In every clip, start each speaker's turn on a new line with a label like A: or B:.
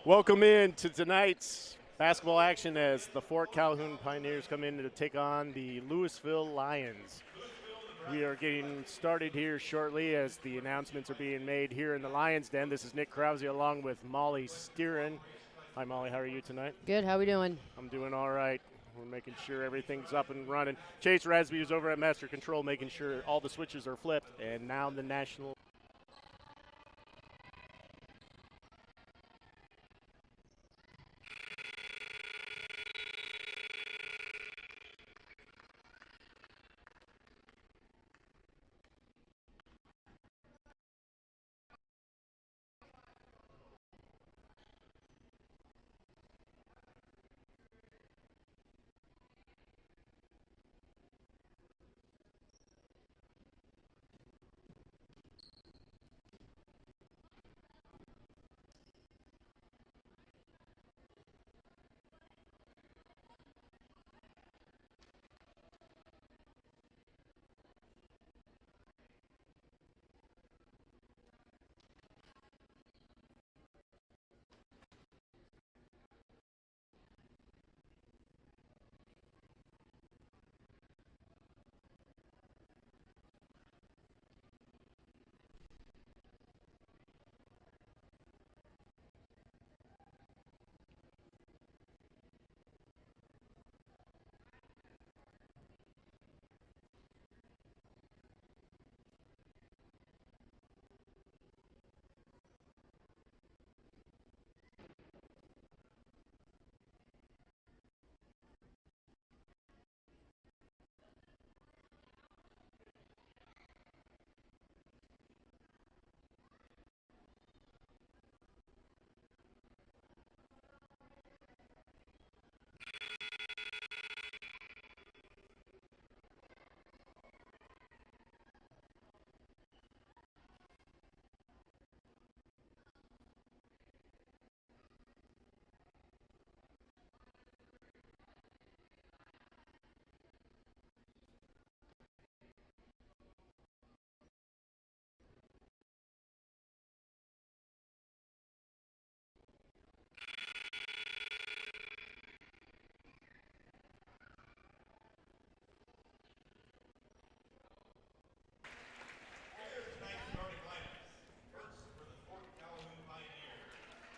A: Welcome in to tonight's basketball action as the Fort Calhoun Pioneers come in to take on the Louisville Lions. We are getting started here shortly as the announcements are being made here in the Lions Den. This is Nick Krause along with Molly Steeren. Hi, Molly. How are you tonight?
B: Good. How we doing?
A: I'm doing all right. We're making sure everything's up and running. Chase Rasby is over at Master Control making sure all the switches are flipped. And now the national.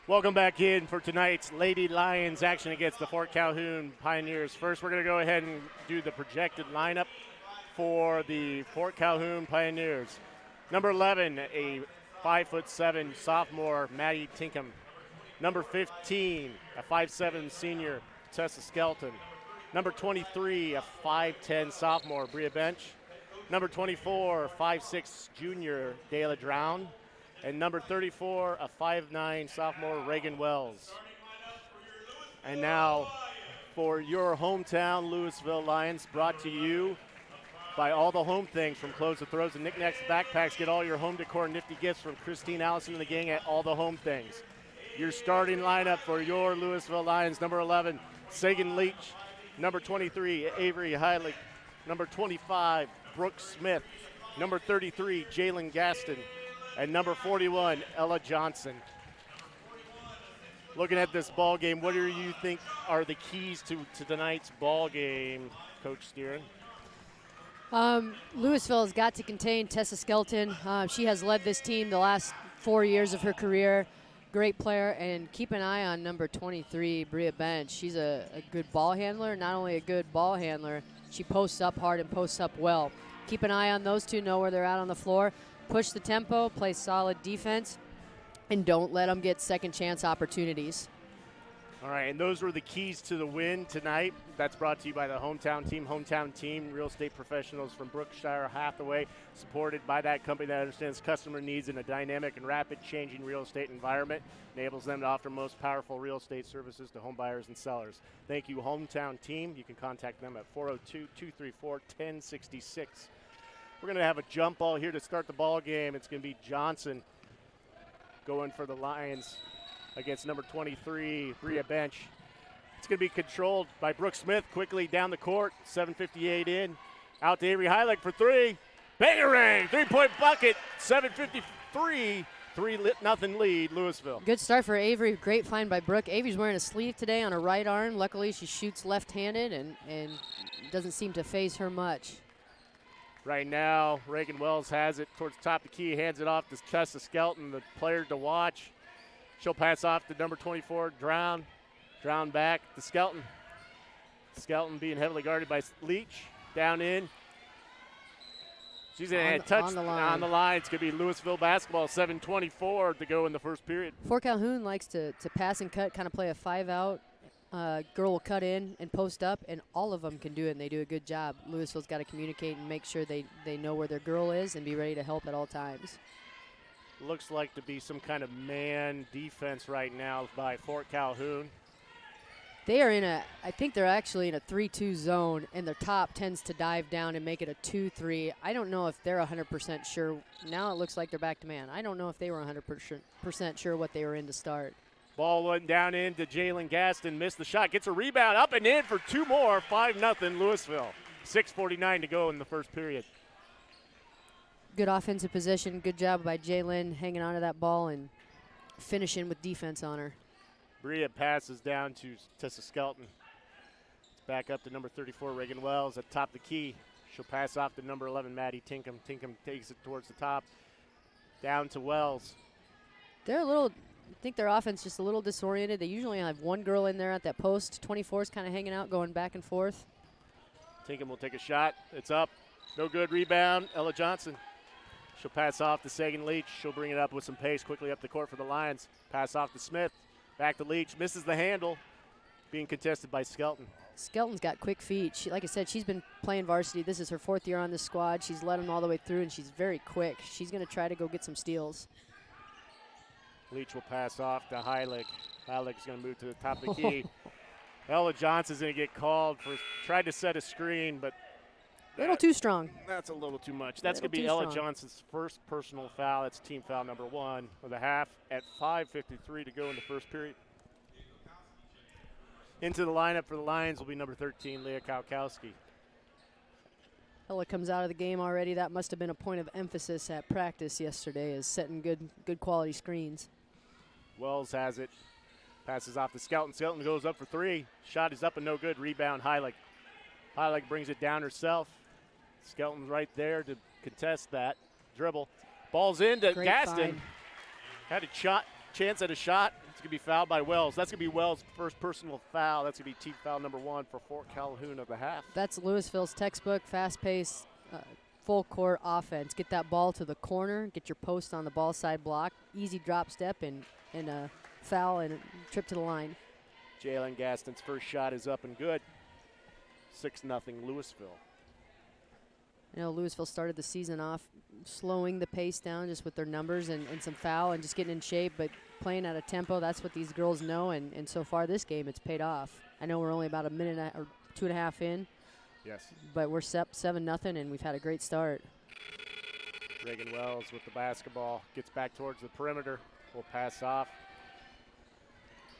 A: Welcome back in for tonight's Lady Lions action against the Fort Calhoun Pioneers. First, we're going to go ahead and do the projected lineup for the Fort Calhoun Pioneers. Number 11, a 5'7" sophomore, Maddie Tinkham. Number 15, a 5'7" senior, Tessa Skelton. Number 23, a 5'10" sophomore, Bria Bench. Number 24, 5'6" junior, Dayla Drown. And number 34, a 5'9" sophomore, Reagan Wells. And now for your hometown Louisville Lions, brought to you by All the Home Things, from clothes to throws and knickknacks, backpacks. Get all your home decor and nifty gifts from Christine Allison and the gang at All the Home Things. Your starting lineup for your Louisville Lions: number 11, Sagan Leach. Number 23, Avery Heilig. Number 25, Brooke Smith. Number 33, Jalen Gaston. And number 41, Ella Johnson. Looking at this ball game, what do you think are the keys to tonight's ball game, Coach Steeren?
B: Louisville has got to contain Tessa Skelton. She has led this team the last 4 years of her career. Great player. And keep an eye on number 23, Bria Bench. She's a good ball handler. Not only a good ball handler, she posts up hard and posts up well. Keep an eye on those two, know where they're at on the floor. Push the tempo, play solid defense, and don't let them get second chance opportunities.
A: All right, and those were the keys to the win tonight. That's brought to you by the Hometown Team, real estate professionals from Brookshire Hathaway, supported by that company that understands customer needs in a dynamic and rapid changing real estate environment, enables them to offer most powerful real estate services to home buyers and sellers. Thank you, Hometown Team. You can contact them at 402-234-1066. We're going to have a jump ball here to start the ball game. It's going to be Johnson going for the Lions against number 23, Bria Bench. It's going to be controlled by Brooke Smith quickly down the court. 7:58 in. Out to Avery Heilig for three. Bangerang! Three-point bucket. 7:53. 3-0 lead, Louisville.
B: Good start for Avery. Great find by Brooke. Avery's wearing a sleeve today on her right arm. Luckily, she shoots left-handed and doesn't seem to phase her much.
A: Right now, Reagan Wells has it towards the top of the key, hands it off to Tessa Skelton, the player to watch. She'll pass off to number 24, Drown. Drown back to Skelton. Skelton being heavily guarded by Leach. Down in. She's going to touch on the line. It's going to be Louisville basketball, 7:24 to go in the first period.
B: Fort Calhoun likes to pass and cut, kind of play a 5-out. Girl will cut in and post up, and all of them can do it, and they do a good job. Louisville's got to communicate and make sure they know where their girl is and be ready to help at all times.
A: Looks like to be some kind of man defense right now by Fort Calhoun.
B: They are I think they're actually in a 3-2 zone, and their top tends to dive down and make it a 2-3. I don't know if they're 100% sure. Now it looks like they're back to man. I don't know if they were 100% sure what they were in to start.
A: Ball went down into Jalen Gaston, missed the shot, gets a rebound, up and in for two more, 5-0 Louisville. 6:49 to go in the first period.
B: Good offensive position, good job by Jalen hanging onto that ball and finishing with defense on her.
A: Bria passes down to Tessa Skelton. It's back up to number 34, Reagan Wells at top of the key. She'll pass off to number 11, Maddie Tinkham. Tinkham takes it towards the top, down to Wells.
B: They're I think their offense just a little disoriented. They usually have one girl in there at that post. 24 is kind of hanging out, going back and forth.
A: Tinkham will take a shot. It's up. No good. Rebound. Ella Johnson. She'll pass off to Sagan Leach. She'll bring it up with some pace quickly up the court for the Lions. Pass off to Smith. Back to Leach. Misses the handle. Being contested by Skelton.
B: Skelton's got quick feet. Like I said, she's been playing varsity. This is her 4th year on this squad. She's led them all the way through, and she's very quick. She's going to try to go get some steals.
A: Leach will pass off to Heilig. Heilig's going to move to the top of the key. Ella Johnson's going to get called for tried to set a screen, but
B: a little too strong.
A: That's a little too much. That's going to be Ella Johnson's first personal foul. That's team foul number 1 of the half at 5:53 to go in the first period. Into the lineup for the Lions will be number 13, Leah Kalkowski.
B: Ella comes out of the game already. That must have been a point of emphasis at practice yesterday, is setting good quality screens.
A: Wells has it. Passes off to Skelton. Skelton goes up for 3. Shot is up and no good. Rebound, Heilig. Heilig brings it down herself. Skelton's right there to contest that. Dribble. Ball's into Gaston. Had a chance at a shot. It's going to be fouled by Wells. That's going to be Wells' first personal foul. That's going to be team foul number 1 for Fort Calhoun of the half.
B: That's Louisville's textbook, fast-paced, full-court offense. Get that ball to the corner, get your post on the ball side block, easy drop step, and a foul and a trip to the line.
A: Jalen Gaston's first shot is up and good. 6-0 Louisville.
B: You know, Louisville started the season off slowing the pace down just with their numbers and some foul and just getting in shape, but playing at a tempo, that's what these girls know, and so far this game, it's paid off. I know we're only about a minute or 2.5 in.
A: Yes.
B: But we're 7-0, and we've had a great start.
A: Reagan Wells with the basketball. Gets back towards the perimeter. Will pass off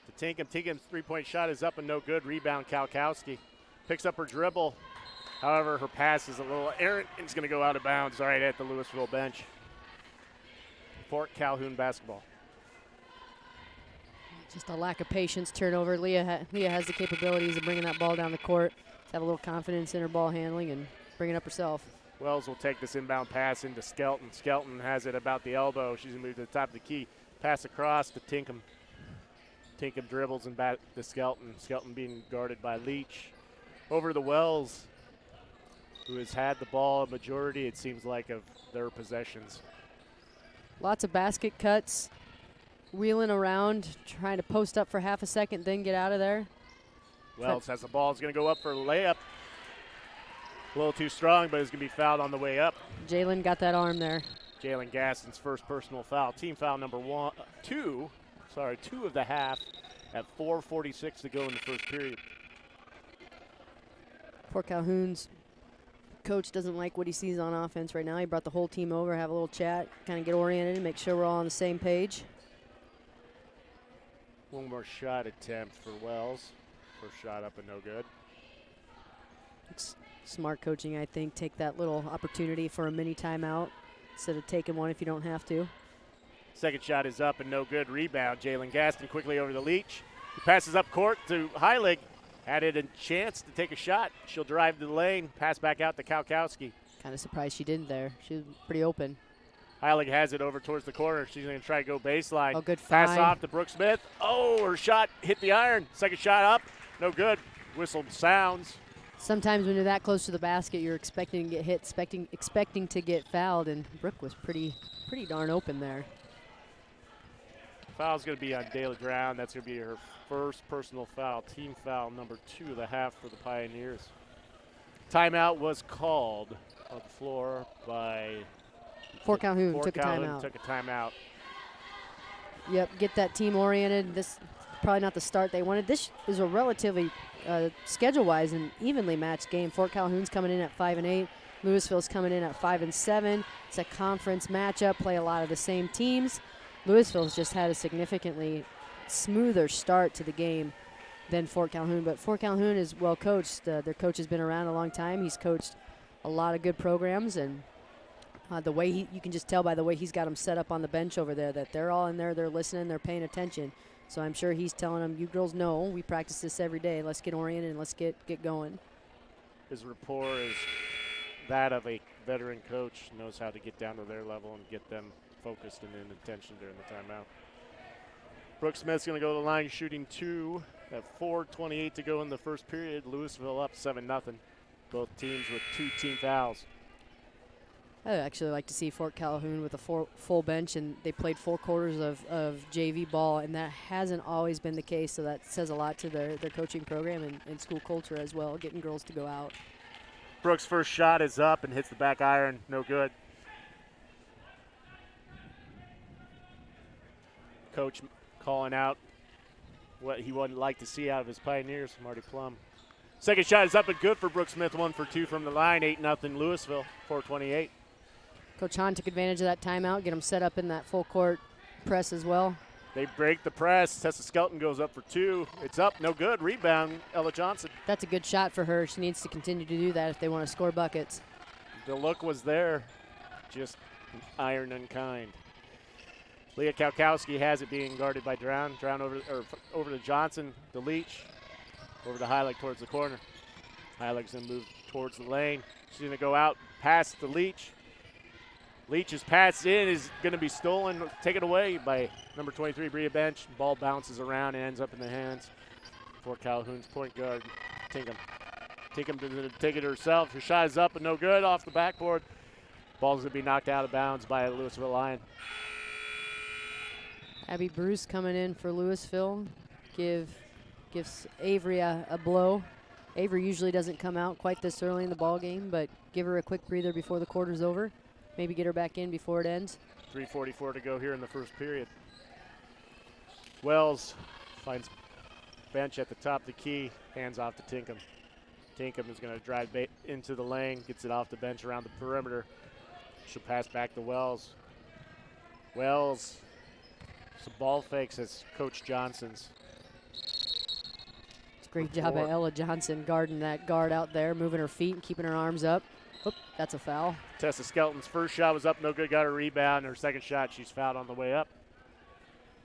A: to Tinkham. Tinkham's three-point shot is up and no good. Rebound, Kalkowski. Picks up her dribble. However, her pass is a little errant and it's going to go out of bounds right at the Louisville bench. Fort Calhoun basketball.
B: Just a lack of patience, turnover. Leah has the capabilities of bringing that ball down the court. Have a little confidence in her ball handling and bring it up herself.
A: Wells will take this inbound pass into Skelton. Skelton has it about the elbow. She's going to move to the top of the key. Pass across to Tinkham. Tinkham dribbles and back to Skelton. Skelton being guarded by Leach. Over to Wells, who has had the ball a majority, it seems like, of their possessions.
B: Lots of basket cuts, wheeling around, trying to post up for half a second, then get out of there.
A: Wells has the ball. It's going to go up for a layup. A little too strong, but it's going to be fouled on the way up.
B: Jalen got that arm there.
A: Jalen Gaston's first personal foul. Team foul number 2 of the half at 4:46 to go in the first period.
B: Fort Calhoun's coach doesn't like what he sees on offense right now. He brought the whole team over, have a little chat, kind of get oriented and make sure we're all on the same page.
A: One more shot attempt for Wells. First shot up and no good.
B: It's smart coaching, I think. Take that little opportunity for a mini timeout instead of taking one if you don't have to.
A: Second shot is up and no good. Rebound. Jalen Gaston quickly over the Leach. He passes up court to Heilig. Had it a chance to take a shot. She'll drive to the lane. Pass back out to Kalkowski.
B: Kind of surprised she didn't there. She was pretty open.
A: Heilig has it over towards the corner. She's going to try to go baseline.
B: Oh, good
A: Pass
B: find.
A: off to Brooke Smith. Oh, her shot hit the iron. Second shot up. No good. Whistle sounds.
B: Sometimes when you're that close to the basket, you're expecting to get hit, expecting to get fouled, and Brooke was pretty darn open there.
A: Foul's going to be on Dayla Brown. That's going to be her first personal foul. Team foul number 2 of the half for the Pioneers. Timeout was called on the floor by
B: Fort Calhoun
A: Fort
B: took a
A: Calhoun
B: timeout.
A: took a timeout.
B: Yep, get that team oriented. This probably not the start they wanted. This is a relatively schedule-wise an evenly matched game. Fort Calhoun's coming in at 5-8. Louisville's coming in at 5-7. It's a conference matchup. Play a lot of the same teams. Louisville's just had a significantly smoother start to the game than Fort Calhoun, but Fort Calhoun is well coached. Their coach has been around a long time. He's coached a lot of good programs, and the way you can just tell by the way he's got them set up on the bench over there that they're all in there, they're listening, they're paying attention. So I'm sure he's telling them, you girls know we practice this every day. Let's get oriented and let's get going.
A: His rapport is that of a veteran coach, knows how to get down to their level and get them focused and in attention during the timeout. Brooke Smith's going to go to the line shooting 2 at 4:28 to go in the first period. Louisville up 7-0. Both teams with 2 team fouls.
B: I'd actually like to see Fort Calhoun with a full bench, and they played 4 quarters of JV ball, and that hasn't always been the case, so that says a lot to their coaching program and school culture as well, getting girls to go out.
A: Brooks' first shot is up and hits the back iron. No good. Coach calling out what he wouldn't like to see out of his Pioneers, Marty Plum. Second shot is up and good for Brooke Smith, 1 for 2 from the line, 8-0 Louisville, 4:28.
B: Coach Hahn took advantage of that timeout, get them set up in that full court press as well.
A: They break the press. Tessa Skelton goes up for 2. It's up, no good. Rebound, Ella Johnson.
B: That's a good shot for her. She needs to continue to do that if they want to score buckets.
A: The look was there, just iron unkind. Leah Kalkowski has it being guarded by Drown. Drown over to Johnson, the Leach, over to Heilig towards the corner. Heilig's going to move towards the lane. She's going to go out past the Leach. Leach's pass in is going to be stolen, taken away by number 23, Bria Bench. Ball bounces around and ends up in the hands for Calhoun's point guard, Tinkham. Tinkham to take it herself. Her shot is up and no good off the backboard. Ball's going to be knocked out of bounds by a Louisville Lion.
B: Abby Bruce coming in for Louisville. Gives Avery a blow. Avery usually doesn't come out quite this early in the ball game, but give her a quick breather before the quarter's over. Maybe get her back in before it ends.
A: 3:44 to go here in the first period. Wells finds Bench at the top of the key, hands off to Tinkham. Tinkham is going to drive into the lane, gets it off the bench around the perimeter. She'll pass back to Wells. Wells, some ball fakes as Coach Johnson's.
B: It's a great job by Ella Johnson guarding that guard out there, moving her feet and keeping her arms up. Oop, that's a foul.
A: Tessa Skelton's first shot was up, no good, got a rebound. Her second shot, she's fouled on the way up.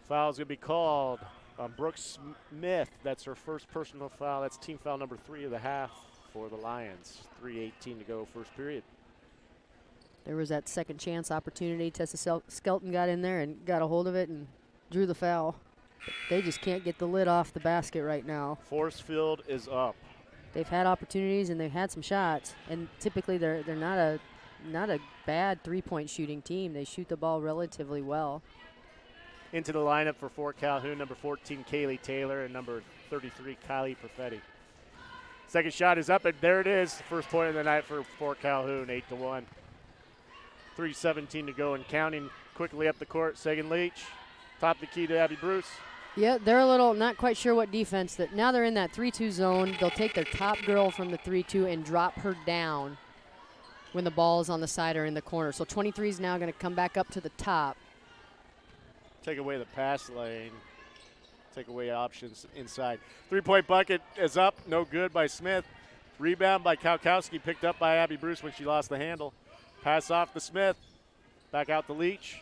A: Foul's going to be called on Brooke Smith. That's her first personal foul. That's team foul number 3 of the half for the Lions. 3:18 to go first period.
B: There was that second chance opportunity. Tessa Skelton got in there and got a hold of it and drew the foul. But they just can't get the lid off the basket right now.
A: Force field is up.
B: They've had opportunities and they've had some shots, and typically they're not a bad three-point shooting team. They shoot the ball relatively well.
A: Into the lineup for Fort Calhoun, number 14, Kaylee Taylor, and number 33, Kylie Perfetti. Second shot is up, and there it is. First point of the night for Fort Calhoun, 8-1. 3:17 to go and counting. Quickly up the court, Sagan Leach. Top the key to Abby Bruce.
B: Yeah, they're a little not quite sure what defense. That now they're in that 3-2 zone. They'll take their top girl from the 3-2 and drop her down when the ball is on the side or in the corner. So 23 is now going to come back up to the top.
A: Take away the pass lane. Take away options inside. Three-point bucket is up. No good by Smith. Rebound by Kalkowski, picked up by Abby Bruce when she lost the handle. Pass off to Smith. Back out to Leach.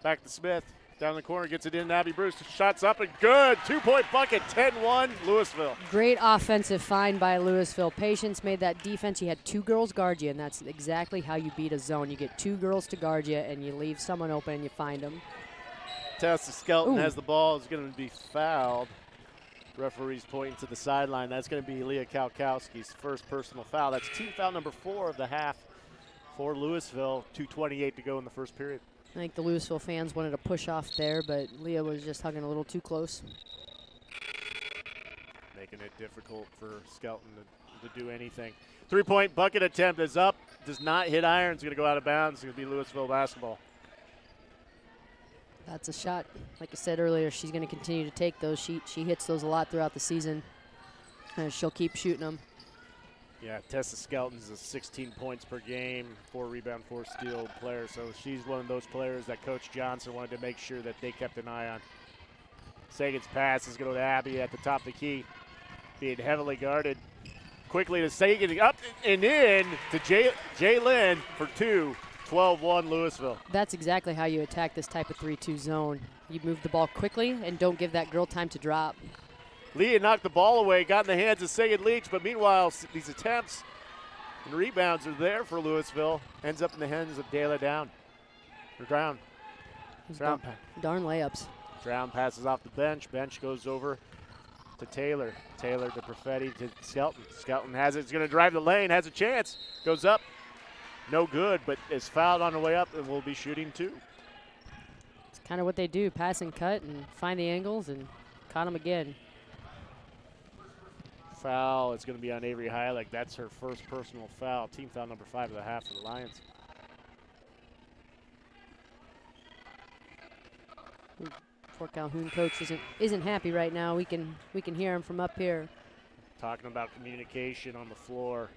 A: Back to Smith. Down the corner, gets it in. Abby Bruce. Shots up and good. 2-point bucket, 10-1, Louisville.
B: Great offensive find by Louisville. Patience made that defense. You had 2 girls guard you, and that's exactly how you beat a zone. You get 2 girls to guard you, and you leave someone open and you find them.
A: Tessa Skelton has the ball. Is going to be fouled. Referee's pointing to the sideline. That's going to be Leah Kalkowski's first personal foul. That's team foul number 4 of the half for Louisville. 2:28 to go in the first period.
B: I think the Louisville fans wanted to push off there, but Leah was just hugging a little too close.
A: Making it difficult for Skelton to do anything. 3-point bucket attempt is up. Does not hit iron. It's going to go out of bounds. It's going to be Louisville basketball.
B: That's a shot. Like I said earlier, she's going to continue to take those. She hits those a lot throughout the season, and she'll keep shooting them.
A: Yeah, Tessa Skelton's a 16 points per game, 4 rebound, 4 steal player. So she's one of those players that Coach Johnson wanted to make sure that they kept an eye on. Sagan's pass is going to Abby at the top of the key, being heavily guarded. Quickly to Sagan, up and in to Jalen for 2. 12-1 Louisville.
B: That's exactly how you attack this type of 3-2 zone. You move the ball quickly and don't give that girl time to drop.
A: Leah knocked the ball away, got in the hands of Sagan Leach, but meanwhile, these attempts and rebounds are there for Louisville. Ends up in the hands of Dayla Down. Or Drown.
B: Darn layups.
A: Drown passes off the bench. Bench goes over to Taylor. Taylor to Perfetti to Skelton. Skelton has it. He's going to drive the lane. Has a chance. Goes up. No good, but is fouled on the way up and will be shooting 2.
B: It's kind of what they do. Pass and cut and find the angles and caught him again.
A: Foul. It's going to be on Avery Heilig. That's her first personal foul. Team foul number 5 of the half for the Lions.
B: Fort Calhoun coach isn't happy right now. We can hear him from up here.
A: Talking about communication on the floor,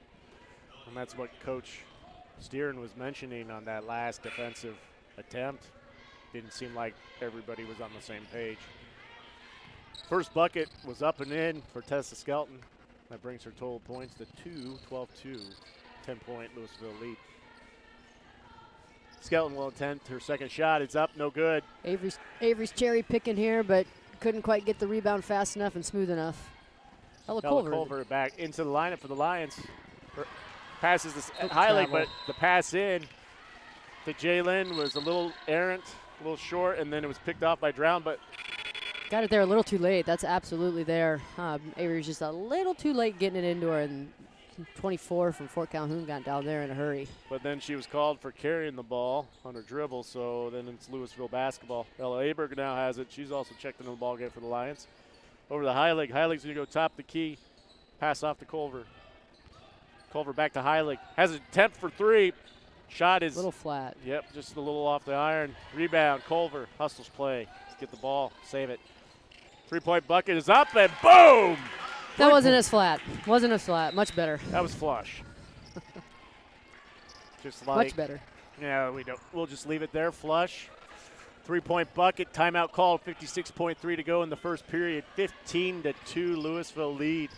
A: and that's what Coach Steeren was mentioning on that last defensive attempt. Didn't seem like everybody was on the same page. First bucket was up and in for Tessa Skelton. That brings her total points to 2, 12-2, 10-point Louisville lead. Skelton will attempt her second shot. It's up, no good.
B: Avery's cherry picking here, but couldn't quite get the rebound fast enough and smooth enough. Ella
A: Culver back into the lineup for the Lions. Passes to Heilig, but the pass in to Jalen was a little errant, a little short, and then it was picked off by Drown, but
B: got it there a little too late. That's absolutely there. Avery's just a little too late getting it into her, and 24 from Fort Calhoun got down there in a hurry.
A: But then she was called for carrying the ball on her dribble, so then it's Louisville basketball. Ella Aberg now has it. She's also checked into the ball game for the Lions. Over to Heilig. Heilig's going to go top the key. Pass off to Culver. Culver back to Heilig. Has an attempt for 3. Shot is
B: a little flat.
A: Yep, just a little off the iron. Rebound, Culver. Hustles play. Let's get the ball. Save it. 3-point bucket is up and boom!
B: That wasn't as flat. Wasn't as flat. Much better.
A: That was flush. Just like,
B: much better.
A: Yeah, we'll just leave it there. Flush. 3-point bucket. Timeout called. 56.3 to go in the first period. 15-2 Louisville lead.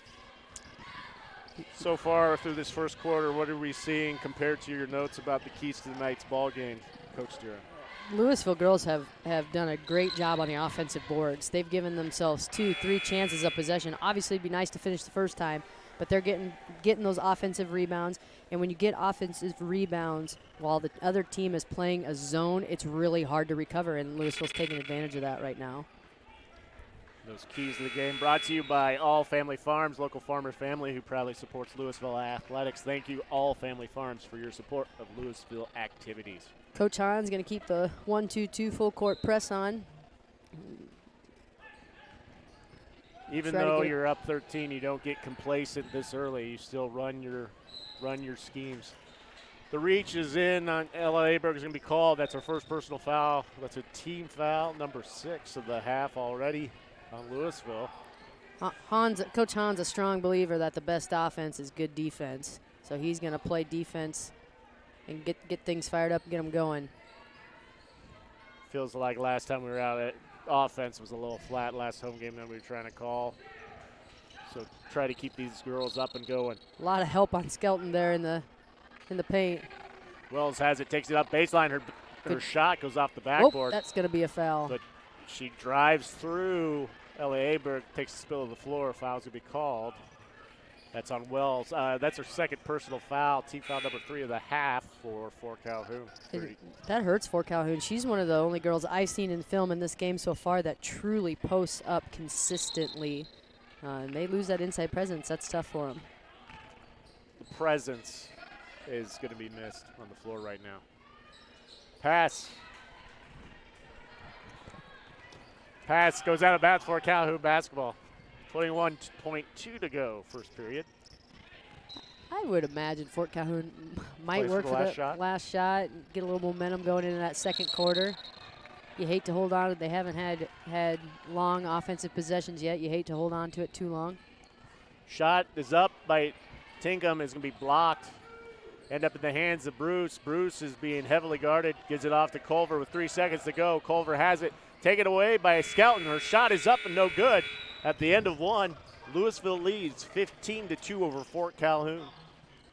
A: So far through this first quarter, what are we seeing compared to your notes about the keys to tonight's ball game, Coach Steeren?
B: Louisville girls have done a great job on the offensive boards. They've given themselves 2, 3 chances of possession. Obviously, it'd be nice to finish the first time, but they're getting those offensive rebounds. And when you get offensive rebounds while the other team is playing a zone, it's really hard to recover, and Louisville's taking advantage of that right now.
A: Those keys to the game brought to you by All Family Farms, local farmer family who proudly supports Louisville athletics. Thank you, All Family Farms, for your support of Louisville activities.
B: Coach Hahn's going to keep the 1-2-2 full court press on.
A: Even though you're up 13, you don't get complacent this early. You still run your schemes. The reach is in on Ella Aberg is going to be called. That's her first personal foul. That's a team foul, number 6 of the half already on Louisville.
B: Coach Hahn's a strong believer that the best offense is good defense. So he's going to play defense and get things fired up and get them going.
A: Feels like last time we were out at offense was a little flat last home game that we were trying to call. So try to keep these girls up and going.
B: A lot of help on Skelton there in the paint.
A: Wells has it, takes it up baseline. Her Her shot goes off the
B: Oh,
A: backboard.
B: that's going to be a foul.
A: But she drives through Ella Aberg, takes a spill of the floor. Foul's going to be called. That's on Wells. That's her second personal foul. Team foul number 3 of the half for Calhoun.
B: That hurts for Calhoun. She's one of the only girls I've seen in film in this game so far that truly posts up consistently. And they lose that inside presence. That's tough for them.
A: The presence is going to be missed on the floor right now. Pass. Pass goes out of bounds for Calhoun basketball. 21.2 to go, first period.
B: I would imagine Fort Calhoun might work for the last shot and get a little momentum going into that second quarter. You hate to hold on. They haven't had long offensive possessions yet. You hate to hold on to it too long.
A: Shot is up by Tinkham. Is going to be blocked. End up in the hands of Bruce. Bruce is being heavily guarded. Gives it off to Culver with 3 seconds to go. Culver has it. Taken away by Skelton. Her shot is up and no good. At the end of one, Louisville leads 15-2 over Fort Calhoun.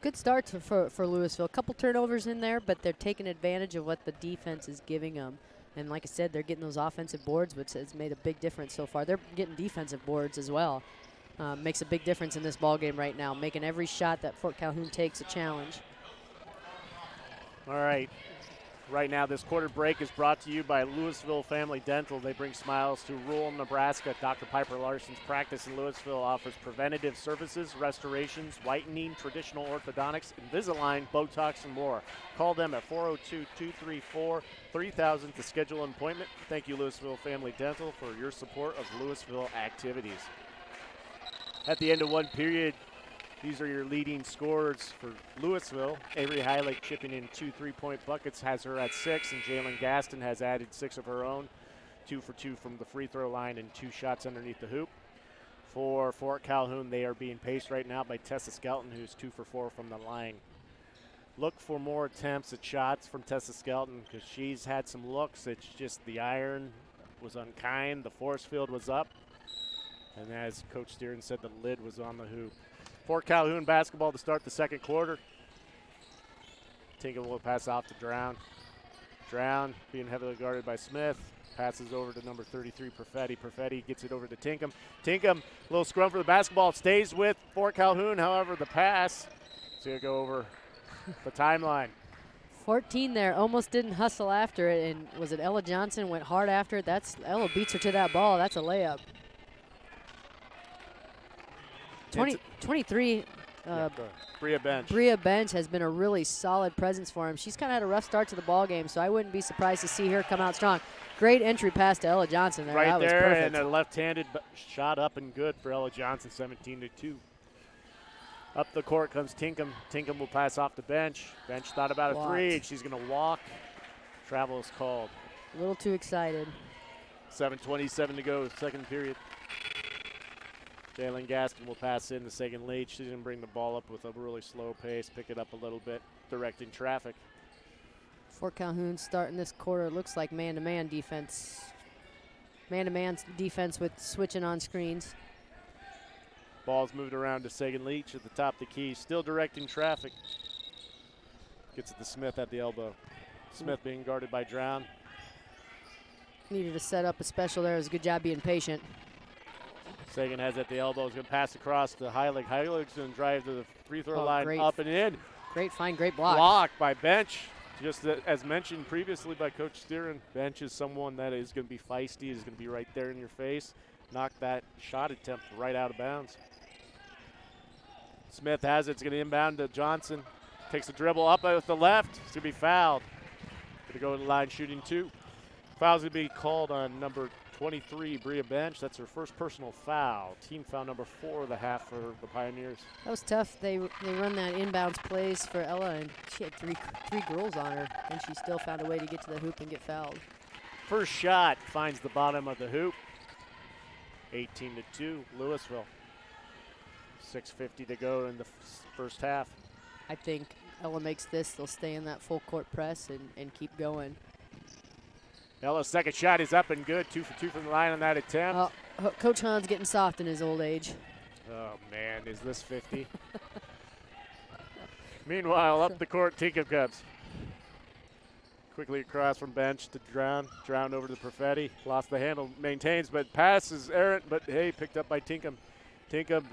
B: Good start for Louisville. A couple turnovers in there, but they're taking advantage of what the defense is giving them. And like I said, they're getting those offensive boards, which has made a big difference so far. They're getting defensive boards as well. Makes a big difference in this ballgame right now, making every shot that Fort Calhoun takes a challenge.
A: All right. Right now, this quarter break is brought to you by Louisville Family Dental. They bring smiles to rural Nebraska. Dr. Piper Larson's practice in Louisville offers preventative services, restorations, whitening, traditional orthodontics, Invisalign, Botox, and more. Call them at 402-234-3000 to schedule an appointment. Thank you, Louisville Family Dental, for your support of Louisville activities. At the end of one period, these are your leading scorers for Louisville. Avery Heilig chipping in 2 3-point buckets, has her at 6, and Jalen Gaston has added 6 of her own. 2 for 2 from the free throw line and 2 shots underneath the hoop. For Fort Calhoun, they are being paced right now by Tessa Skelton, who's 2 for 4 from the line. Look for more attempts at shots from Tessa Skelton because she's had some looks. It's just the iron was unkind, the force field was up, and as Coach Steeren said, the lid was on the hoop. Fort Calhoun basketball to start the second quarter. Tinkham will pass off to Drown. Drown being heavily guarded by Smith. Passes over to number 33, Perfetti. Perfetti gets it over to Tinkham. Tinkham, a little scrum for the basketball. Stays with Fort Calhoun. However, the pass is going to go over the timeline.
B: 14 there, almost didn't hustle after it. And was it Ella Johnson went hard after it? Ella beats her to that ball. That's a layup. 23,
A: Bria Bench.
B: Bria Bench has been a really solid presence for him. She's kind of had a rough start to the ball game, so I wouldn't be surprised to see her come out strong. Great entry pass to Ella Johnson there.
A: Right
B: that
A: there,
B: was perfect.
A: and a left-handed shot up and good for Ella Johnson, 17-2. Up the court comes Tinkham. Tinkham will pass off the Bench. Bench thought about a three, and she's going to walk. Travel is called.
B: A little too excited.
A: 7:27 to go, second period. Jalen Gaston will pass in the second lead. She didn't bring the ball up with a really slow pace. Pick it up a little bit, directing traffic.
B: Fort Calhoun starting this quarter, looks like man-to-man defense. Man-to-man defense with switching on screens.
A: Ball's moved around to Sagan Leach at the top of the key. Still directing traffic. Gets it to Smith at the elbow. Smith being guarded by Drown.
B: Needed to set up a special there. It was a good job being patient.
A: Sagan has at the elbow. He's going to pass across to Heilig. Heilig's going to drive to the free throw line,
B: great.
A: Up and in.
B: Great find, great block.
A: Block by Bench. Just as mentioned previously by Coach Steeren, Bench is someone that is going to be feisty, is going to be right there in your face. Knock that shot attempt right out of bounds. Smith has it. It's going to inbound to Johnson. Takes a dribble up with the left. It's going to be fouled. Going to go to the line shooting 2. Foul's going to be called on number 23, Bria Bench. That's her first personal foul. Team foul number 4 of the half for the Pioneers.
B: That was tough. They run that inbounds plays for Ella, and she had three girls on her, and she still found a way to get to the hoop and get fouled.
A: First shot finds the bottom of the hoop. 18-2, Louisville. 6:50 to go in the first half.
B: I think Ella makes this. They'll stay in that full court press and keep going.
A: Ella's second shot is up and good. 2 for 2 from the line on that attempt.
B: Coach Hahn's getting soft in his old age.
A: Oh, man, is this 50? Meanwhile, up the court, Tinkham Cubs. quickly across from bench to Drown. Drown over to Perfetti. Lost the handle, maintains, but pass is errant, but hey, picked up by Tinkham. Tinkham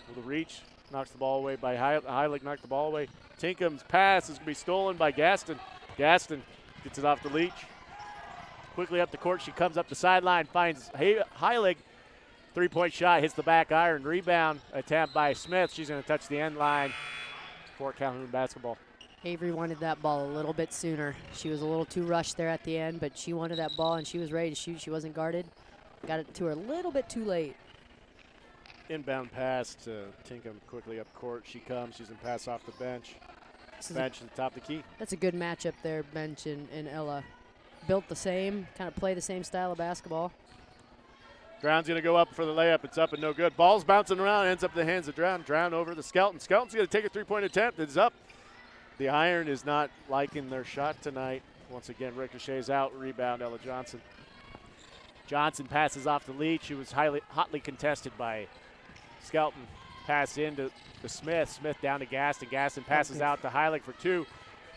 A: with a reach, knocks the ball away by Heilig, knocked the ball away. Tinkham's pass is going to be stolen by Gaston. Gaston gets it off the Leach. Quickly up the court, she comes up the sideline, finds Heilig. Three-point shot, hits the back iron. Rebound attempt by Smith. She's going to touch the end line for Calhoun basketball.
B: Avery wanted that ball a little bit sooner. She was a little too rushed there at the end, but she wanted that ball and she was ready to shoot. She wasn't guarded. Got it to her a little bit too late.
A: Inbound pass to Tinkham quickly up court. She comes. She's going to pass off the bench. Bench at the top of the key.
B: That's a good matchup there, Bench and Ella. Built the same, kind of play the same style of basketball.
A: Drown's going to go up for the layup. It's up and no good. Ball's bouncing around, ends up in the hands of Drown. Drown over the Skelton. Skelton's going to take a three-point attempt. It's up. The Iron is not liking their shot tonight. Once again, ricochets out. Rebound, Ella Johnson. Johnson passes off the Leach. She was hotly contested by Skelton. Pass into Smith. Smith down to Gaston. Gaston passes out to Heilig for two.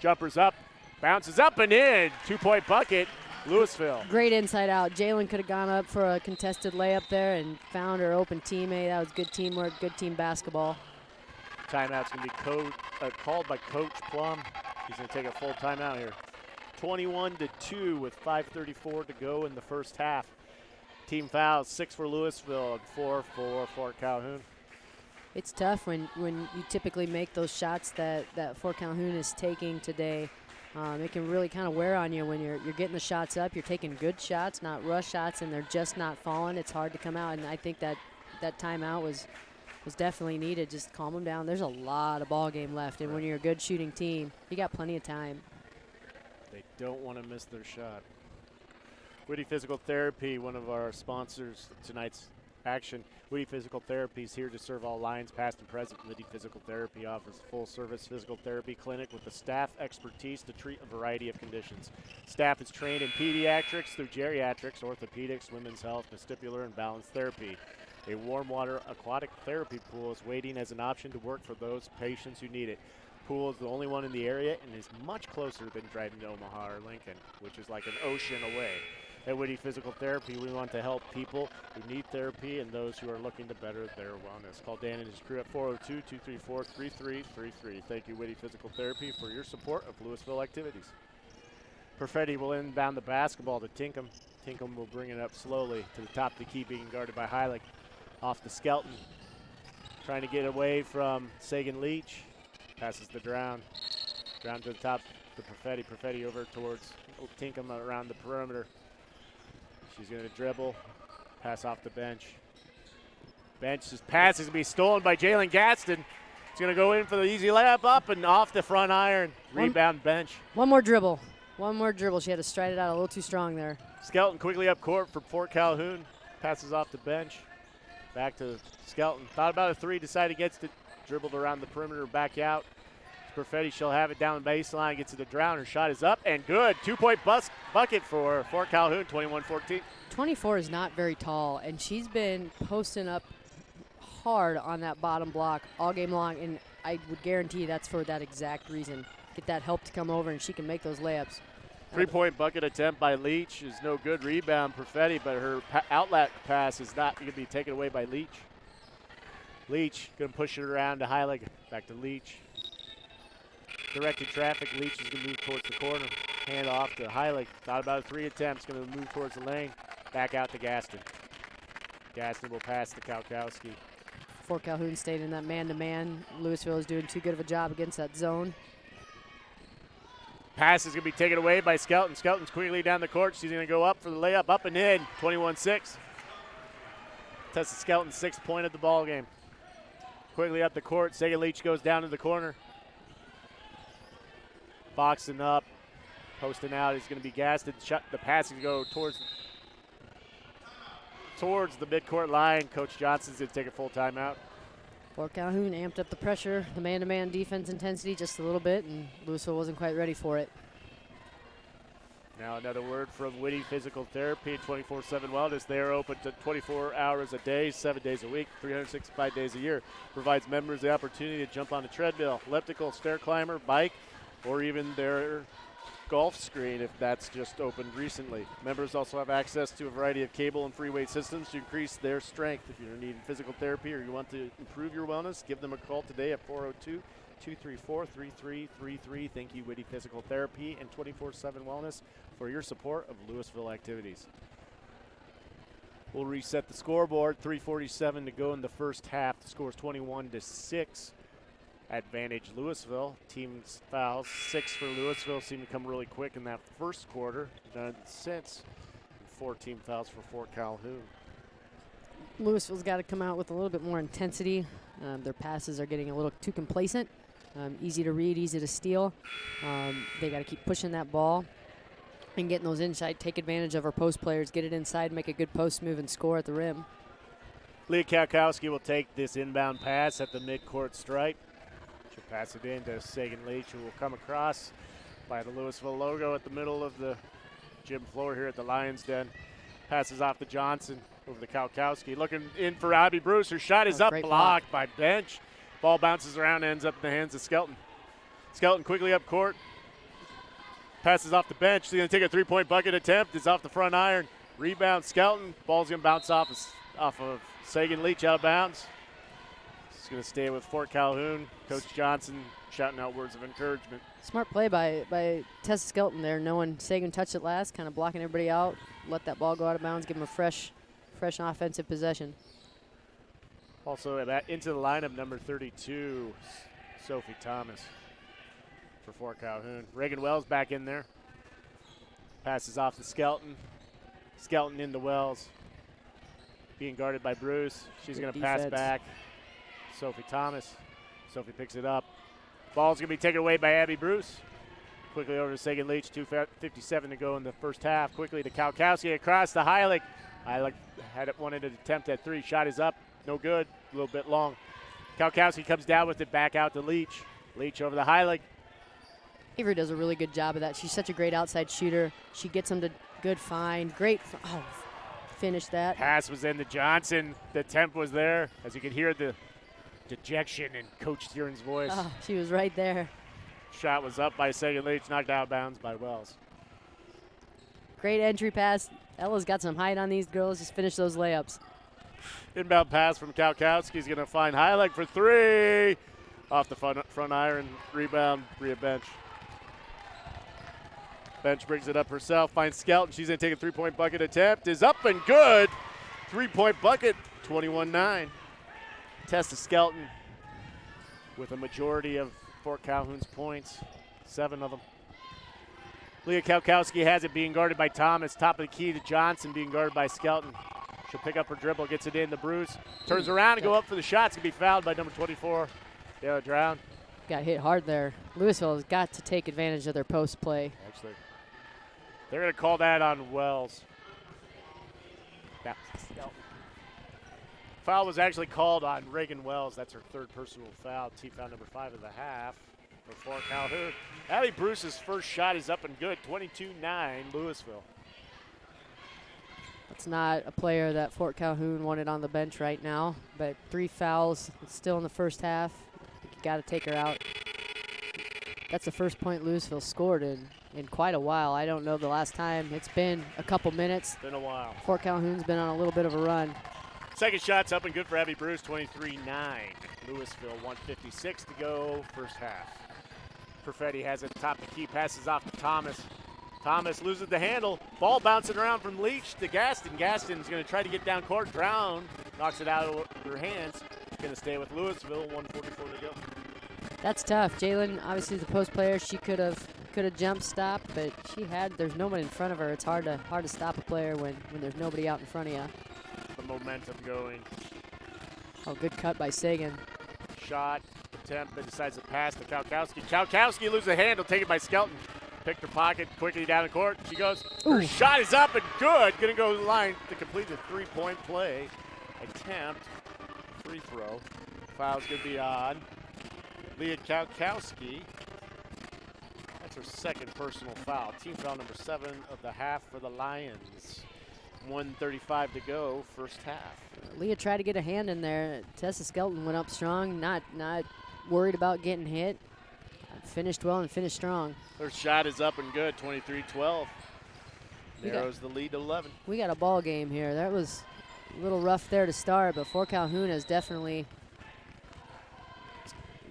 A: Jumpers up. Bounces up and in. Two-point bucket. Louisville.
B: Great inside out. Jalen could have gone up for a contested layup there and found her open teammate. That was good teamwork, good team basketball.
A: Timeout's going to be called by Coach Plum. He's going to take a full timeout here. 21-2 with 5:34 to go in the first half. Team fouls, 6 for Louisville and 4 for Fort Calhoun.
B: It's tough when you typically make those shots that Fort Calhoun is taking today. It can really kind of wear on you when you're getting the shots up. You're taking good shots, not rush shots, and they're just not falling. It's hard to come out, and I think that timeout was definitely needed. Just calm them down. There's a lot of ball game left, and when you're a good shooting team, you got plenty of time.
A: They don't want to miss their shot. Whitty Physical Therapy, one of our sponsors of tonight's action. Whitty Physical Therapy is here to serve all Lions, past and present. Whitty Physical Therapy offers a full-service physical therapy clinic with the staff expertise to treat a variety of conditions. Staff is trained in pediatrics through geriatrics, orthopedics, women's health, vestibular, and balance therapy. A warm water aquatic therapy pool is waiting as an option to work for those patients who need it. Pool is the only one in the area and is much closer than driving to Omaha or Lincoln, which is like an ocean away. At Whitty Physical Therapy, we want to help people who need therapy and those who are looking to better their wellness. Call Dan and his crew at 402-234-3333. Thank you, Whitty Physical Therapy, for your support of Louisville activities. Perfetti will inbound the basketball to Tinkham. Tinkham will bring it up slowly to the top of the key, being guarded by Heilig. Off the Skelton. Trying to get away from Sagan Leach. Passes the Drown. Drown to the top to Perfetti. Perfetti over towards Tinkham around the perimeter. She's going to dribble, pass off the bench. Bench's pass is going to be stolen by Jalen Gaston. It's going to go in for the easy layup up and off the front iron. Rebound Bench.
B: One more dribble. One more dribble. She had to stride it out a little too strong there.
A: Skelton quickly up court for Fort Calhoun. Passes off the bench. Back to Skelton. Thought about a three, decided against it. Dribbled around the perimeter, back out. Perfetti, she'll have it down the baseline, gets to the Drown. Her shot is up and good. Two-point bucket for Fort Calhoun, 21-14.
B: 24 is not very tall, and she's been posting up hard on that bottom block all game long, and I would guarantee that's for that exact reason. Get that help to come over, and she can make those layups.
A: Three-point bucket attempt by Leach is no good. Rebound, Perfetti, but her outlet pass is not going to be taken away by Leach. Leach going to push it around to Heilig. Back to Leach. Directed traffic. Leach is going to move towards the corner. Hand off to Heilig. Thought about a three attempts. Going to move towards the lane. Back out to Gaston. Gaston will pass to Kalkowski.
B: Fort Calhoun stayed in that man-to-man. Louisville is doing too good of a job against that zone.
A: Pass is going to be taken away by Skelton. Skelton's quickly down the court. She's going to go up for the layup. Up and in. 21-6. Tessa Skelton's 6th point of the ball game. Quickly up the court. Sagan Leach goes down to the corner. Boxing up. Posting out is going to be Gaston. The pass is going to go towards the midcourt line. Coach Johnson's going to take a full timeout.
B: Fort Calhoun amped up the pressure, the man-to-man defense intensity just a little bit, and Louisville wasn't quite ready for it.
A: Now another word from Whitty Physical Therapy, 24/7 Wellness. They are open to 24 hours a day, 7 days a week, 365 days a year. Provides members the opportunity to jump on a treadmill, elliptical, stair climber, bike, or even their golf screen if that's just opened recently. Members also have access to a variety of cable and free weight systems to increase their strength. If you're needing physical therapy or you want to improve your wellness, give them a call today at 402-234-3333. Thank you, Witty Physical Therapy and 24/7 Wellness, for your support of Louisville activities. We'll reset the scoreboard. 3:47 to go in the first half. The score is 21-6. Advantage Louisville. Team's fouls, 6 for Louisville. Seemed to come really quick in that first quarter. None since. 4 team fouls for Fort Calhoun.
B: Louisville's got to come out with a little bit more intensity. Their passes are getting a little too complacent. Easy to read, easy to steal. They got to keep pushing that ball and getting those inside, take advantage of our post players, get it inside, make a good post move, and score at the rim.
A: Leah Kalkowski will take this inbound pass at the midcourt stripe. She'll pass it in to Sagan Leach, who will come across by the Louisville logo at the middle of the gym floor here at the Lions Den. Passes off to Johnson over to Kalkowski. Looking in for Abby Bruce. Her shot is up, blocked by Bench. Ball bounces around, ends up in the hands of Skelton. Skelton quickly up court. Passes off the bench. She's going to take a three-point bucket attempt. It's off the front iron. Rebound, Skelton. Ball's going to bounce off of Sagan Leach out of bounds. It's going to stay with Fort Calhoun. Coach Johnson shouting out words of encouragement.
B: Smart play by Tessa Skelton there, knowing Sagan touched it last, kind of blocking everybody out. Let that ball go out of bounds, give him a fresh offensive possession.
A: Also into the lineup, number 32, Sophie Thomas for Fort Calhoun. Reagan Wells back in there. Passes off to Skelton. Skelton into Wells. Being guarded by Bruce. She's going to pass back. Sophie Thomas. Sophie picks it up. Ball's going to be taken away by Abby Bruce. Quickly over to Sagan Leach. 2:57 to go in the first half. Quickly to Kalkowski across to Heilig. Heilig wanted an attempt at three. Shot is up. No good. A little bit long. Kalkowski comes down with it, back out to Leach. Leach over the Heilig.
B: Avery does a really good job of that. She's such a great outside shooter. She gets them to good find. Great. Finish that.
A: Pass was in to Johnson. The attempt was there. As you can hear the dejection in Coach Stieren's voice.
B: Oh, she was right there.
A: Shot was up by Sagan Leach, knocked out of bounds by Wells.
B: Great entry pass. Ella's got some height on these girls. Just finish those layups.
A: Inbound pass from Kalkowski. He's going to find Heilig for three. Off the front iron. Rebound, Bria Bench. Bench brings it up herself, finds Skelton. She's going to take a three-point bucket attempt. Is up and good. Three-point bucket, 21-9. Tessa Skelton with a majority of Fort Calhoun's points, 7 of them. Leah Kalkowski has it, being guarded by Thomas. Top of the key to Johnson, being guarded by Skelton. She'll pick up her dribble, gets it in to Bruce. Turns around and go up for the shot. It's going to be fouled by number 24, Dale Drown.
B: Got hit hard there. Louisville has got to take advantage of their post play.
A: Actually, they're going to call that on Wells. Yeah. Foul was actually called on Reagan Wells. That's her third personal foul. Team foul number 5 of the half for Fort Calhoun. Abby Bruce's first shot is up and good. 22-9 Louisville.
B: That's not a player that Fort Calhoun wanted on the bench right now, but 3 fouls still in the first half. I think you got to take her out. That's the first point Louisville scored in quite a while. I don't know the last time. It's been a couple minutes.
A: Been a while.
B: Fort Calhoun's been on a little bit of a run.
A: Second shot's up and good for Abby Bruce, 23-9. Louisville, 1:56 to go, first half. Perfetti has it top the key, passes off to Thomas. Thomas loses the handle. Ball bouncing around from Leach to Gaston. Gaston's going to try to get down court. Drown knocks it out of her hands. Going to stay with Louisville, 1:44 to go.
B: That's tough. Jalen, obviously the post player, she could have jump stopped, but there's nobody in front of her. It's hard to stop a player when there's nobody out in front of you.
A: The momentum going.
B: Oh, good cut by Sagan.
A: Shot, attempt, but decides to pass to Kalkowski. Kalkowski loses the handle, taken by Skelton. Picked her pocket quickly down the court. She goes. Her shot is up and good. Going to go to the line to complete the three-point play. Attempt, free throw. Foul's going to be on Leah Kalkowski. That's her second personal foul. Team foul number 7 of the half for the Lions. 1:35 to go, first half.
B: Leah tried to get a hand in there. Tessa Skelton went up strong, not worried about getting hit. Finished well and finished strong.
A: Their shot is up and good, 23-12. Narrows the lead to 11.
B: We got a ball game here. That was a little rough there to start, but Fort Calhoun has definitely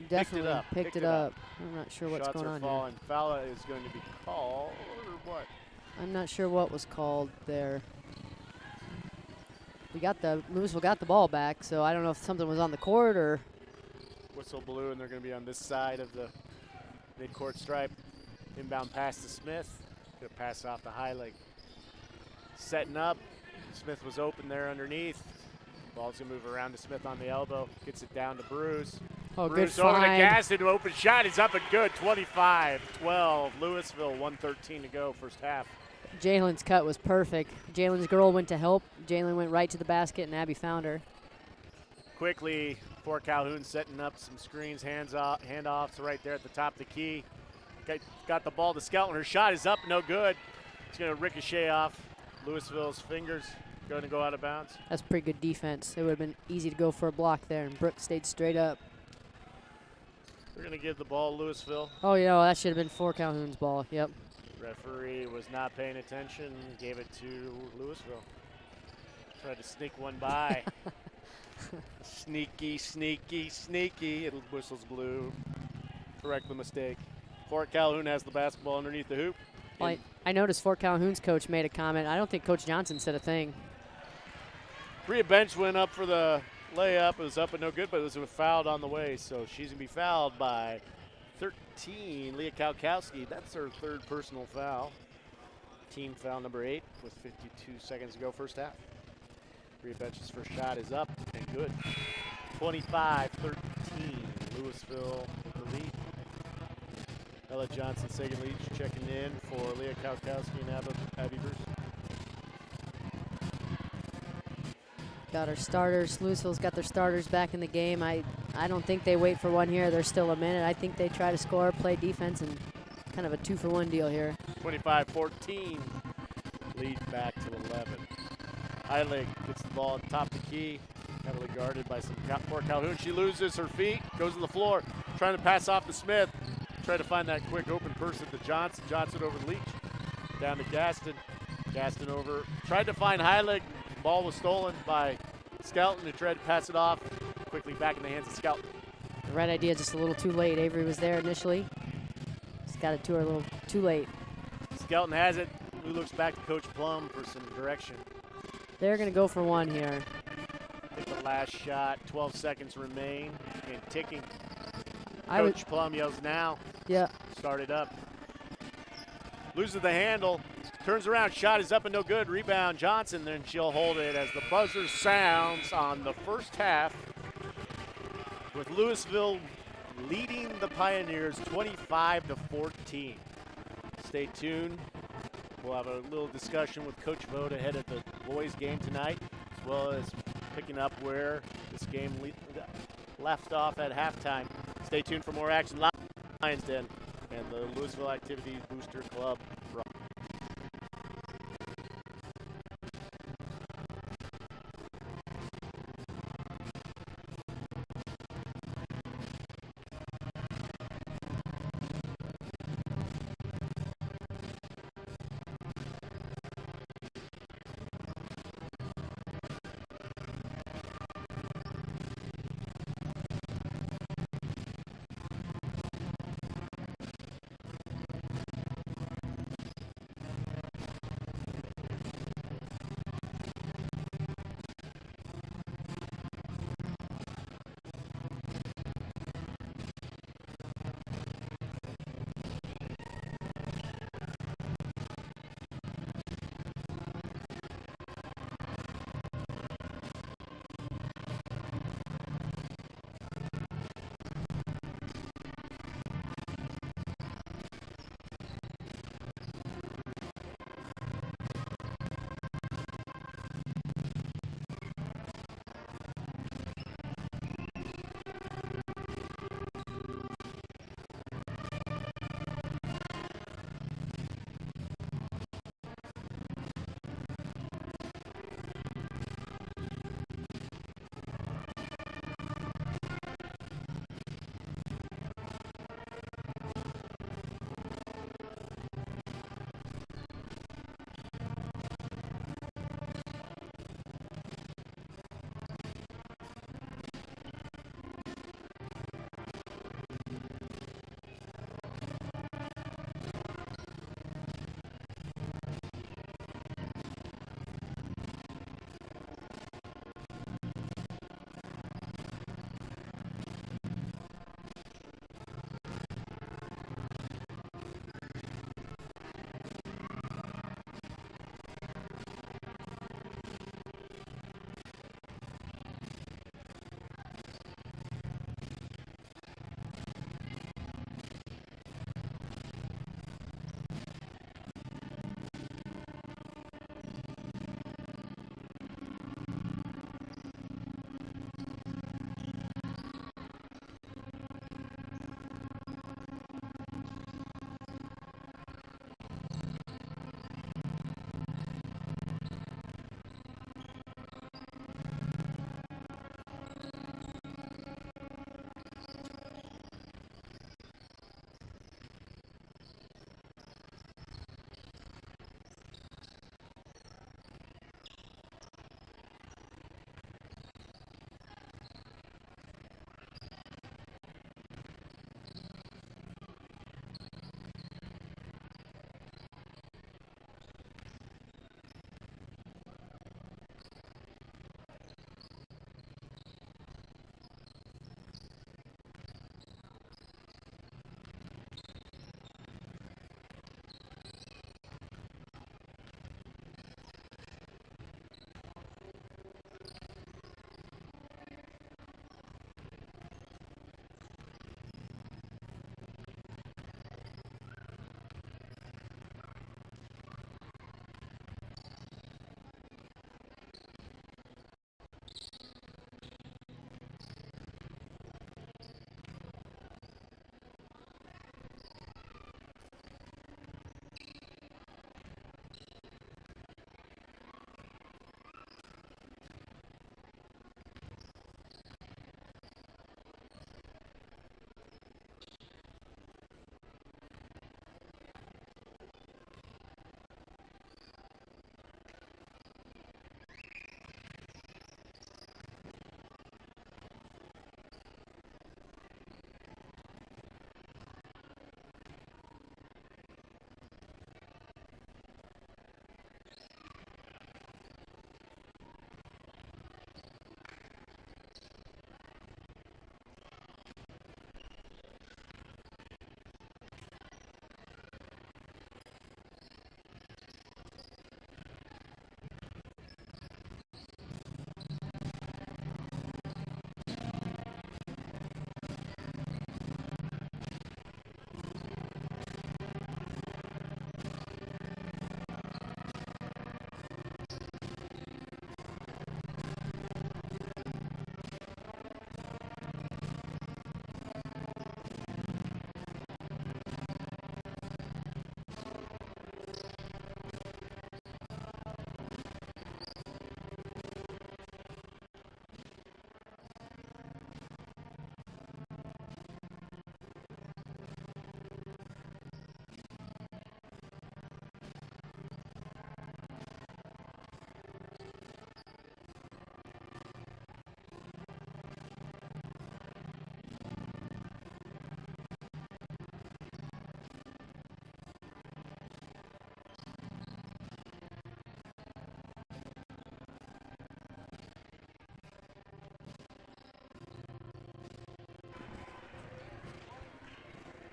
B: picked it up. I'm not sure what's going on
A: falling. Here. Foul is going to be called, or what?
B: I'm not sure what was called there. Louisville got the ball back, so I don't know if something was on the court or.
A: Whistle blew, and they're going to be on this side of the midcourt stripe. Inbound pass to Smith. Going to pass off the Heilig. Setting up. Smith was open there underneath. Ball's going to move around to Smith on the elbow. Gets it down to Bruce.
B: Oh,
A: Bruce
B: good
A: over to
B: find.
A: Gaston. Open shot is up and good. 25-12. Louisville, 1:13 to go, first half.
B: Jalen's cut was perfect. Jalen's girl went to help. Jalen went right to the basket, and Abby found her.
A: Quickly, Fort Calhoun setting up some screens, handoffs right there at the top of the key. Got the ball to Skelton. Her shot is up, no good. It's going to ricochet off Louisville's fingers. Going to go out of bounds.
B: That's pretty good defense. It would have been easy to go for a block there, and Brooke stayed straight up.
A: We're going to give the ball to Louisville.
B: Oh, yeah, that should have been Fort Calhoun's ball. Yep.
A: Referee was not paying attention, gave it to Louisville. Tried to sneak one by. Sneaky, sneaky, sneaky. It whistles blue. Correct the mistake. Fort Calhoun has the basketball underneath the hoop.
B: Well, I noticed Fort Calhoun's coach made a comment. I don't think Coach Johnson said a thing.
A: Bria Bench went up for the layup. It was up and no good, but it was fouled on the way. So she's going to be fouled by 13, Leah Kalkowski. That's her third personal foul. Team foul number 8 with 52 seconds to go first half. Bria Bench's first shot is up and good. 25-13, Louisville with the lead. Ella Johnson, Sagan Leach checking in for Leah Kalkowski and Abby Bruce.
B: Got our starters. Louisville's got their starters back in the game. I don't think they wait for one here. There's still a minute. I think they try to score, play defense, and kind of a 2-for-1 deal here.
A: 25-14, lead back to 11. Heilig gets the ball at top of the key, heavily guarded by some Fort Calhoun. She loses her feet, goes to the floor, trying to pass off to Smith. Try to find that quick open person to Johnson. Johnson over to Leach. Down to Gaston. Gaston over. Tried to find Heilig. Ball was stolen by Skelton, who tried to pass it off. Quickly back in the hands of Skelton.
B: The right idea, just a little too late. Avery was there initially. Just got it to her a little too late.
A: Skelton has it. Lou looks back to Coach Plum for some direction.
B: They're going to go for one here.
A: I think the last shot, 12 seconds remain and ticking. Coach Plum yells now.
B: Yeah.
A: Start it up. Loses the handle. Turns around. Shot is up and no good. Rebound Johnson. Then she'll hold it as the buzzer sounds on the first half. With Louisville leading the Pioneers 25-14. Stay tuned. We'll have a little discussion with Coach Vogt ahead of the boys game tonight, as well as picking up where this game left off at halftime. Stay tuned for more action. Lions Den and the Louisville Activities Booster Club.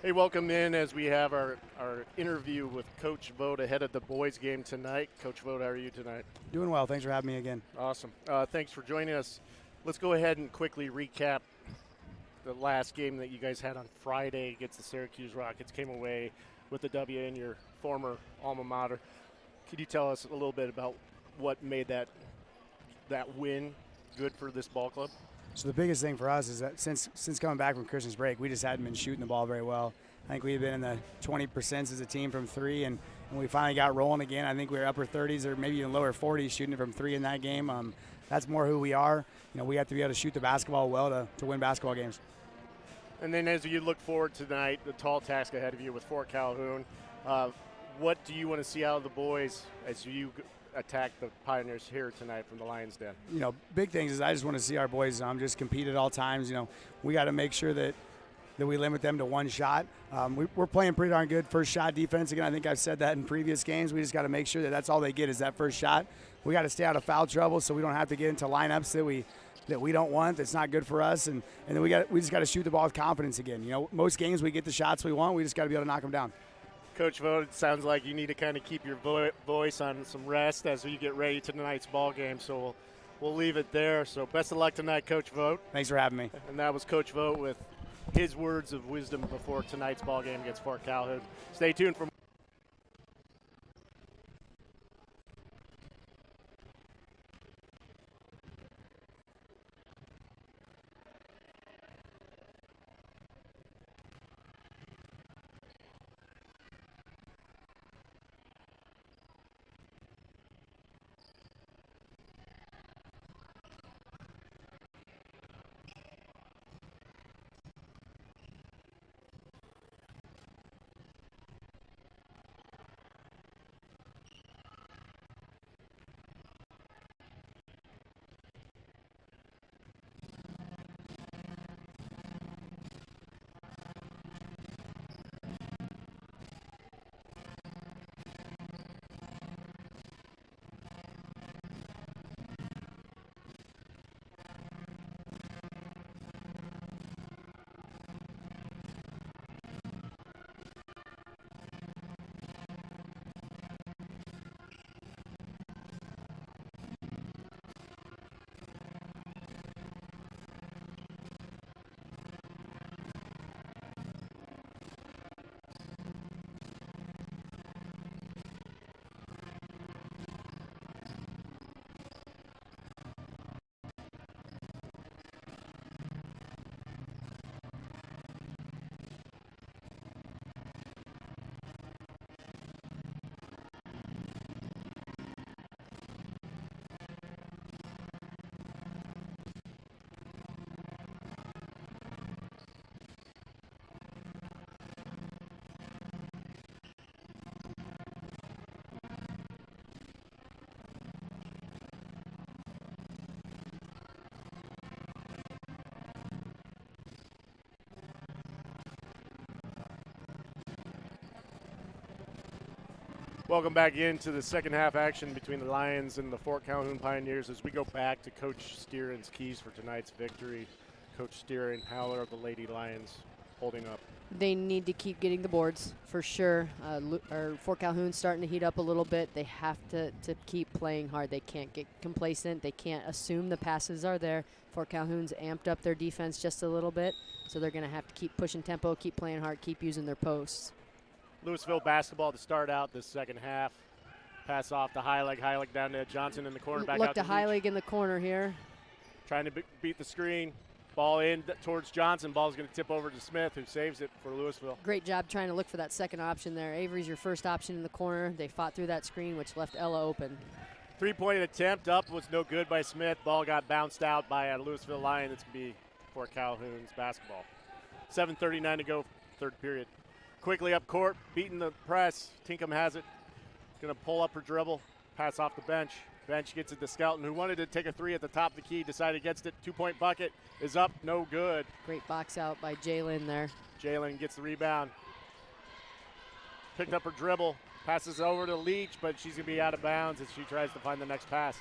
A: Hey, welcome in as we have our interview with Coach Vogt ahead of the boys game tonight. Coach Vogt, how are you tonight?
C: Doing well. Thanks for having me again.
A: Awesome. Thanks for joining us. Let's go ahead and quickly recap the last game that you guys had on Friday against the Syracuse Rockets. Came away with the W in your former alma mater. Could you tell us a little bit about what made that win good for this ball club?
C: So the biggest thing for us is that since coming back from Christmas break, we just hadn't been shooting the ball very well. I think we had been in the 20% as a team from three, and we finally got rolling again. I think we were upper 30s or maybe even lower 40s shooting it from three in that game. That's more who we are. We have to be able to shoot the basketball well to win basketball games.
A: And then as you look forward tonight, the tall task ahead of you with Fort Calhoun, what do you want to see out of the boys as you attack the Pioneers here tonight from the Lions Den?
C: Big things is I just want to see our boys just compete at all times. We got to make sure that we limit them to one shot. We're playing pretty darn good first shot defense. Again, I think I've said that in previous games. We just got to make sure that that's all they get is that first shot. We got to stay out of foul trouble so we don't have to get into lineups that we don't want, that's not good for us. And then we just got to shoot the ball with confidence again. Most games we get the shots we want. We just got to be able to knock them down.
A: Coach Vogt, it sounds like you need to kind of keep your voice on some rest as you get ready to tonight's ball game. So we'll leave it there. So best of luck tonight, Coach Vogt.
C: Thanks for having me.
A: And that was Coach Vogt with his words of wisdom before tonight's ball game against Fort Calhoun. Stay tuned for more. Welcome back into the second half action between the Lions and the Fort Calhoun Pioneers as we go back to Coach Steeren's keys for tonight's victory. Coach Steeren, how are the Lady Lions holding up?
B: They need to keep getting the boards for sure. Fort Calhoun's starting to heat up a little bit. They have to keep playing hard. They can't get complacent. They can't assume the passes are there. Fort Calhoun's amped up their defense just a little bit, so they're going to have to keep pushing tempo, keep playing hard, keep using their posts.
A: Louisville basketball to start out this second half. Pass off to Heilig. Heilig down to Johnson in the corner. Back
B: Look
A: out
B: to Heilig in the corner here.
A: Trying to beat the screen. Ball in towards Johnson. Ball's going to tip over to Smith, who saves it for Louisville.
B: Great job trying to look for that second option there. Avery's your first option in the corner. They fought through that screen, which left Ella open.
A: Three-point attempt up was no good by Smith. Ball got bounced out by a Louisville Lion. It's going to be Fort Calhoun's basketball. 7:39 to go, third period. Quickly up court, beating the press. Tinkham has it. Going to pull up her dribble, pass off the bench. Bench gets it to Skelton, who wanted to take a three at the top of the key, decided against it. Two-point bucket is up, no good.
B: Great box out by Jalen there.
A: Jalen gets the rebound. Picked up her dribble, passes over to Leach, but she's going to be out of bounds as she tries to find the next pass.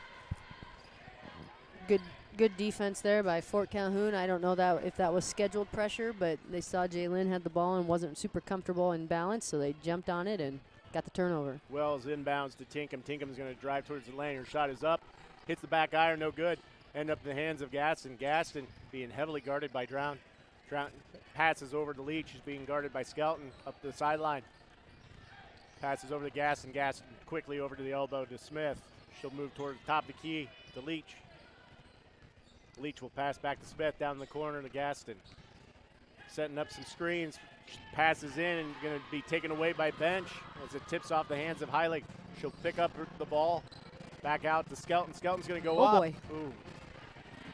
B: good defense there by Fort Calhoun. I don't know if that was scheduled pressure, but they saw Jaylin had the ball and wasn't super comfortable in balance, so they jumped on it and got the turnover.
A: Wells inbounds to Tinkham. Tinkham's going to drive towards the lane. Her shot is up. Hits the back iron, no good. End up in the hands of Gaston. Gaston being heavily guarded by Drown. Drown passes over to Leach. She's being guarded by Skelton up the sideline. Passes over to Gaston. Gaston quickly over to the elbow to Smith. She'll move toward the top of the key to Leach. Leach will pass back to Smith down in the corner to Gaston. Setting up some screens. Passes in and going to be taken away by Bench as it tips off the hands of Heilig. She'll pick up the ball. Back out to Skelton. Skelton's going to go up.
B: Oh, boy.
A: Ooh.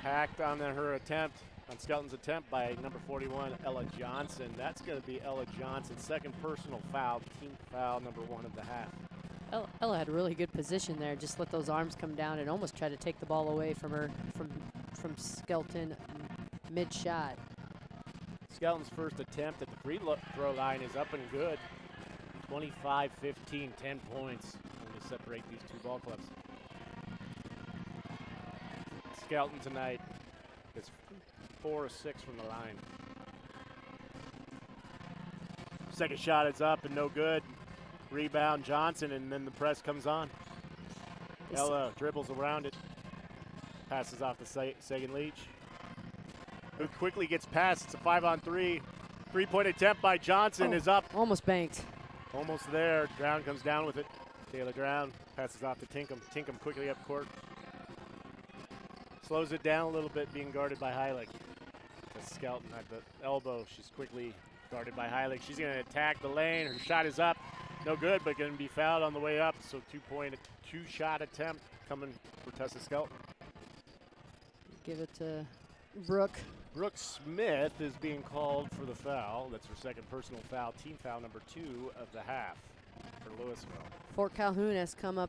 A: Hacked on her attempt, on Skelton's attempt by number 41, Ella Johnson. That's going to be Ella Johnson's second personal foul, team foul number 1 of the half.
B: Ella had a really good position there. Just let those arms come down and almost try to take the ball away from her, from Skelton mid-shot.
A: Skelton's first attempt at the free throw line is up and good. 25-15, 10 points to separate these two ball clubs. Skelton tonight is 4 of 6 from the line. Second shot is up and no good. Rebound Johnson, and then the press comes on. Ella dribbles around it. Passes off to Sagan Leach, who quickly gets past. It's a 5-on-3. 3-point attempt by Johnson is up.
B: Almost banked.
A: Almost there. Drown comes down with it. Taylor Drown passes off to Tinkham. Tinkham quickly up court. Slows it down a little bit, being guarded by Heilig. That's Skelton at the elbow. She's quickly guarded by Heilig. She's going to attack the lane. Her shot is up. No good, but going to be fouled on the way up. So two-shot attempt coming for Tessa Skelton.
B: Give it to Brooke.
A: Brooke Smith is being called for the foul. That's her second personal foul, team foul number 2 of the half for Louisville.
B: Fort Calhoun has come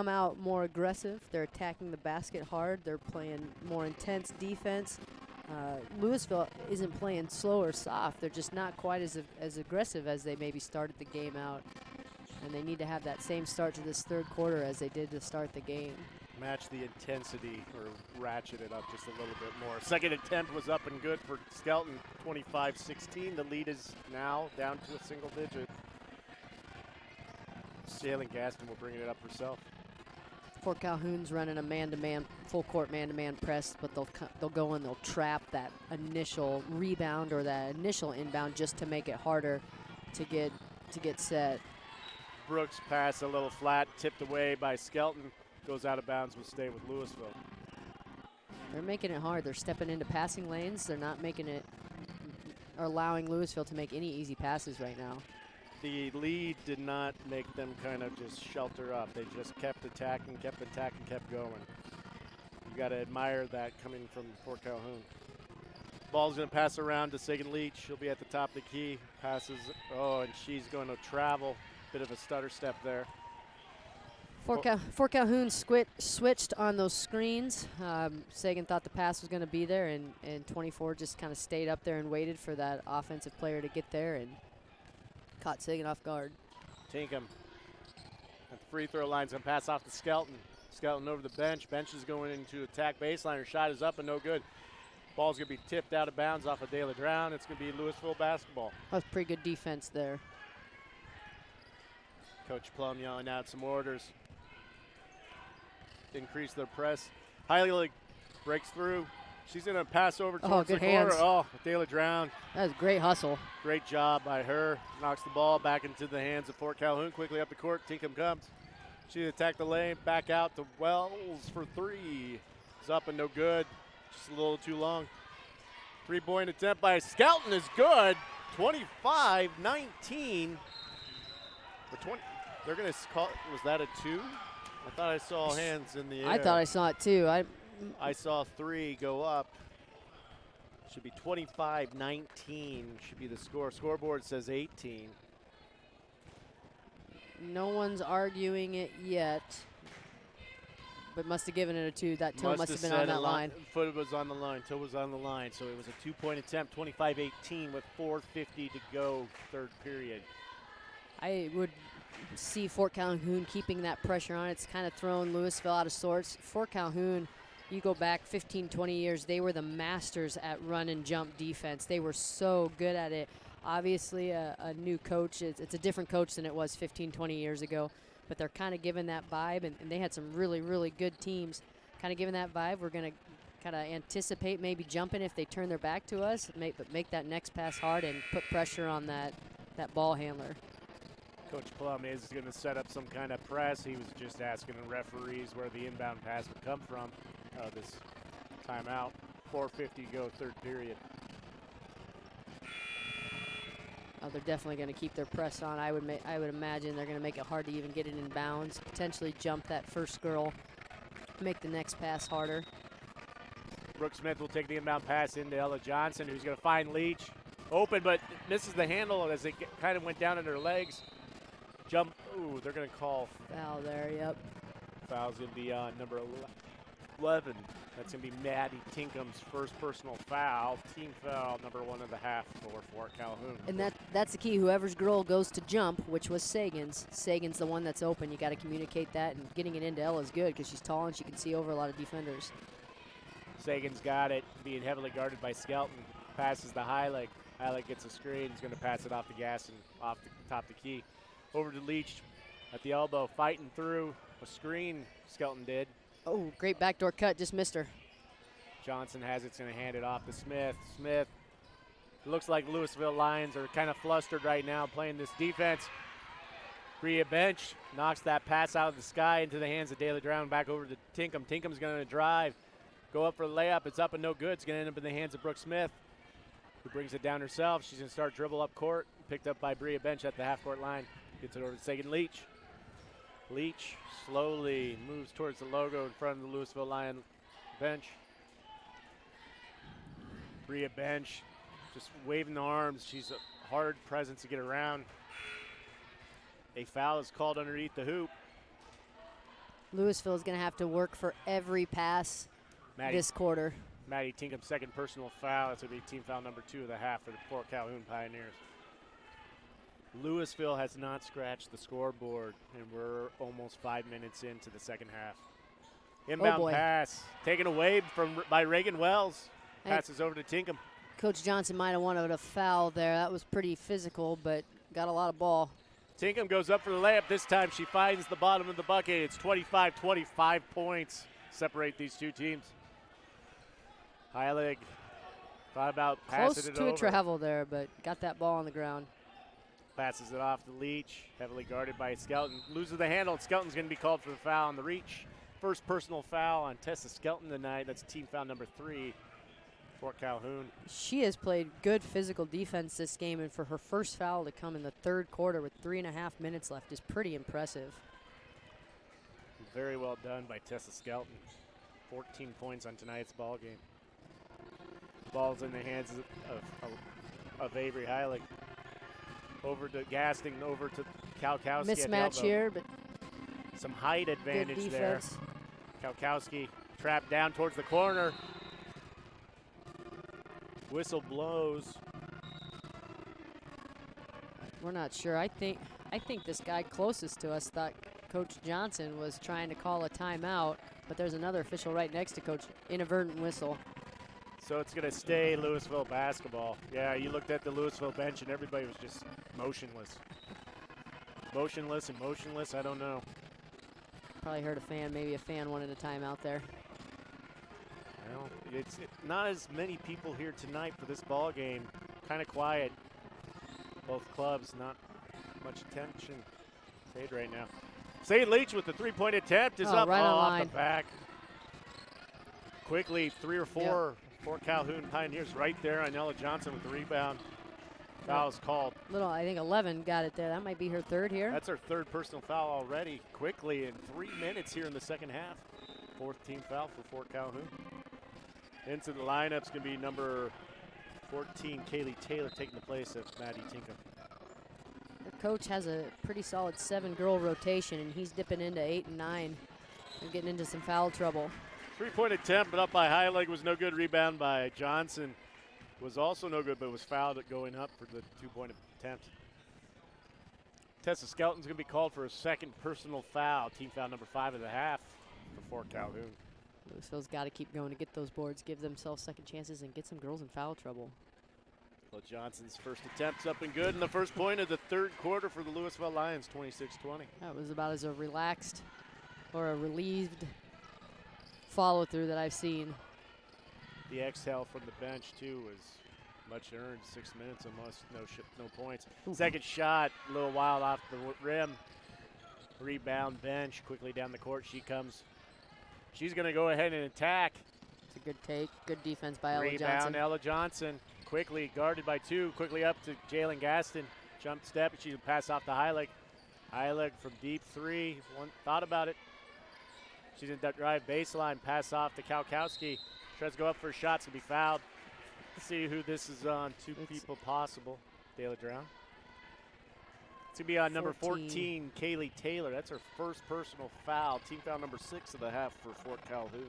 B: out more aggressive. They're attacking the basket hard. They're playing more intense defense. Louisville isn't playing slow or soft. They're just not quite as aggressive as they maybe started the game out. And they need to have that same start to this third quarter as they did to start the game.
A: Match the intensity or ratchet it up just a little bit more. Second attempt was up and good for Skelton, 25-16. The lead is now down to a single digit. Sailing Gaston will bring it up herself.
B: Fort Calhoun's running a man-to-man, full-court man-to-man press, but they'll go and they'll trap that initial rebound or that initial inbound just to make it harder to get set.
A: Brooks pass a little flat, tipped away by Skelton. Goes out of bounds, will stay with Louisville.
B: They're making it hard. They're stepping into passing lanes. They're not making it or allowing Louisville to make any easy passes right now.
A: The lead did not make them kind of just shelter up. They just kept attacking, kept going. You got to admire that coming from Fort Calhoun. Ball's going to pass around to Sagan Leach. She'll be at the top of the key. Passes, and she's going to travel. Bit of a stutter step there.
B: Fort Calhoun switched on those screens. Sagan thought the pass was going to be there, and 24 just kind of stayed up there and waited for that offensive player to get there and caught Sagan off guard.
A: Tinkham at the free throw line's going to pass off to Skelton. Skelton over the bench. Bench is going into attack baseline. Her shot is up and no good. Ball's going to be tipped out of bounds off of De La Drown. It's going to be Louisville basketball.
B: That was pretty good defense there.
A: Coach Plum yelling out some orders. Increase their press. Heilig breaks through. She's going to pass over towards the corner. Oh, De La Drown.
B: That was a great hustle.
A: Great job by her. Knocks the ball back into the hands of Fort Calhoun. Quickly up the court. Tinkham comes. She attacked the lane. Back out to Wells for 3. It's up and no good. Just a little too long. 3-point attempt by Skelton is good. 25-19. They're going to call. Was that a 2? I thought I saw hands in the air.
B: I thought I saw it too.
A: I saw 3 go up. Should be 25-19 should be the score. Scoreboard says 18.
B: No one's arguing it yet, but must have given it a 2. That toe must have been on that line.
A: Foot was on the line. Toe was on the line. So it was a 2-point attempt, 25-18 with 4:50 to go, third period.
B: I would see Fort Calhoun keeping that pressure on. It's kind of thrown Louisville out of sorts. Fort Calhoun You go back 15, 20 years, they were the masters at run and jump defense. They were so good at it. Obviously, a new coach, it's a different coach than it was 15, 20 years ago, but they're kind of giving that vibe, and they had some really, really good teams kind of giving that vibe. We're going to kind of anticipate maybe jumping if they turn their back to us, but make that next pass hard and put pressure on that ball handler.
A: Coach Plum is going to set up some kind of press. He was just asking the referees where the inbound pass would come from. This timeout. 4:50 to go, third period.
B: Oh, they're definitely going to keep their press on. I would imagine they're going to make it hard to even get it in bounds. Potentially jump that first girl, make the next pass harder.
A: Brooke Smith will take the inbound pass into Ella Johnson, who's going to find Leach. Open, but misses the handle as it kind of went down in her legs. Jump. Ooh, they're going to call
B: foul there. Yep.
A: Foul's going to be on number 11. That's going to be Maddie Tinkham's first personal foul. Team foul, number 1 of the half for Fort Calhoun.
B: And that's the key. Whoever's girl goes to jump, which was Sagan's. Sagan's the one that's open. You got to communicate that, and getting it into Ella's good because she's tall and she can see over a lot of defenders.
A: Sagan's got it, being heavily guarded by Skelton. Passes the high leg. High leg gets a screen. He's going to pass it off the gas and off the top of the key. Over to Leach at the elbow, fighting through a screen. Skelton did.
B: Oh, great backdoor cut, just missed her.
A: Johnson has it's going to hand it off to Smith. Smith, looks like Louisville Lions are kind of flustered right now playing this defense. Bria Bench knocks that pass out of the sky into the hands of Daly Drown, back over to Tinkham. Tinkham's going to drive, go up for the layup. It's up and no good. It's going to end up in the hands of Brooke Smith, who brings it down herself. She's going to start dribble up court, picked up by Bria Bench at the half-court line. Gets it over to Sagan Leach. Leach slowly moves towards the logo in front of the Louisville Lion bench. Bria Bench just waving the arms. She's a hard presence to get around. A foul is called underneath the hoop.
B: Louisville is going to have to work for every pass this quarter.
A: Maddie Tinkham's second personal foul. That's going to be team foul number 2 of the half for the Fort Calhoun Pioneers. Louisville has not scratched the scoreboard, and we're almost 5 minutes into the second half. Inbound pass taken away by Reagan Wells. Passes over to Tinkham.
B: Coach Johnson might have wanted a foul there. That was pretty physical, but got a lot of ball.
A: Tinkham goes up for the layup. This time she finds the bottom of the bucket. It's 25-25 points separate these two teams. Heilig thought about passing it over.
B: Close to a travel there, but got that ball on the ground.
A: Passes it off to Leach, heavily guarded by Skelton. Loses the handle, and Skelton's going to be called for the foul on the reach. First personal foul on Tessa Skelton tonight. That's team foul number 3 for Calhoun.
B: She has played good physical defense this game, and for her first foul to come in the third quarter with 3.5 minutes left is pretty impressive.
A: Very well done by Tessa Skelton. 14 points on tonight's ball game. Ball's in the hands of Avery Heilig. Over to Gasting, over to Kalkowski.
B: Mismatch here, but
A: some height advantage there. Kalkowski trapped down towards the corner. Whistle blows.
B: We're not sure. I think this guy closest to us thought Coach Johnson was trying to call a timeout, but there's another official right next to Coach. Inadvertent whistle.
A: So it's going to stay Louisville basketball. Yeah, you looked at the Louisville bench and everybody was just motionless. Motionless and motionless, I don't know.
B: Probably heard a fan, maybe a fan wanted a timeout there.
A: Well, it's not as many people here tonight for this ball game. Kind of quiet. Both clubs, not much attention paid right now. St. Leach with the three-point attempt is up
B: right
A: off the back. Quickly, 3 or 4 Fort Calhoun Pioneers right there on Ella Johnson with the rebound. Foul's called.
B: I think 11 got it there. That might be her third here.
A: That's her third personal foul already. Quickly in 3 minutes here in the second half. 4th team foul for Fort Calhoun. Into the lineup's going to be number 14, Kaylee Taylor, taking the place of Maddie Tinkham.
B: The coach has a pretty solid 7-girl rotation, and he's dipping into 8 and 9. They're getting into some foul trouble.
A: 3-point attempt, but up by Heilig was no good. Rebound by Johnson was also no good, but was fouled at going up for the 2-point attempt. Tessa Skelton's going to be called for a second personal foul. Team foul number 5 of the half for Fort Calhoun.
B: Louisville's got to keep going to get those boards, give themselves second chances, and get some girls in foul trouble.
A: Well, Johnson's first attempt's up and good, and the first point of the third quarter for the Louisville Lions, 26-20.
B: That was about as a relaxed or a relieved follow-through that I've seen.
A: The exhale from the bench, too, was much earned. 6 minutes almost, no points.
B: Ooh.
A: Second shot, a little wild off the rim. Rebound, bench, quickly down the court she comes. She's going to go ahead and attack.
B: It's a good take. Good defense by Ella
A: Rebound,
B: Johnson.
A: Ella Johnson. Quickly guarded by two. Quickly up to Jalen Gaston. Jump step. She pass off to Heilig. Heilig from deep three. Thought about it. She's in that drive baseline. Pass off to Kalkowski. Tries to go up for a shot. It's going to be fouled. Let's see who this is on. Two people possible. Dayla Drown. It's going to be on number 14, Kaylee Taylor. That's her first personal foul. Team foul number 6 of the half for Fort Calhoun.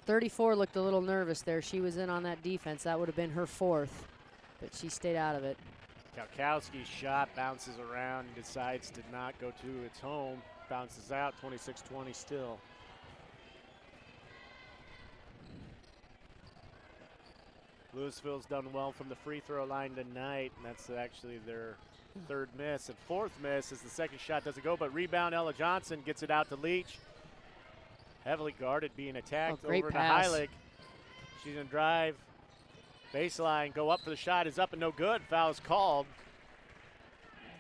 B: 34 looked a little nervous there. She was in on that defense. That would have been her fourth, but she stayed out of it.
A: Kalkowski's shot bounces around and decides to not go to its home. Bounces out, 26-20 still. Louisville's done well from the free throw line tonight, and that's actually their third miss. And fourth miss is the second shot doesn't go, but rebound Ella Johnson gets it out to Leach. Heavily guarded, being attacked over to Heilig. She's going to drive. Baseline, go up for the shot, is up and no good. Foul is called.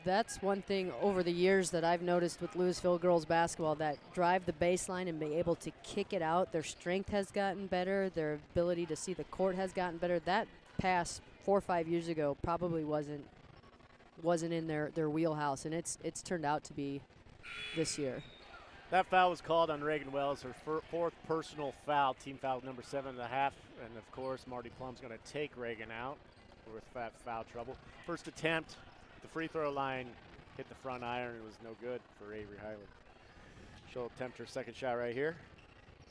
B: That's one thing over the years that I've noticed with Louisville girls basketball, that drive the baseline and be able to kick it out. Their strength has gotten better. Their ability to see the court has gotten better. That pass 4 or 5 years ago probably wasn't in their wheelhouse, and it's turned out to be this year.
A: That foul was called on Reagan Wells, her fourth personal foul, team foul number 7 and a half. And of course, Marty Plum's going to take Reagan out with foul trouble. First attempt, the free throw line hit the front iron. It was no good for Avery Heilig. She'll attempt her second shot right here.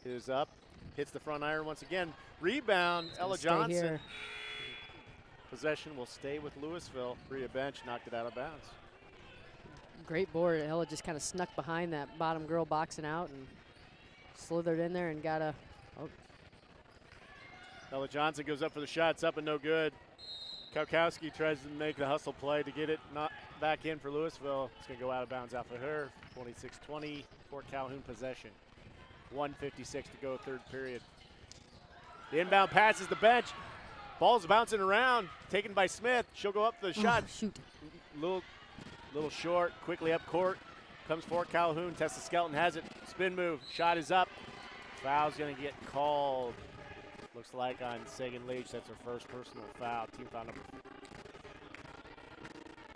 A: It is up, hits the front iron once again. Rebound, Ella Johnson.
B: Here.
A: Possession will stay with Louisville. Bria Bench knocked it out of bounds.
B: Great board. Ella just kind of snuck behind that bottom girl boxing out and slithered in there and got a. Oh.
A: Ella Johnson goes up for the shot. It's up and no good. Kalkowski tries to make the hustle play to get it not back in for Louisville. It's going to go out of bounds out for her. 26-20, Fort Calhoun possession. 1:56 to go, third period. The inbound pass is the bench. Ball's bouncing around, taken by Smith. She'll go up for the shot.
B: Shoot.
A: Little short, quickly up court. Comes Fort Calhoun. Tessa Skelton has it. Spin move. Shot is up. Foul's going to get called. Looks like on Sagan Leach. That's her first personal foul. Team foul number 4.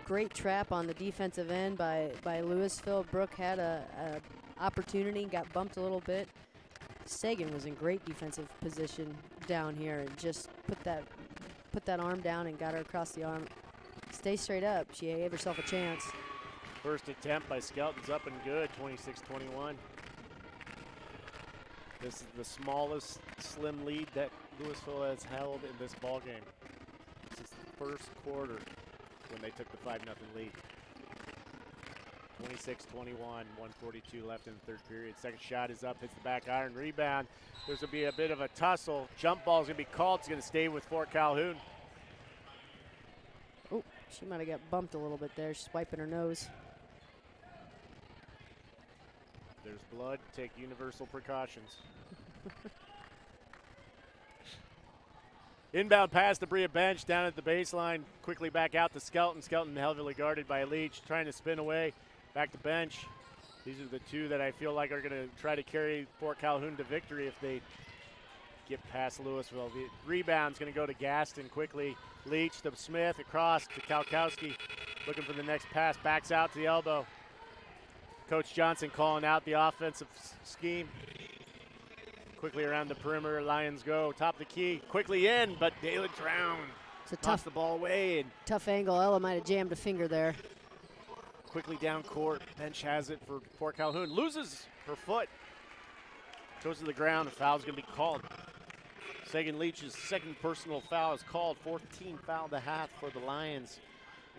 B: Great trap on the defensive end by Louisville. Brooke had a opportunity, got bumped a little bit. Sagan was in great defensive position down here and just put that arm down and got her across the arm. Stay straight up. She gave herself a chance.
A: First attempt by Skelton's up and good, 26-21. This is the smallest slim lead that Louisville has held in this ball game. This is the first quarter when they took the 5-0 lead. 26-21, 1:42 left in the third period. Second shot is up, hits the back iron, rebound. There's going to be a bit of a tussle. Jump ball is going to be called. It's going to stay with Fort Calhoun.
B: Oh, she might have got bumped a little bit there. She's wiping her nose.
A: There's blood. Take universal precautions. Inbound pass to Bria Bench down at the baseline. Quickly back out to Skelton. Skelton heavily guarded by Leach, trying to spin away. Back to Bench. These are the two that I feel like are going to try to carry Fort Calhoun to victory if they get past Louisville. The rebound's going to go to Gaston quickly. Leach to Smith, across to Kalkowski. Looking for the next pass. Backs out to the elbow. Coach Johnson calling out the offensive scheme. Quickly around the perimeter, Lions go. Top of the key, quickly in, but Dayla Drown toss the ball away. And
B: tough angle. Ella might have jammed a finger there.
A: Quickly down court. Bench has it for Fort Calhoun. Loses her foot. Goes to the ground. A foul's going to be called. Sagan Leach's second personal foul is called. 14 foul to half for the Lions.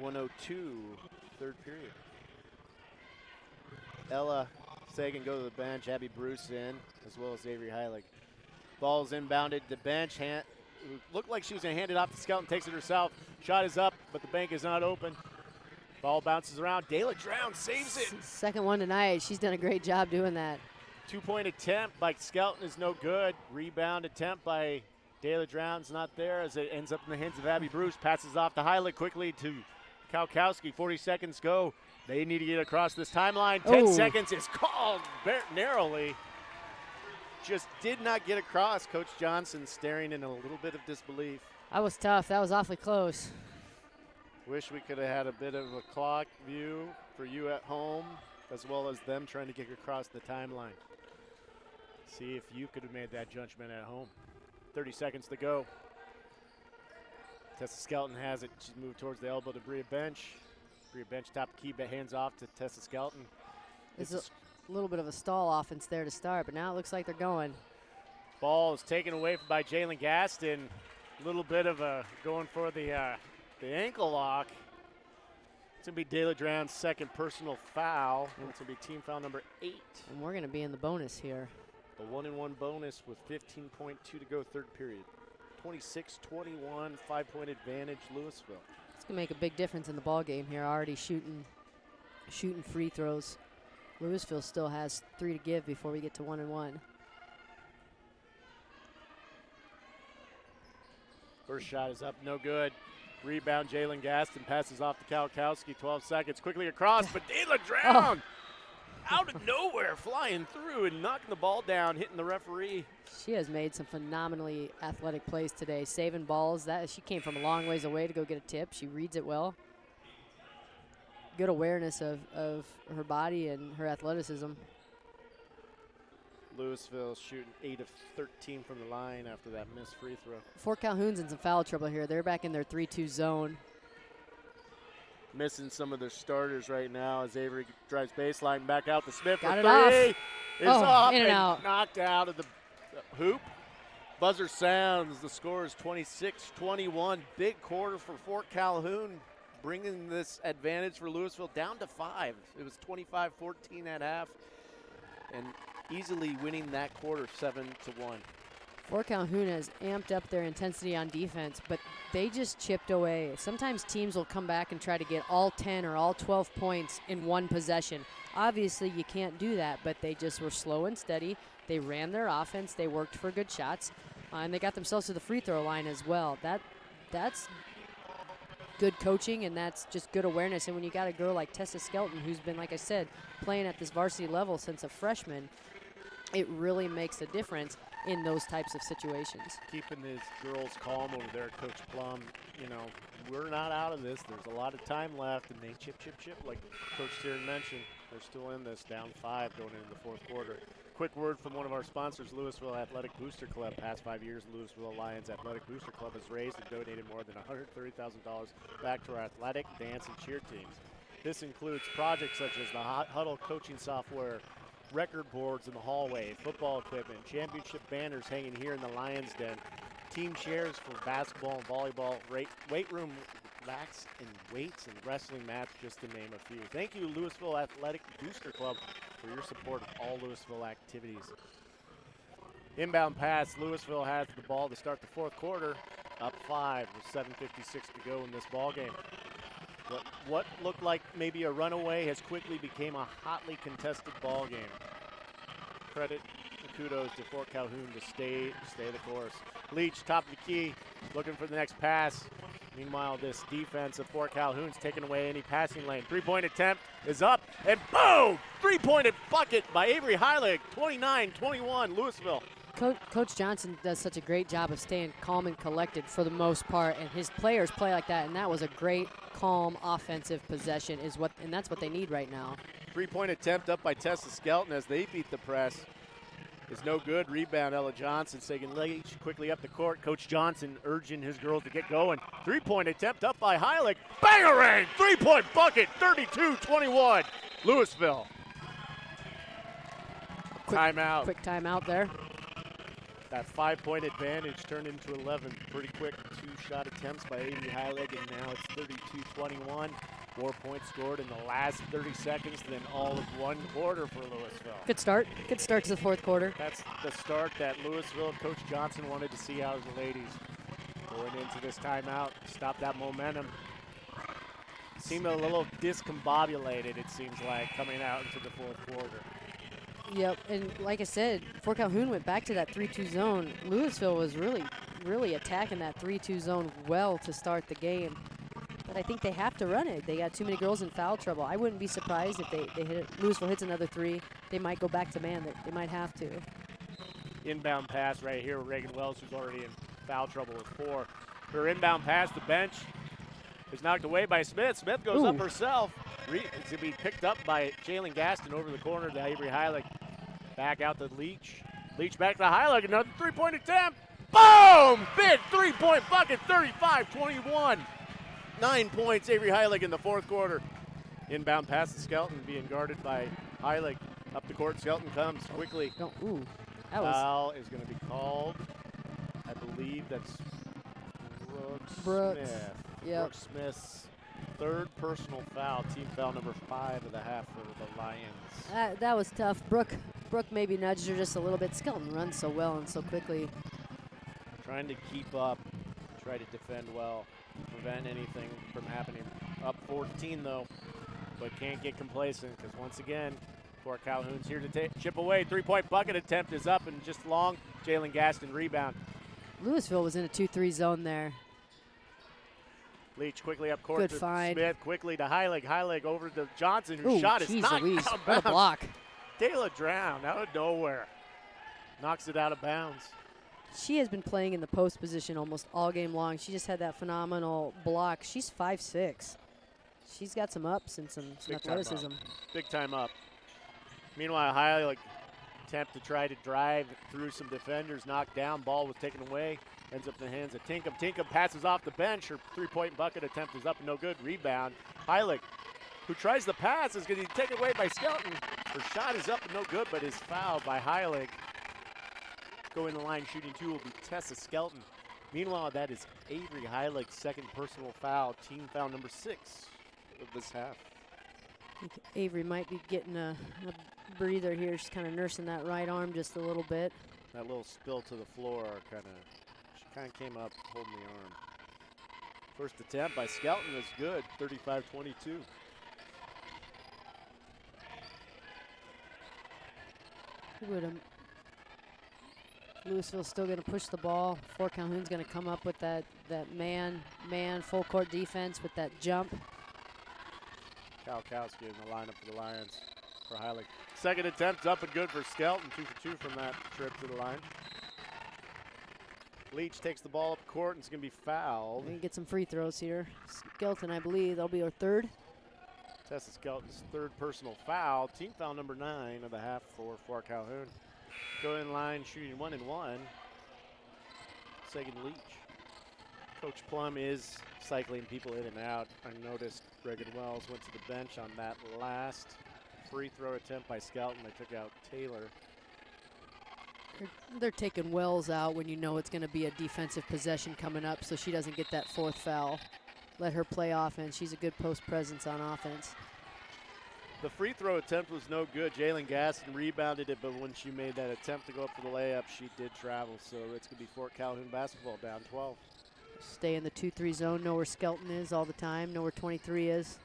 A: 1:02, third period. Ella Sagan go to the bench. Abby Bruce in, as well as Avery Heilig. Ball's inbounded to bench. Looked like she was going to hand it off to Skelton, takes it herself. Shot is up, but the bank is not open. Ball bounces around. Dayla Drown saves it.
B: Second one tonight. She's done a great job doing that.
A: 2-point attempt by Skelton is no good. Rebound attempt by Dayla Drown's not there as it ends up in the hands of Abby Bruce. Passes off to Heilig quickly to Kalkowski. 40 seconds go. They need to get across this timeline. 10 seconds is called narrowly. Just did not get across. Coach Johnson staring in a little bit of disbelief.
B: That was tough. That was awfully close.
A: Wish we could have had a bit of a clock view for you at home, as well as them trying to get across the timeline. See if you could have made that judgment at home. 30 seconds to go. Tessa Skelton has it. She's moved towards the elbow to Bria Bench. Bria Bench top key, but hands off to Tessa Skelton.
B: It's a little bit of a stall offense there to start, but now it looks like they're going.
A: Ball is taken away by Jalen Gaston. A little bit of a going for the ankle lock. It's going to be Dayla Drown's second personal foul. It's going to be team foul number 8.
B: And we're going to be in the bonus here.
A: The 1-and-1 bonus with 15.2 to go, third period. 26-21, 5-point advantage, Louisville.
B: It's going to make a big difference in the ball game here. Already shooting free throws. Louisville still has 3 to give before we get to 1-and-1.
A: First shot is up, no good. Rebound, Jalen Gaston passes off to Kalkowski. 12 seconds, quickly across, but Dayla Drown out of nowhere, flying through and knocking the ball down, hitting the referee.
B: She has made some phenomenally athletic plays today, saving balls. She came from a long ways away to go get a tip. She reads it well. Good awareness of her body and her athleticism.
A: Louisville shooting 8 of 13 from the line after that missed free throw.
B: Fort Calhoun's in some foul trouble here. They're back in their 3-2 zone.
A: Missing some of their starters right now as Avery drives baseline back out to Smith
B: Got
A: for
B: it
A: 3.
B: off.
A: Is off
B: in and out.
A: Knocked out of the hoop. Buzzer sounds. The score is 26-21. Big quarter for Fort Calhoun, bringing this advantage for Louisville down to 5. It was 25-14 at half, and easily winning that quarter 7-1.
B: Fort Calhoun has amped up their intensity on defense, but they just chipped away. Sometimes teams will come back and try to get all 10 or all 12 points in one possession. Obviously, you can't do that, but they just were slow and steady. They ran their offense. They worked for good shots, and they got themselves to the free throw line as well. That's good coaching, and that's just good awareness. And when you got a girl like Tessa Skelton, who's been, like I said, playing at this varsity level since a freshman, it really makes a difference in those types of situations.
A: Keeping these girls calm over there, Coach Plum. You know, we're not out of this. There's a lot of time left, and they chip, like Coach Steeren mentioned. They're still in this, down 5 going into the fourth quarter. Quick word from one of our sponsors, Louisville Athletic Booster Club. Past 5 years, Louisville Lions Athletic Booster Club has raised and donated more than $130,000 back to our athletic, dance, and cheer teams. This includes projects such as the Huddle coaching software, record boards in the hallway, football equipment, championship banners hanging here in the Lions Den, team chairs for basketball and volleyball, weight room racks and weights and wrestling mats, just to name a few. Thank you, Louisville Athletic Booster Club, for your support of all Louisville activities. Inbound pass, Louisville has the ball to start the fourth quarter, up 5 with 7:56 to go in this ball game. What looked like maybe a runaway has quickly became a hotly contested ball game. Credit and kudos to Fort Calhoun to stay the course. Leach, top of the key, looking for the next pass. Meanwhile, this defense of Fort Calhoun's taking away any passing lane. 3-point attempt is up, and boom! 3-point bucket by Avery Heilig, 29-21, Louisville.
B: Coach Johnson does such a great job of staying calm and collected for the most part, and his players play like that, and that was a great, calm, offensive possession, and that's what they need right now.
A: 3-point attempt up by Tessa Skelton as they beat the press. Is no good. Rebound, Ella Johnson, taking Leach quickly up the court. Coach Johnson urging his girls to get going. 3-point attempt up by Heilig. Bangarang! 3-point bucket, 32-21, Louisville. Timeout.
B: Quick timeout there.
A: That 5-point advantage turned into 11. Pretty quick 2-shot attempts by Avery Heilig, and now it's 32-21. 4 points scored in the last 30 seconds, then all of 1 quarter for Louisville.
B: Good start. Good start to the fourth quarter.
A: That's the start that Louisville Coach Johnson wanted to see out of the ladies. Going into this timeout, stop that momentum. Seemed a little discombobulated, it seems like, coming out into the fourth quarter.
B: Yep, and like I said, Fort Calhoun went back to that 3-2 zone. Louisville was really attacking that 3-2 zone well to start the game. But I think they have to run it. They got too many girls in foul trouble. I wouldn't be surprised if they hit it. Louisville hits another 3. They might go back to man. They might have to.
A: Inbound pass right here with Reagan Wells, who's already in foul trouble with 4. Her inbound pass to bench is knocked away by Smith. Smith goes up herself. It's going to be picked up by Jalen Gaston over the corner to Avery Heilig. Back out to Leach. Leach back to Heilig. Another 3-point attempt. Boom! Big 3-point bucket, 35-21. 9 points, Avery Heilig in the fourth quarter. Inbound pass to Skelton, being guarded by Heilig. Up the court, Skelton comes quickly. Foul is going to be called. I believe that's Brooks Smith.
B: Yep.
A: Brooks Smith's 3rd personal foul, team foul number 5 of the half for the Lions.
B: That was tough. Brooke maybe nudged her just a little bit. Skelton runs so well and so quickly.
A: Trying to keep up, try to defend well, prevent anything from happening. Up 14 though, but can't get complacent because once again, Fort Calhoun's here to chip away. 3-point bucket attempt is up and just long. Jalen Gaston rebound.
B: Louisville was in a 2-3 zone there.
A: Leach quickly up court
B: Good
A: to
B: find.
A: Smith, quickly to Heilig. Heilig over to Johnson, whose shot is knocked
B: Louise.
A: out of
B: What a
A: bounds.
B: block.
A: Taylor Drown out of nowhere. Knocks it out of bounds.
B: She has been playing in the post position almost all game long. She just had that phenomenal block. She's 5'6". She's got some ups and some athleticism.
A: Big time up. Meanwhile, Heilig attempt to try to drive through some defenders, knocked down, ball was taken away, ends up in the hands of Tinkham. Tinkham passes off the bench. Her 3-point bucket attempt is up and no good. Rebound. Heilig, who tries the pass, is going to be taken away by Skelton. Her shot is up and no good, but is fouled by Heilig. Going the line, shooting 2 will be Tessa Skelton. Meanwhile, that is Avery Heilig's 2nd personal foul, team foul number 6 of this half.
B: I think Avery might be getting a breather here. She's kind of nursing that right arm just a little bit.
A: That little spill to the floor she kind of came up holding the arm. First attempt by Skelton is good, 35-22.
B: Louisville's still going to push the ball. Fort Calhoun's going to come up with that man full court defense with that jump.
A: Kalkowski in the lineup for the Lions for Heilig. 2nd attempt up and good for Skelton. 2 for 2 from that trip to the line. Leach takes the ball up court and it's going to be fouled.
B: We can get some free throws here. Skelton, I believe, that'll be our 3rd.
A: Tessa Skelton's 3rd personal foul. Team foul number 9 of the half for Fort Calhoun. Go in line, shooting 1 and 1. Second Leach. Coach Plum is cycling people in and out. I noticed Reagan Wells went to the bench on that last free throw attempt by Skelton. They took out Taylor.
B: They're taking Wells out when you know it's going to be a defensive possession coming up so she doesn't get that 4th foul. Let her play offense. She's a good post presence on offense.
A: The free throw attempt was no good. Jalen Gaston rebounded it, but when she made that attempt to go up for the layup, she did travel. So it's going to be Fort Calhoun basketball down 12.
B: Stay in the 2-3 zone, know where Skelton is all the time, know where 23 is.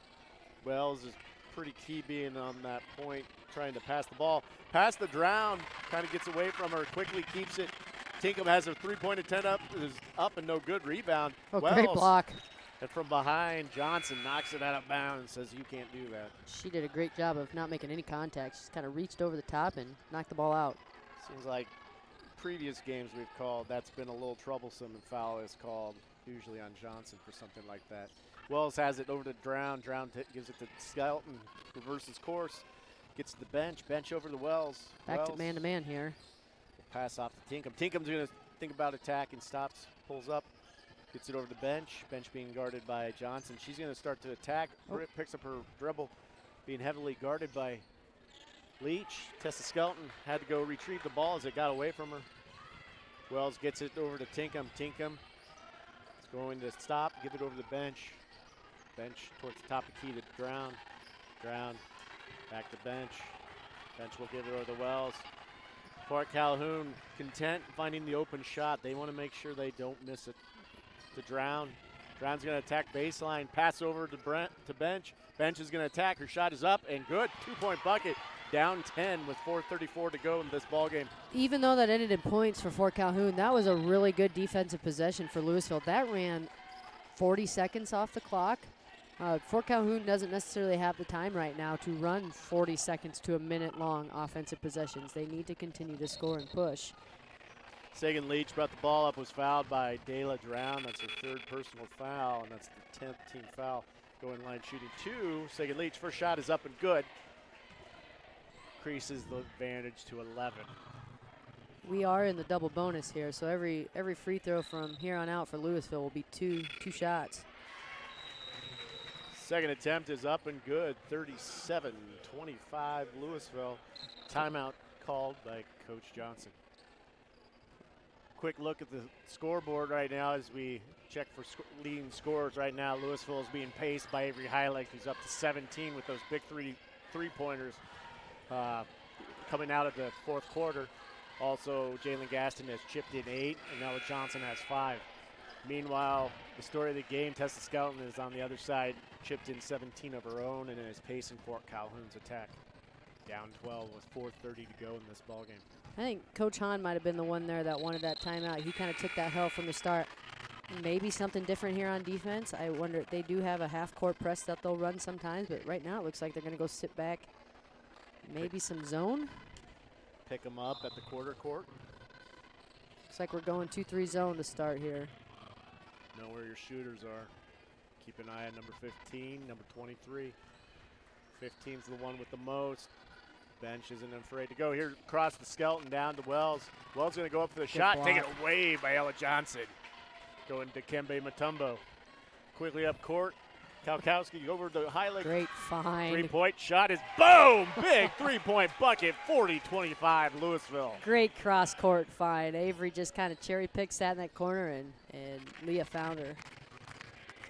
A: Wells is pretty key being on that point, trying to pass the ball. Pass the Drown, kind of gets away from her, quickly keeps it. Tinkham has a 3-point attempt is up and no good. Rebound.
B: Oh,
A: Wells,
B: great block.
A: And from behind, Johnson knocks it out of bounds and says, you can't do that.
B: She did a great job of not making any contact. She's kind of reached over the top and knocked the ball out.
A: Seems like previous games we've called, that's been a little troublesome, and foul is called usually on Johnson for something like that. Wells has it over to Drown. Drown gives it to Skelton, reverses course, gets to the bench. Bench over to Wells.
B: Back to man-to-man here.
A: Pass off to Tinkham. Tinkham's going to think about attacking, stops, pulls up, gets it over the bench. Bench being guarded by Johnson. She's going to start to attack. Picks up her dribble, being heavily guarded by Leach. Tessa Skelton had to go retrieve the ball as it got away from her. Wells gets it over to Tinkham. Tinkham is going to stop, give it over the bench. Bench towards the top of the key to Drown. Drown back to bench. Bench will give it over the Wells. Fort Calhoun content finding the open shot. They want to make sure they don't miss it. To Drown. Drown's going to attack baseline. Pass over to Bench. Bench is going to attack. Her shot is up and good. 2-point bucket. Down 10 with 4:34 to go in this ball game.
B: Even though that ended in points for Fort Calhoun, that was a really good defensive possession for Louisville. That ran 40 seconds off the clock. Fort Calhoun doesn't necessarily have the time right now to run 40 seconds to a minute long offensive possessions. They need to continue to score and push.
A: Sagan Leach brought the ball up, was fouled by Dayla Drown. That's her third personal foul, and that's the 10th team foul. Going line shooting 2. Sagan Leach, first shot is up and good. Increases the advantage to 11.
B: We are in the double bonus here, so every free throw from here on out for Louisville will be two shots.
A: Second attempt is up and good. 37-25 Louisville. Timeout called by Coach Johnson. Quick look at the scoreboard right now as we check for leading scorers right now. Louisville is being paced by Avery Heilig, who's up to 17 with those big three-pointers coming out of the fourth quarter. Also, Jalen Gaston has chipped in 8, and Ella Johnson has 5. Meanwhile, the story of the game, Tessa Skelton is on the other side, chipped in 17 of her own, and is pacing Fort Calhoun's attack. Down 12 with 4:30 to go in this ballgame.
B: I think Coach Hahn might have been the one there that wanted that timeout. He kind of took that hell from the start. Maybe something different here on defense. I wonder, they do have a half-court press that they'll run sometimes, but right now it looks like they're going to go sit back. Maybe some zone.
A: Pick them up at the quarter court.
B: Looks like we're going 2-3 zone to start here.
A: Know where your shooters are. Keep an eye on number 15, number 23. 15's the one with the most. Bench isn't afraid to go. Here, across the Skelton, down to Wells. Wells going to go up for the shot.
B: block.
A: Taken away by Ella Johnson. Going to Kembe Mutombo. Quickly up court. Kalkowski over to Heilig.
B: Great find.
A: Three-point shot is boom! Big three-point bucket, 40-25 Louisville.
B: Great cross-court find. Avery just kind of cherry-picked that in that corner, and Leah found her.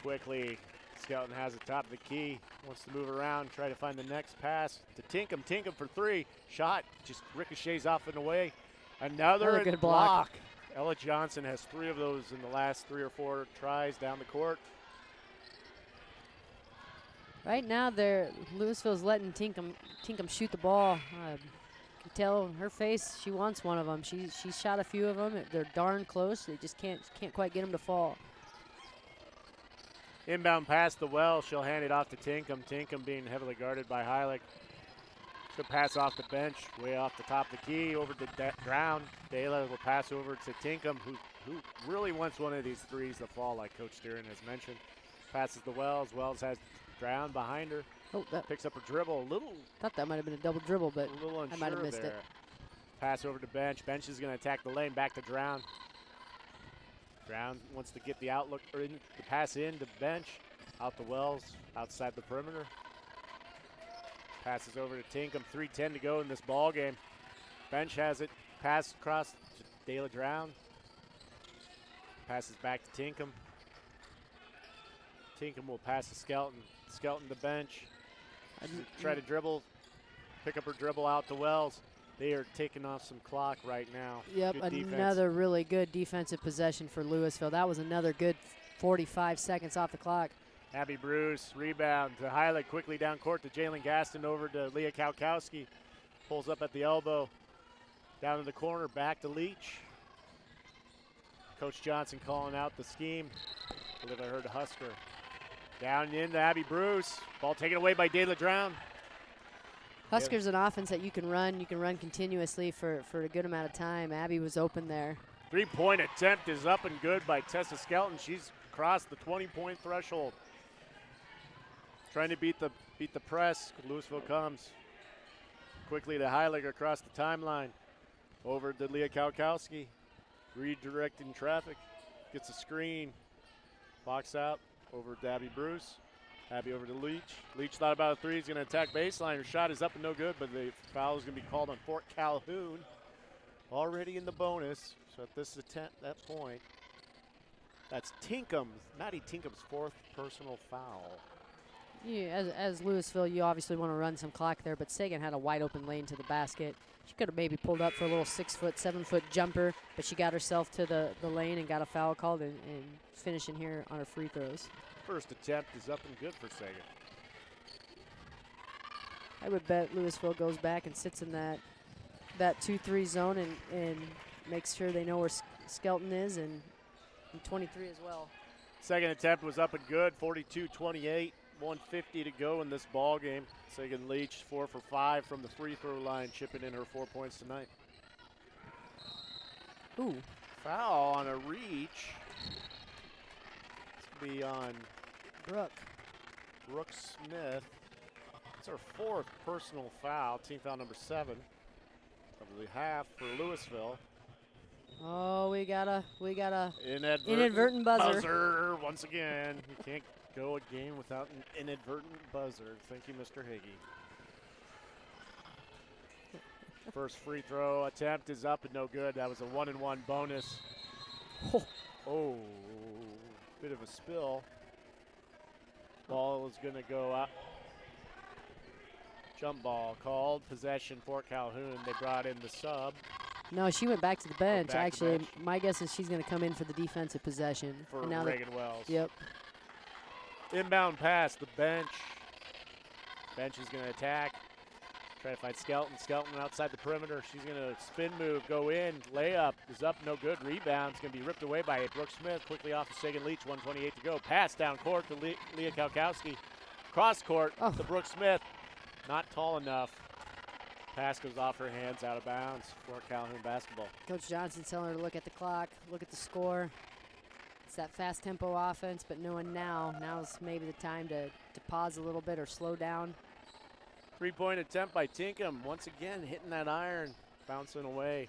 A: Quickly, Skelton has the top of the key. Wants to move around, try to find the next pass to Tinkham. Tinkham for 3. Shot just ricochets off and away. Another
B: good block.
A: Ella Johnson has 3 of those in the last 3 or 4 tries down the court.
B: Right now, Louisville's letting Tinkham shoot the ball. You can tell her face, she wants one of them. She's shot a few of them. They're darn close. They just can't quite get them to fall.
A: Inbound pass to Wells. She'll hand it off to Tinkham. Tinkham being heavily guarded by Heilig. She'll pass off the bench, way off the top of the key, over to Drown. Dayla will pass over to Tinkham, who really wants one of these threes to fall, like Coach Deeren has mentioned. Passes to Wells. Wells has Drown behind her.
B: Oh, that
A: picks up her dribble.
B: thought that might have been a double dribble, but
A: a little unsure
B: I might have missed
A: there.
B: it.
A: Pass over to Bench. Bench is going to attack the lane. Back to Drown. Drown wants to get the outlook or the pass in to Bench. Out to Wells, outside the perimeter. Passes over to Tinkham. 3:10 to go in this ball game. Bench has it. Pass across to Dayla Drown. Passes back to Tinkham. Tinkham will pass to Skelton. Skelton to Bench. Try to dribble. Pick up her dribble out to Wells. They are taking off some clock right now.
B: Yep,
A: Good defense.
B: another really good defensive possession for Louisville. That was another good 45 seconds off the clock.
A: Abby Bruce, rebound to Heilig, quickly down court to Jalen Gaston, over to Leah Kalkowski. Pulls up at the elbow. Down to the corner, back to Leach. Coach Johnson calling out the scheme. I believe I heard Husker. Down into Abby Bruce. Ball taken away by Dayla Drown.
B: Huskers an offense that you can run. You can run continuously for a good amount of time. Abby was open there.
A: 3-point attempt is up and good by Tessa Skelton. She's crossed the 20-point threshold. Trying to beat the press. Louisville comes. Quickly to Heilig across the timeline. Over to Leah Kalkowski. Redirecting traffic. Gets a screen. Box out. Over to Abby Bruce. Abby over to Leach. Leach thought about a 3. He's going to attack baseline. Her shot is up and no good, but the foul is going to be called on Fort Calhoun. Already in the bonus. So at that point, that's Maddie Tinkham's 4th personal foul.
B: as Louisville, you obviously want to run some clock there, but Sagan had a wide open lane to the basket. She could have maybe pulled up for a little 6-foot, 7-foot jumper, but she got herself to the lane and got a foul called and finishing here on her free throws.
A: First attempt is up and good for Sagan.
B: I would bet Louisville goes back and sits in that 2-3 zone and makes sure they know where Skelton is, and 23 as well.
A: Second attempt was up and good, 42-28, 1:50 to go in this ball game. Sagan Leach 4 for 5 from the free throw line, chipping in her 4 points tonight.
B: Ooh.
A: Foul on a reach. It's be on Brooke Smith. It's her 4th personal foul, team foul number 7. Probably half for Louisville.
B: Oh, we got a
A: inadvertent
B: buzzer.
A: Once again. You can't go a game without an inadvertent buzzer. Thank you, Mr. Hagee. First free throw attempt is up and no good. That was a 1-and-1 bonus. Oh, bit of a spill. Ball is going to go up. Jump ball called. Possession for Calhoun. They brought in the sub.
B: No, she went back to the bench. Actually, my guess is she's going to come in for the defensive possession.
A: For Reagan Wells.
B: Yep.
A: Inbound pass, the bench. Bench is going to attack. Try to find Skelton. Skelton outside the perimeter. She's going to spin move, go in. Layup is up, no good. Rebound is going to be ripped away by Brooke Smith. Quickly off of Sagan Leach, 1:28 to go. Pass down court to Leah Kalkowski. Cross court to Brooke Smith. Not tall enough. Pass goes off her hands, out of bounds for Calhoun basketball.
B: Coach Johnson's telling her to look at the clock, look at the score. It's that fast tempo offense, but knowing now's maybe the time to pause a little bit or slow down.
A: 3-point attempt by Tinkham. Once again, hitting that iron, bouncing away.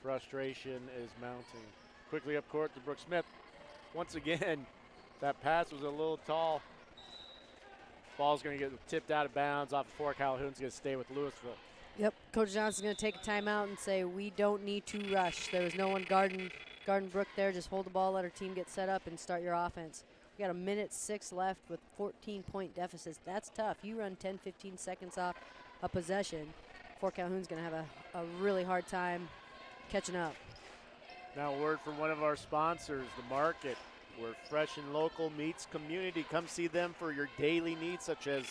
A: Frustration is mounting. Quickly up court to Brooke Smith. Once again, that pass was a little tall. Ball's going to get tipped out of bounds off of 4. Calhoun's going to stay with Louisville.
B: Yep, Coach Johnson's going to take a timeout and say, we don't need to rush. There was no one guarding Brooke there. Just hold the ball, let her team get set up, and start your offense. We got 1:06 left with 14-point deficits. That's tough. You run 10, 15 seconds off a possession. Fort Calhoun's going to have a really hard time catching up.
A: Now a word from one of our sponsors, The Market, where fresh and local meets community. Come see them for your daily needs, such as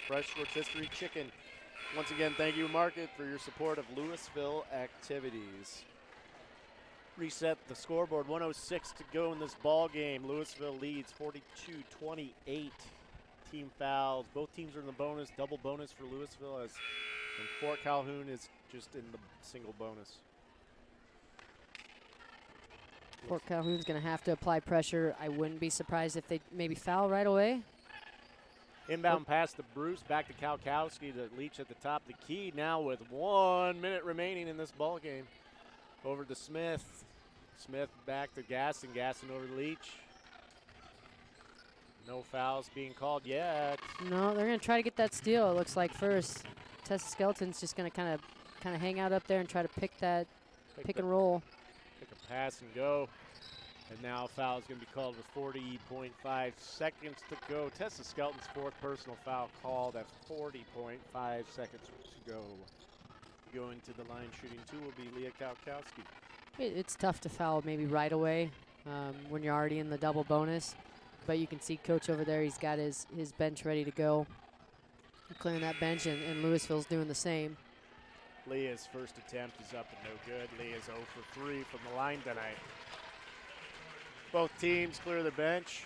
A: fresh rotisserie chicken. Once again, thank you, Market, for your support of Louisville activities. Reset the scoreboard, 1:06 to go in this ball game. Louisville leads 42-28. Team fouls. Both teams are in the bonus, double bonus for Louisville, and Fort Calhoun is just in the single bonus.
B: Fort Calhoun's going to have to apply pressure. I wouldn't be surprised if they maybe foul right away.
A: Inbound pass to Bruce, back to Kalkowski to Leach at the top of the key. Now with 1 minute remaining in this ball game. Over to Smith. Smith back to Gaston over to Leach. No fouls being called yet.
B: No, they're going to try to get that steal, it looks like, first. Tessa Skelton's just going to kind of hang out up there and try to pick and roll.
A: Pick a pass and go. And now a foul is going to be called with 40.5 seconds to go. Tessa Skelton's 4th personal foul called at 40.5 seconds to go. Going to the line shooting 2 will be Leah Kalkowski.
B: It's tough to foul maybe right away when you're already in the double bonus. But you can see Coach over there, he's got his bench ready to go. Clearing that bench, and Louisville's doing the same.
A: Leah's first attempt is up and no good. Leah's 0 for 3 from the line tonight. Both teams clear the bench.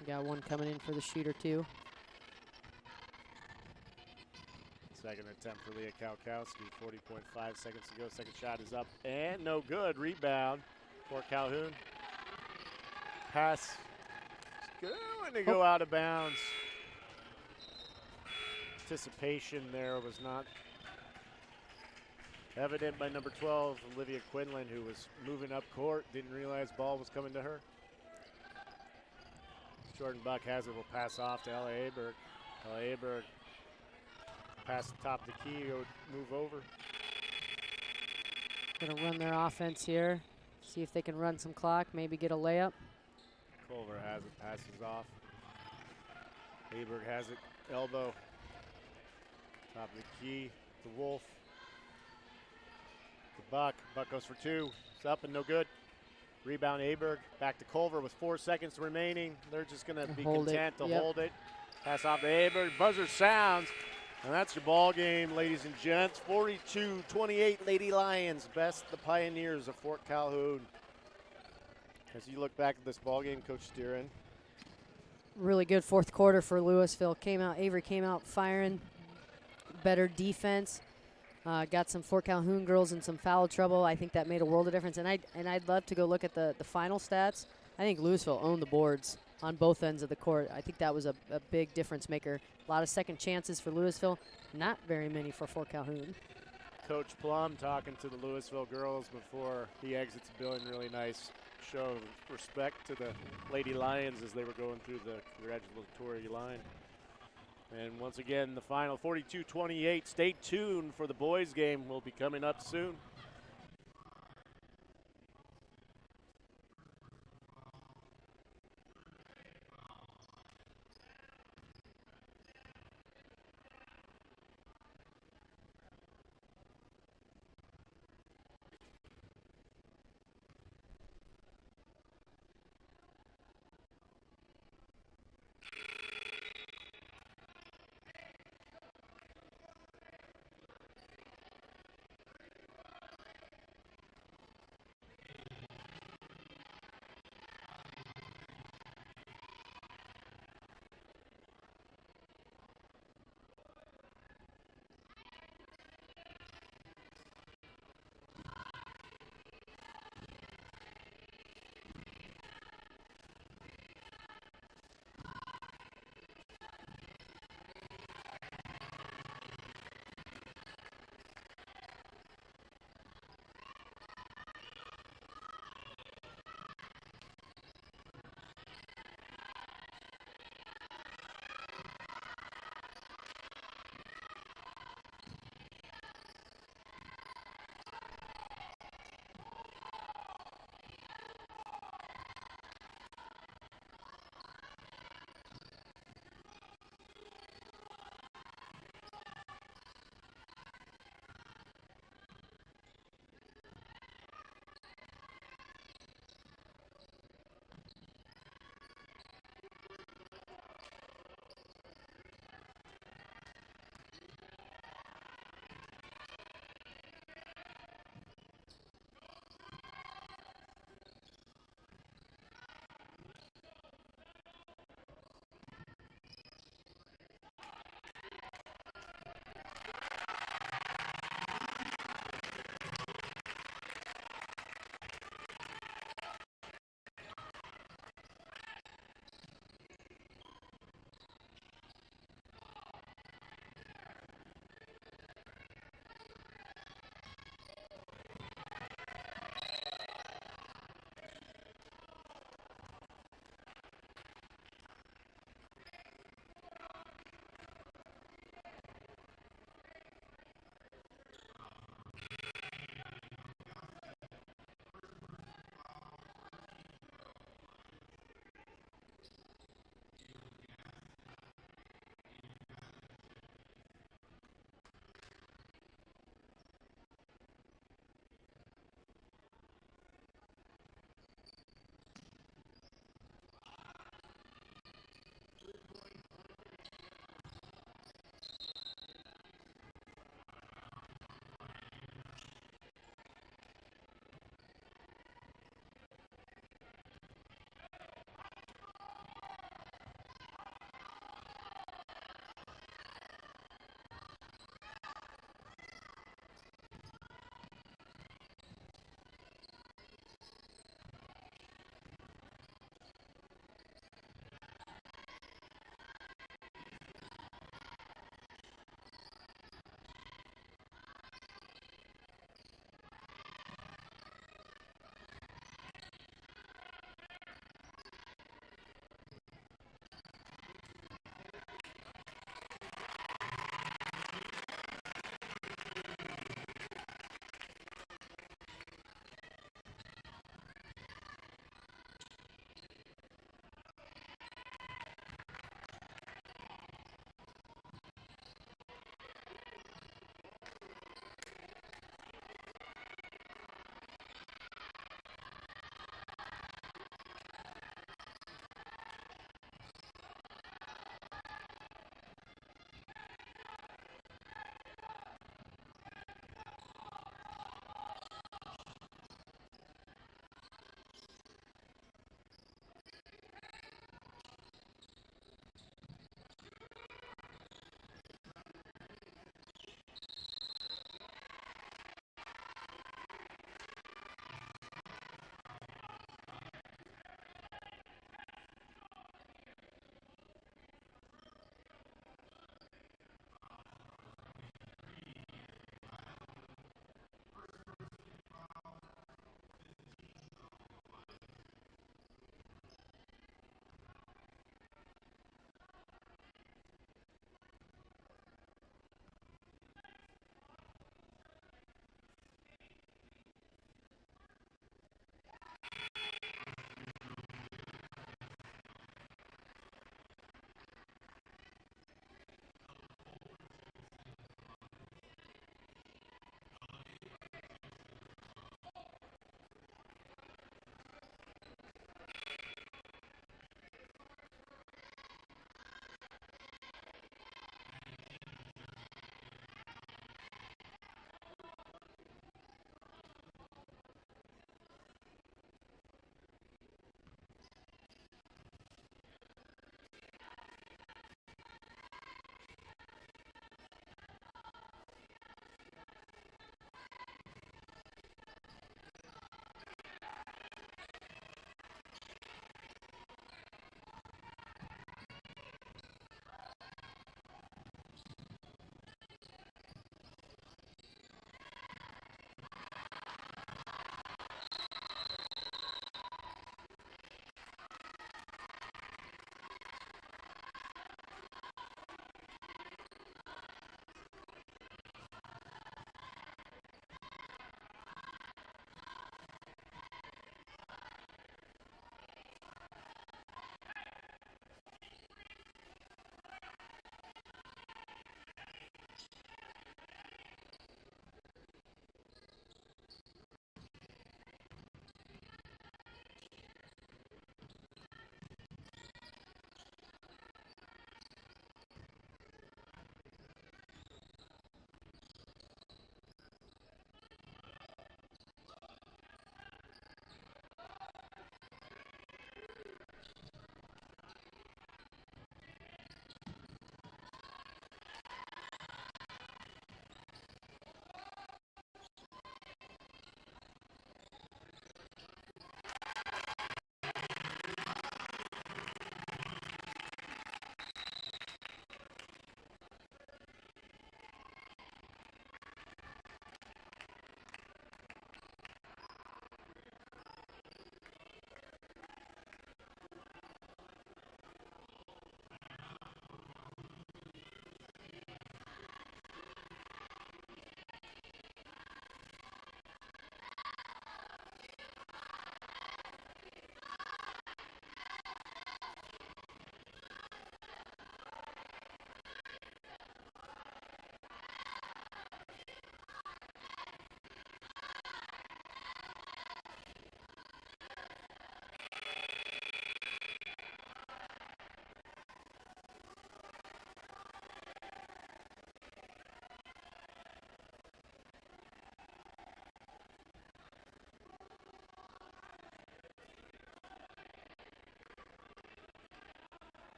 B: We got one coming in for the shooter, too.
A: Second attempt for Leah Kalkowski, 40.5 seconds to go. Second shot is up and no good. Rebound for Calhoun. Pass is going to go out of bounds. Anticipation there was not evident by number 12, Olivia Quinlan, who was moving up court, didn't realize ball was coming to her. Jordan Buck has it, will pass off to Ella Aberg. Ella Aberg pass the top of the key, move over.
B: Gonna run their offense here. See if they can run some clock, maybe get a layup.
A: Culver has it, passes off. Hayberg has it, elbow. Top of the key, to Wolf. To Buck. Buck goes for two. It's up and no good. Rebound Hayberg. Back to Culver with 4 seconds remaining. They're just going to be content to hold it. Pass off to Hayberg. Buzzer sounds. And that's your ball game, ladies and gents. 42-28 Lady Lions best the Pioneers of Fort Calhoun. As you look back at this ball game, Coach Steeran.
B: Really good fourth quarter for Louisville. Avery came out firing. Better defense. Got some Fort Calhoun girls in some foul trouble. I think that made a world of difference. And I'd love to go look at the final stats. I think Louisville owned the boards on both ends of the court. I think that was a big difference maker. A lot of second chances for Louisville. Not very many for Fort Calhoun.
A: Coach Plum talking to the Louisville girls before he exits the building. Really nice show of respect to the Lady Lions as they were going through the congratulatory line. And once again, the final 42-28. Stay tuned for the boys game. Will be coming up soon.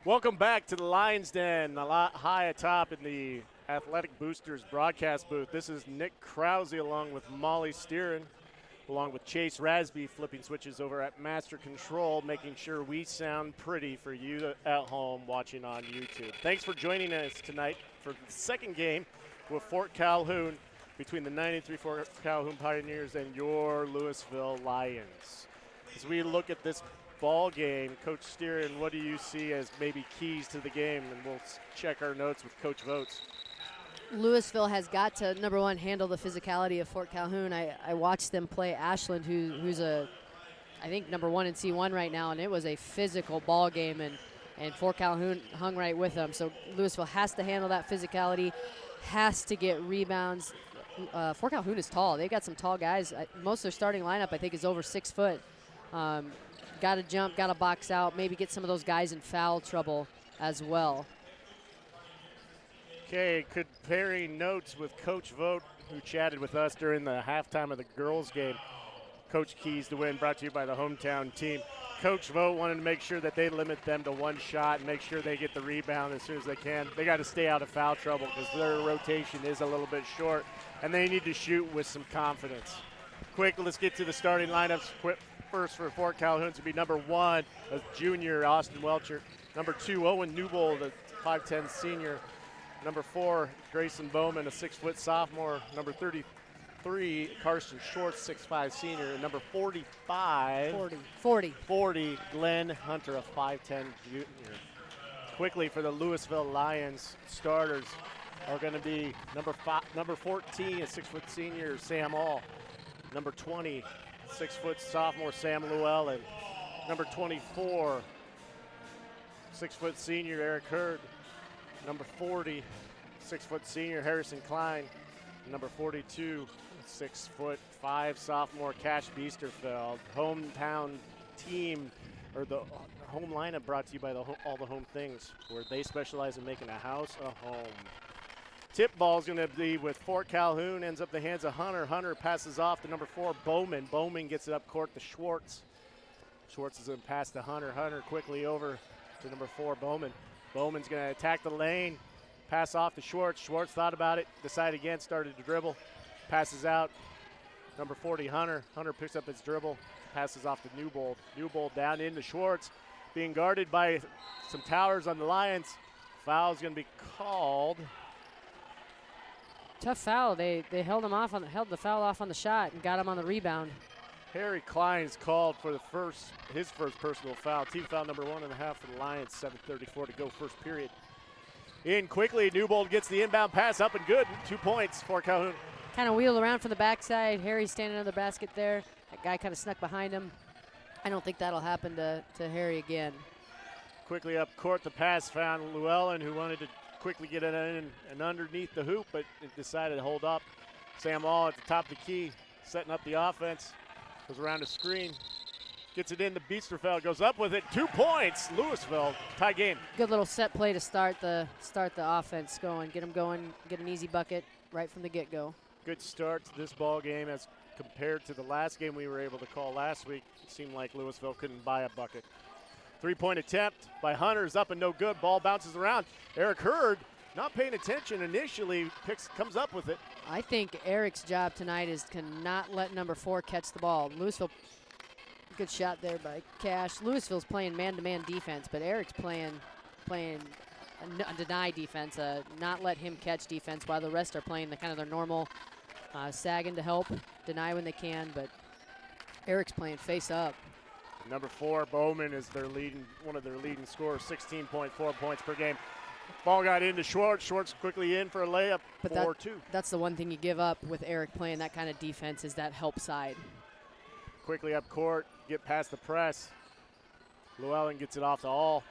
A: Welcome back to the Lions Den, a lot high atop in the Athletic Boosters broadcast booth. This is Nick Krause along with Molly Steeran, along with Chase Rasby flipping switches over at Master Control, making sure we sound pretty for you at home watching on YouTube. Thanks for joining us tonight for the second game with Fort Calhoun, between the 93 Fort Calhoun Pioneers and your Louisville Lions. As we look at this ball game, Coach Steeran, what do you see as maybe keys to the game? And we'll check our notes with Coach Votes.
B: Louisville has got to, number one, handle the physicality of Fort Calhoun. I watched them play Ashland, who's I think, number one in C1 right now, and it was a physical ball game, and Fort Calhoun hung right with them. So Louisville has to handle that physicality, has to get rebounds. Fort Calhoun is tall. They've got some tall guys. Most of their starting lineup, I think, is over 6 foot. Got to jump, got to box out, maybe get some of those guys in foul trouble as well.
A: Okay, comparing notes with Coach Vogt, who chatted with us during the halftime of the girls' game. Coach Keys to Win, brought to you by the hometown team. Coach Vogt wanted to make sure that they limit them to one shot and make sure they get the rebound as soon as they can. They got to stay out of foul trouble because their rotation is a little bit short, and they need to shoot with some confidence. Quick, let's get to the starting lineups. Quick. First for Fort Calhoun to be number 1, a junior, Austin Welcher. Number 2, Owen Newbold, a 5'10 senior. Number 4, Grayson Bowman, a 6-foot sophomore. Number 33, Carson Schwartz, 6'5 senior. And number 45, 40, Glenn Hunter, a 5'10 junior. Quickly for the Louisville Lions, starters are going to be number 14, a 6-foot senior, Sam All. Number 20, 6-foot sophomore Sam Llewellyn. Number 24, 6-foot senior Eric Hurd. Number 40, 6-foot senior Harrison Klein. Number 42, 6'5" sophomore Cash Biesterfeld. Hometown team, or the home lineup, brought to you by all the home things, where they specialize in making a house a home. Tip ball is going to be with Fort Calhoun, ends up the hands of Hunter. Hunter passes off to number 4, Bowman. Bowman gets it up court to Schwartz. Schwartz is going to pass to Hunter. Hunter quickly over to number 4, Bowman. Bowman's going to attack the lane, pass off to Schwartz. Schwartz thought about it, decided again, started to dribble, passes out. Number 40, Hunter. Hunter picks up his dribble, passes off to Newbold. Newbold down into Schwartz, being guarded by some towers on the Lions. Foul's going to be called.
B: Tough foul. They held the foul off on the shot and got him on the rebound.
A: Harry Klein is called for his first personal foul. Team foul number 1.5 for the Lions. 7:34 to go, first period. In quickly, Newbold gets the inbound pass up and good. 2 points for Calhoun.
B: Kind of wheeled around from the backside. Harry's standing on the basket there. That guy kind of snuck behind him. I don't think that'll happen to Harry again.
A: Quickly up court, the pass found Llewellyn, who wanted to quickly get it in and underneath the hoop, but it decided to hold up. Sam All at the top of the key, setting up the offense. Goes around the screen, gets it into Biesterfeld, goes up with it. 2 points, Louisville, tie game.
B: Good little set play to start the offense going, get them going, get an easy bucket right from the get-go.
A: Good start to this ball game as compared to the last game we were able to call last week. It seemed like Louisville couldn't buy a bucket. 3-point attempt by Hunter is up and no good. Ball bounces around. Eric Hurd, not paying attention initially, comes up with it.
B: I think Eric's job tonight is to not let number 4 catch the ball. Louisville, good shot there by Cash. Louisville's playing man-to-man defense, but Eric's playing a deny defense, not let him catch defense, while the rest are playing the kind of their normal sagging to help, deny when they can, but Eric's playing face up.
A: Number 4, Bowman, is one of their leading scorers, 16.4 points per game. Ball got into Schwartz. Schwartz quickly in for a layup, 4-2.
B: That's the one thing you give up with Eric playing that kind of defense, is that help side.
A: Quickly up court, get past the press. Llewellyn gets it off to All.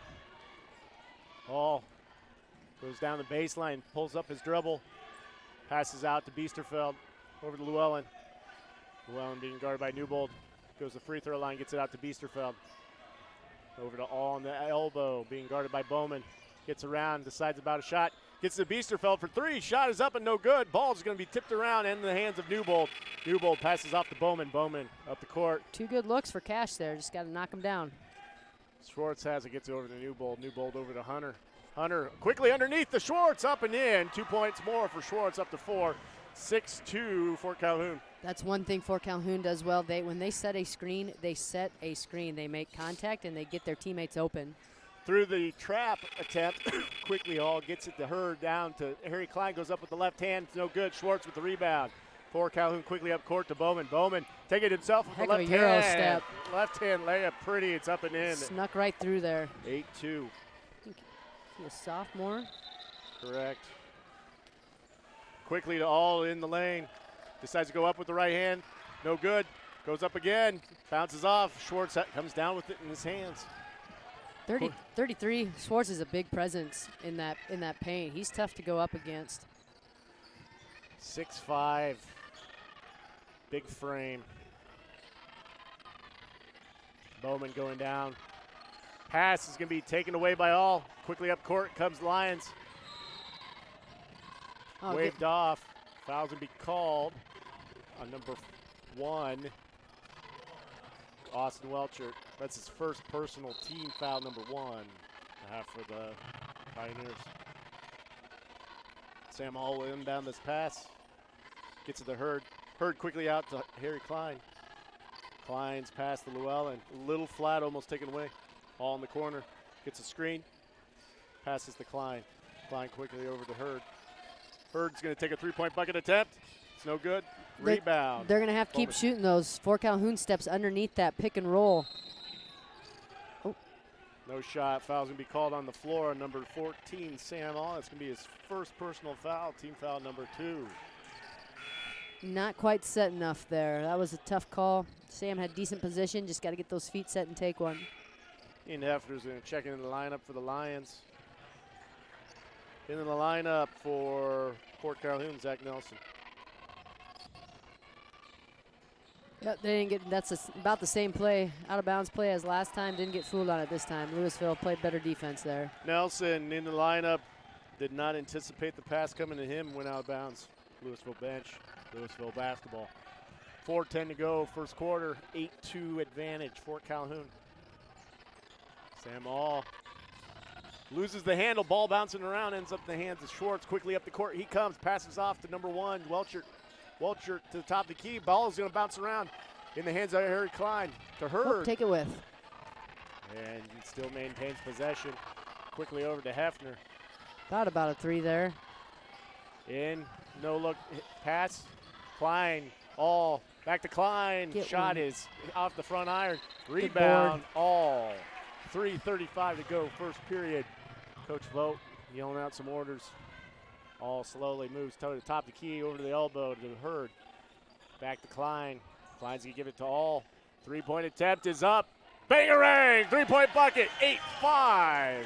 A: All goes down the baseline, pulls up his dribble, passes out to Biesterfeld, over to Llewellyn. Llewellyn being guarded by Newbold. Goes to the free throw line, gets it out to Biesterfeld. Over to All on the elbow, being guarded by Bowman. Gets around, decides about a shot. Gets to Biesterfeld for 3. Shot is up and no good. Ball's going to be tipped around in the hands of Newbold. Newbold passes off to Bowman. Bowman up the court.
B: 2 good looks for Cash there. Just got to knock him down.
A: Schwartz has it, gets it over to Newbold. Newbold over to Hunter. Hunter quickly underneath the Schwartz, up and in. 2 points more for Schwartz, up to 4. 6-2 for Calhoun.
B: That's one thing Fort Calhoun does well. When they set a screen, they set a screen. They make contact and they get their teammates open.
A: Through the trap attempt, quickly all gets it to Hurd, down to Harry Klein, goes up with the left hand, it's no good. Schwartz with the rebound. For Calhoun quickly up court to Bowman. Bowman take it himself with
B: Heck
A: the
B: of
A: left
B: a Euro
A: hand.
B: step.
A: Left hand layup, pretty, it's up and in.
B: Snuck right through there.
A: 8-2.
B: He's a sophomore.
A: Correct. Quickly to all in the lane. Decides to go up with the right hand. No good. Goes up again. Bounces off. Schwartz comes down with it in his hands.
B: 33. Schwartz is a big presence in that paint. He's tough to go up against.
A: 6'5". Big frame. Bowman going down. Pass is going to be taken away by all. Quickly up court comes Lions.
B: Oh,
A: Waved off. Foul's going to be called on number 1, Austin Welcher. That's his first personal team foul, number 1, to have for the Pioneers. Sam Hall will inbound this pass. Gets it to Hurd. Hurd quickly out to Harry Klein. Klein's pass to Llewellyn. A little flat, almost taken away. All in the corner. Gets a screen. Passes to Klein. Klein quickly over to Hurd. Hurd's going to take a three-point bucket attempt. It's no good. Rebound.
B: They're going to have to keep shooting those. Fort Calhoun steps underneath that pick and roll. Oh.
A: No shot. Foul's going to be called on the floor on number 14, Sam Hall. That's going to be his first personal foul, team foul number 2.
B: Not quite set enough there. That was a tough call. Sam had decent position. Just got to get those feet set and take one.
A: Ian Hefner's going to check in the lineup for the Lions. In the lineup for Fort Calhoun, Zach Nelson.
B: Yep, they didn't get. That's about the same play, out of bounds play as last time. Didn't get fooled on it this time. Louisville played better defense there.
A: Nelson in the lineup, did not anticipate the pass coming to him, went out of bounds. Louisville bench, Louisville basketball. 4:10 to go, first quarter, 8-2 advantage, Fort Calhoun. Sam Hall loses the handle, ball bouncing around, ends up in the hands of Schwartz. Quickly up the court, he comes, passes off to number 1, Welcher. Welcher to the top of the key, ball is going to bounce around in the hands of Harry Klein to Hurd.
B: Oh, take it with.
A: And he still maintains possession. Quickly over to Hefner.
B: Thought about a 3 there.
A: In, no look, pass, Klein, all, back to Klein.
B: Get
A: Shot
B: one.
A: is off the front iron. Rebound, all. 3:35 to go, first period. Coach Vogt yelling out some orders. All slowly moves to the top of the key, over to the elbow to Hurd. Back to Klein. Klein's going to give it to All. Three-point attempt is up. Bangarang! Three-point bucket, 8-5.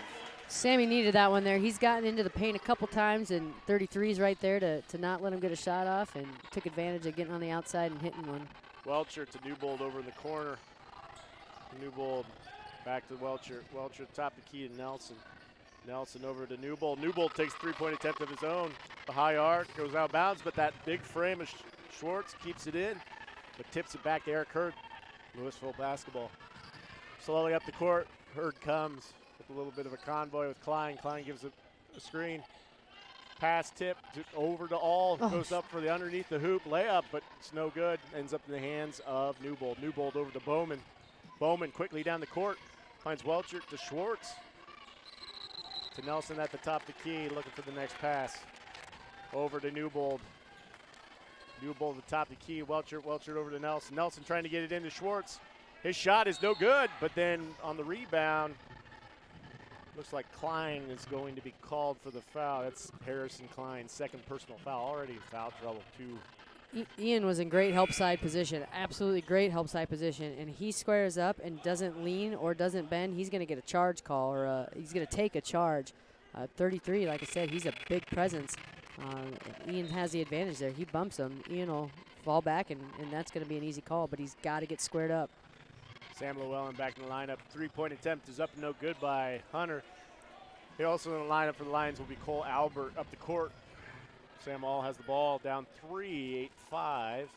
B: Sammy needed that one there. He's gotten into the paint a couple times, and 33's right there to not let him get a shot off, and took advantage of getting on the outside and hitting one.
A: Welcher to Newbold over in the corner. Newbold back to Welcher. Welcher top the key to Nelson. Nelson over to Newbold. Newbold takes a three-point attempt of his own. The high arc goes out of bounds, but that big frame of Schwartz keeps it in, but tips it back to Eric Hurd. Louisville basketball. Slowly up the court. Hurd comes with a little bit of a convoy with Klein. Klein gives a screen. Pass tip over to All. Goes up for the underneath the hoop layup, but it's no good. Ends up in the hands of Newbold. Newbold over to Bowman. Bowman quickly down the court. Finds Welcher to Schwartz. To Nelson at the top of the key, looking for the next pass. Over to Newbold. Newbold at the top of the key. Welcher over to Nelson. Nelson trying to get it into Schwartz. His shot is no good, but then on the rebound, looks like Klein is going to be called for the foul. That's Harrison Klein's second personal foul. Already foul trouble, 2.
B: Ian was in great help side position, absolutely great help side position, and he squares up and doesn't lean or doesn't bend. He's going to get a charge call, or he's going to take a charge. 33, like I said, he's a big presence. Ian has the advantage there. He bumps him. Ian will fall back, and that's going to be an easy call, but he's got to get squared up.
A: Sam Llewellyn back in the lineup. Three-point attempt is up and no good by Hunter. He also in the lineup for the Lions will be Cole Albert up the court. Sam Hall has the ball, down 3, 8-5.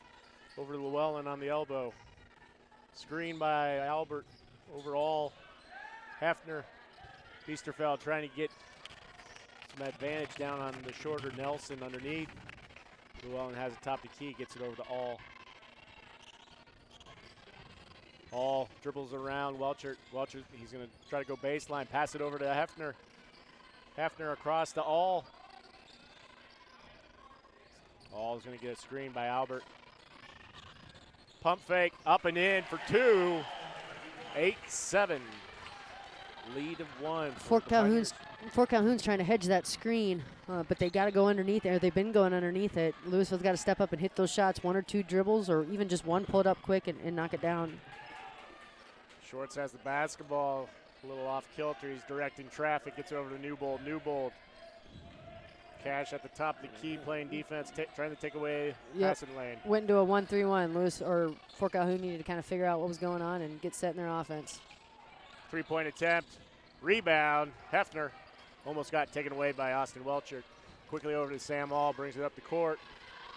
A: Over to Llewellyn on the elbow. Screen by Albert overall. Hefner, Biesterfeld trying to get some advantage down on the shorter Nelson underneath. Llewellyn has it top the key, gets it over to All. All dribbles around Welcher. Welcher, he's going to try to go baseline, pass it over to Hefner. Hefner across to All. All is going to get a screen by Albert. Pump fake, up and in for two. 8-7. Lead of one.
B: Fort Calhoun's trying to hedge that screen, but they got to go underneath it. They've been going underneath it. Louisville's got to step up and hit those shots, one or two dribbles, or even just one, pull it up quick and knock it down.
A: Shorts has the basketball, a little off kilter. He's directing traffic, gets over to Newbold. Newbold. Cash at the top of the key, playing defense, trying to take away passing lane.
B: Went into a 1-3-1. Fort Calhoun needed to kind of figure out what was going on and get set in their offense.
A: Three-point attempt, rebound. Hefner almost got taken away by Austin Welcher. Quickly over to Sam All, brings it up the court,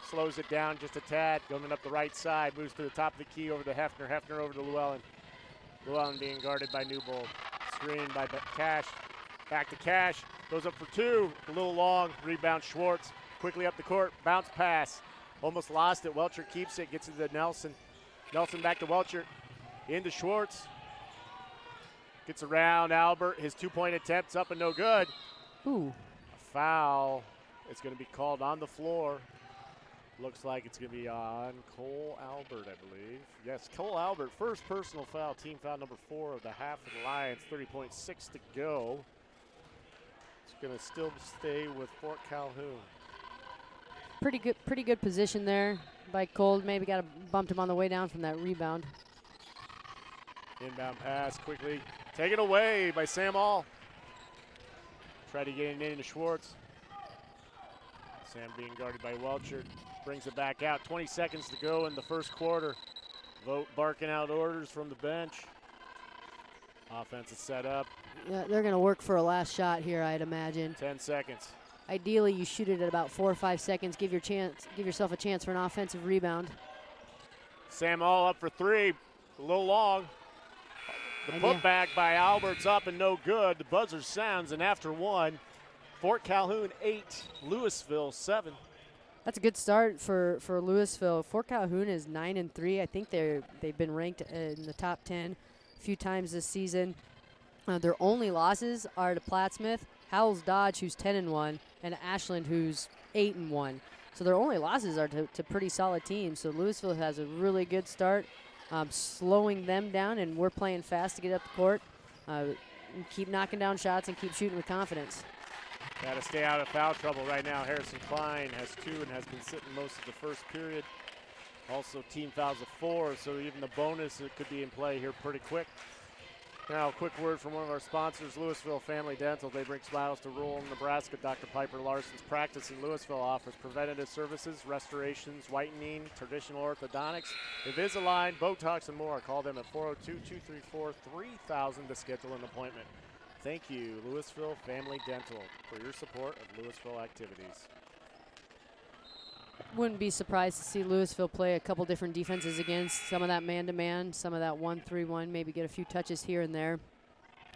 A: slows it down just a tad, going up the right side, moves to the top of the key over to Hefner. Hefner over to Llewellyn. Llewellyn being guarded by Newbold. Screen by Cash. Back to Cash. Goes up for two. A little long. Rebound Schwartz. Quickly up the court. Bounce pass. Almost lost it. Welcher keeps it. Gets it to Nelson. Nelson back to Welcher. Into Schwartz. Gets around Albert. His two-point attempt's up and no good.
B: Ooh.
A: A foul. It's going to be called on the floor. Looks like it's going to be on Cole Albert, I believe. Yes, Cole Albert, first personal foul, team foul number 4 of the half of the Lions, 30.6 to go. It's going to still stay with Fort Calhoun.
B: Pretty good position there by Cole. Maybe got to bumped him on the way down from that rebound.
A: Inbound pass quickly taken away by Sam All. Try to get it into Schwartz. Sam being guarded by Welcher. Brings it back out. 20 seconds to go in the first quarter. Vogt barking out orders from the bench. Offense is set up.
B: Yeah, they're going to work for a last shot here, I'd imagine.
A: 10 seconds.
B: Ideally, you shoot it at about 4 or 5 seconds. Give yourself a chance for an offensive rebound.
A: Sam All up for three. A little long. The putback by Albert's up and no good. The buzzer sounds, and after one, Fort Calhoun 8, Louisville 7.
B: That's a good start for Louisville. Fort Calhoun is 9-3. I think they've been ranked in the top 10 a few times this season. Their only losses are to Plattsmouth, Howells Dodge, who's 10-1, and Ashland, who's 8-1. So their only losses are to pretty solid teams. So Louisville has a really good start, slowing them down, and we're playing fast to get up the court. Keep knocking down shots and keep shooting with confidence.
A: Got to stay out of foul trouble right now. Harrison Klein has 2 and has been sitting most of the first period. Also team fouls of 4, so even the bonus it could be in play here pretty quick. Now a quick word from one of our sponsors, Louisville Family Dental. They bring smiles to rural Nebraska. Dr. Piper Larson's practice in Louisville offers preventative services, restorations, whitening, traditional orthodontics, Invisalign, Botox, and more. Call them at 402-234-3000 to schedule an appointment. Thank you, Louisville Family Dental, for your support of Louisville activities.
B: Wouldn't be surprised to see Louisville play a couple different defenses against some of that man-to-man, some of that 1-3-1, maybe get a few touches here and there,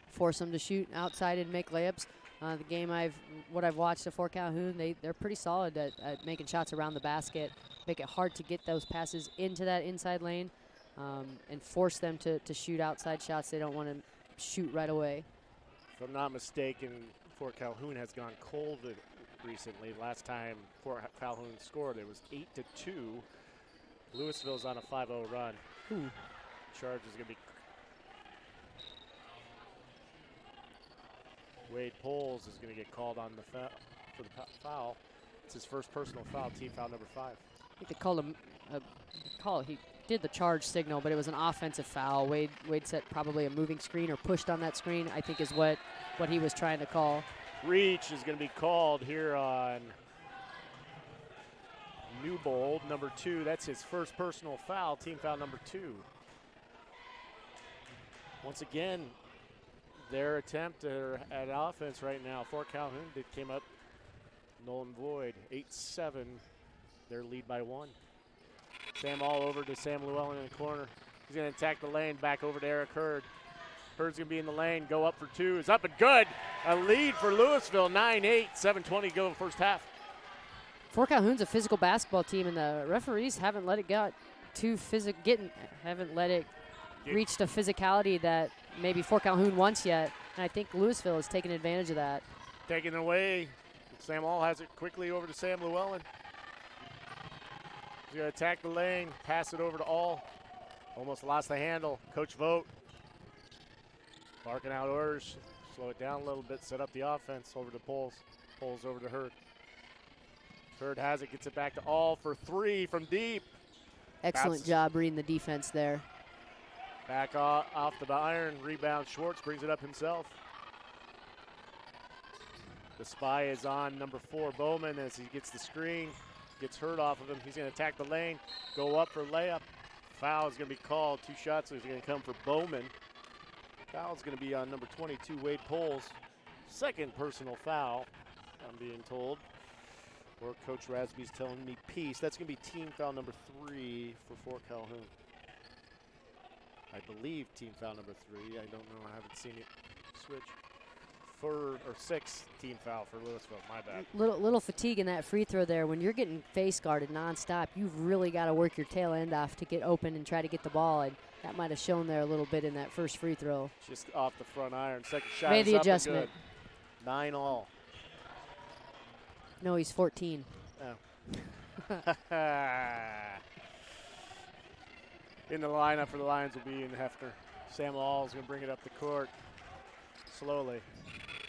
B: force them to shoot outside and make layups. The game what I've watched of Fort Calhoun, they're pretty solid at making shots around the basket, make it hard to get those passes into that inside lane, and force them to shoot outside shots they don't want to shoot right away.
A: If I'm not mistaken, Fort Calhoun has gone cold recently. Last time Fort Calhoun scored, it was 8-2. Louisville's on a 5-0 run.
B: Ooh.
A: Charge is going to be Wade Poles is going to get called on the for the foul. It's his first personal foul, team foul number 5.
B: I think they called him he did the charge signal, but it was an offensive foul. Wade set probably a moving screen or pushed on that screen, I think is what he was trying to call.
A: Reach is going to be called here on Newbold, number 2. That's his first personal foul, team foul number 2. Once again, their attempt at offense right now, Fort Calhoun came up null and void, 8-7, their lead by 1. Sam All over to Sam Llewellyn in the corner. He's going to attack the lane, back over to Eric Hurd. Hurd's going to be in the lane. Go up for two. Is up and good. A lead for Louisville, 9-8, 7:20 to go first half.
B: Fort Calhoun's a physical basketball team, and the referees haven't let it reach the physicality that maybe Fort Calhoun wants yet. And I think Louisville has taken advantage of that.
A: Taking it away. Sam All has it quickly over to Sam Llewellyn. He's going to attack the lane, pass it over to All. Almost lost the handle. Coach Vogt barking out orders. Slow it down a little bit, set up the offense over to Poles. Poles over to Hurd. Hurd has it, gets it back to All for three from deep.
B: Excellent job reading the defense there.
A: Back off the iron, rebound. Schwartz brings it up himself. The spy is on number 4, Bowman, as he gets the screen. Gets Hurd off of him. He's going to attack the lane, go up for layup. Foul is going to be called. 2 shots are going to come for Bowman. Foul is going to be on number 22, Wade Poles. Second personal foul, I'm being told. Or Coach Rasby's telling me peace. That's going to be team foul number 3 for Fort Calhoun. I believe team foul number 3. I don't know. I haven't seen it switch. 6 team foul for Louisville. My bad.
B: Little fatigue in that free throw there. When you're getting face guarded nonstop, you've really got to work your tail end off to get open and try to get the ball. And that might have shown there a little bit in that first free throw.
A: Just off the front iron. Second shot
B: Made
A: is
B: the
A: up and
B: adjustment.
A: good. 9 all.
B: No, he's 14.
A: Oh. In the lineup for the Lions will be in Hefner. Sam All is going to bring it up the court slowly.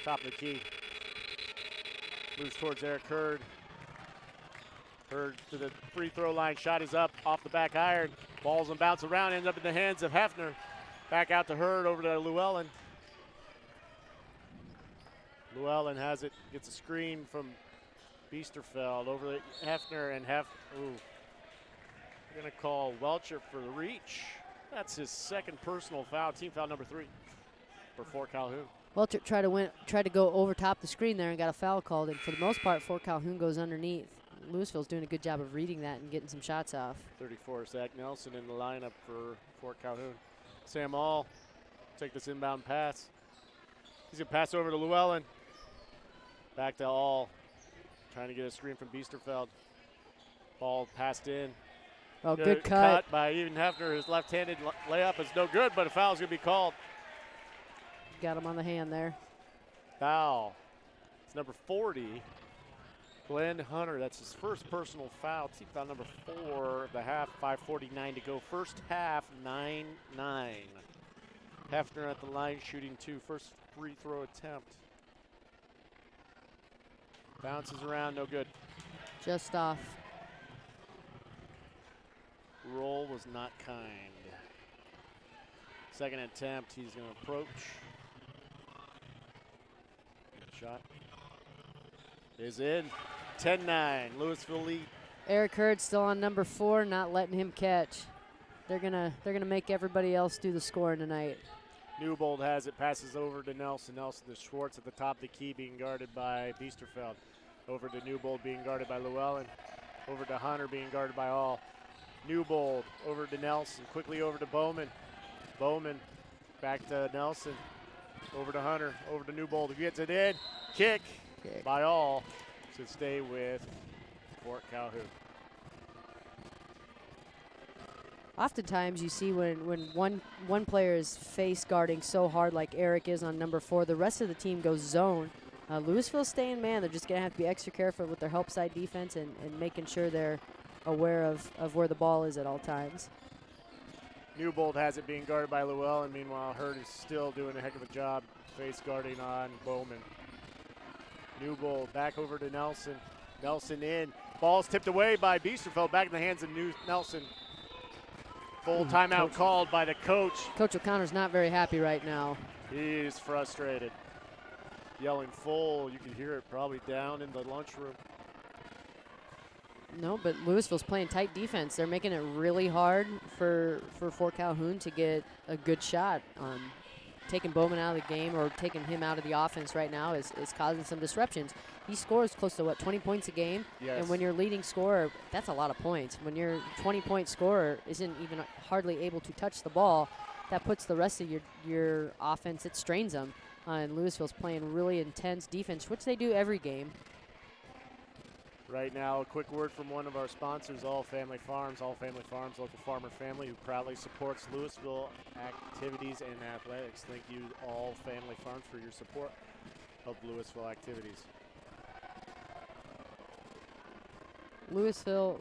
A: Top of the key. Moves towards Eric Hurd. Hurd to the free throw line. Shot is up off the back iron. Balls and bounce around. Ends up in the hands of Hefner. Back out to Hurd over to Llewellyn. Llewellyn has it. Gets a screen from Biesterfeld over to Hefner, and we're going to call Welcher for the reach. That's his second personal foul, team foul number 3 for Fort Calhoun.
B: Welcher tried to go over top the screen there and got a foul called, and for the most part, Fort Calhoun goes underneath. Louisville's doing a good job of reading that and getting some shots off.
A: 34, Zach Nelson in the lineup for Fort Calhoun. Sam All take this inbound pass. He's going to pass over to Llewellyn. Back to All. Trying to get a screen from Biesterfeld. Ball passed in.
B: Oh, good cut.
A: By Even Hefner. His left-handed layup is no good, but a foul is going to be called.
B: Got him on the hand there.
A: Foul. It's number 40. Glenn Hunter. That's his first personal foul. Team foul number 4 of the half. 5:49 to go. First half, 9-9. Hefner at the line shooting 2. First free throw attempt. Bounces around, no good.
B: Just off.
A: Roll was not kind. Second attempt, he's going to approach. Shot is in. 10-9, Louisville lead.
B: Eric Hurd still on number 4, not letting him catch. They're gonna make everybody else do the scoring tonight.
A: Newbold has it, passes over to Nelson. Nelson to Schwartz at the top of the key, being guarded by Biesterfeld. Over to Newbold, being guarded by Llewellyn. Over to Hunter, being guarded by All. Newbold over to Nelson, quickly over to Bowman. Bowman back to Nelson. Over to Hunter, over to Newbold. He gets it in. Kick by All to stay with Fort Calhoun.
B: Oftentimes you see when one player is face guarding so hard like Eric is on number 4, the rest of the team goes zone. Louisville's staying man. They're just going to have to be extra careful with their help side defense and making sure they're aware of where the ball is at all times.
A: Newbold has it, being guarded by Llewellyn. Meanwhile, Hurd is still doing a heck of a job face guarding on Bowman. Newbold back over to Nelson. Nelson in. Ball's tipped away by Biesterfeld. Back in the hands of Nelson. Full timeout called by the coach.
B: Coach O'Connor's not very happy right now.
A: He's frustrated. Yelling full. You can hear it probably down in the lunchroom.
B: No, but Louisville's playing tight defense. They're making it really hard for Fort Calhoun to get a good shot. Taking Bowman out of the game or taking him out of the offense right now is causing some disruptions. He scores close to, 20 points a game?
A: Yes.
B: And when you're leading scorer, that's a lot of points. When your 20-point scorer isn't even hardly able to touch the ball, that puts the rest of your offense, it strains them. And Louisville's playing really intense defense, which they do every game.
A: Right now, a quick word from one of our sponsors, All Family Farms. All Family Farms, local farmer family who proudly supports Louisville activities and athletics. Thank you, All Family Farms, for your support of Louisville activities.
B: Louisville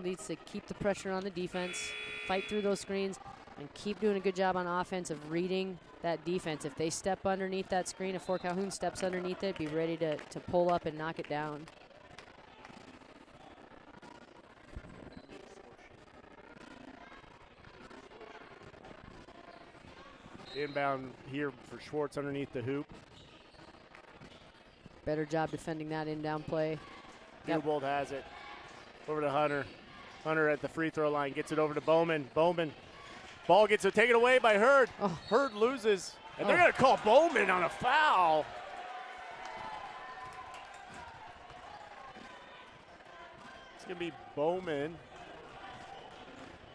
B: needs to keep the pressure on the defense, fight through those screens, and keep doing a good job on offense of reading that defense. If they step underneath that screen, if Fort Calhoun steps underneath it, be ready to pull up and knock it down.
A: Inbound here for Schwartz underneath the hoop.
B: Better job defending that in-down play.
A: Newbold has it. Over to Hunter. Hunter at the free throw line gets it over to Bowman. Bowman. Ball gets taken away by Hurd.
B: Oh.
A: Hurd loses. And they're going to call Bowman on a foul. It's going to be Bowman.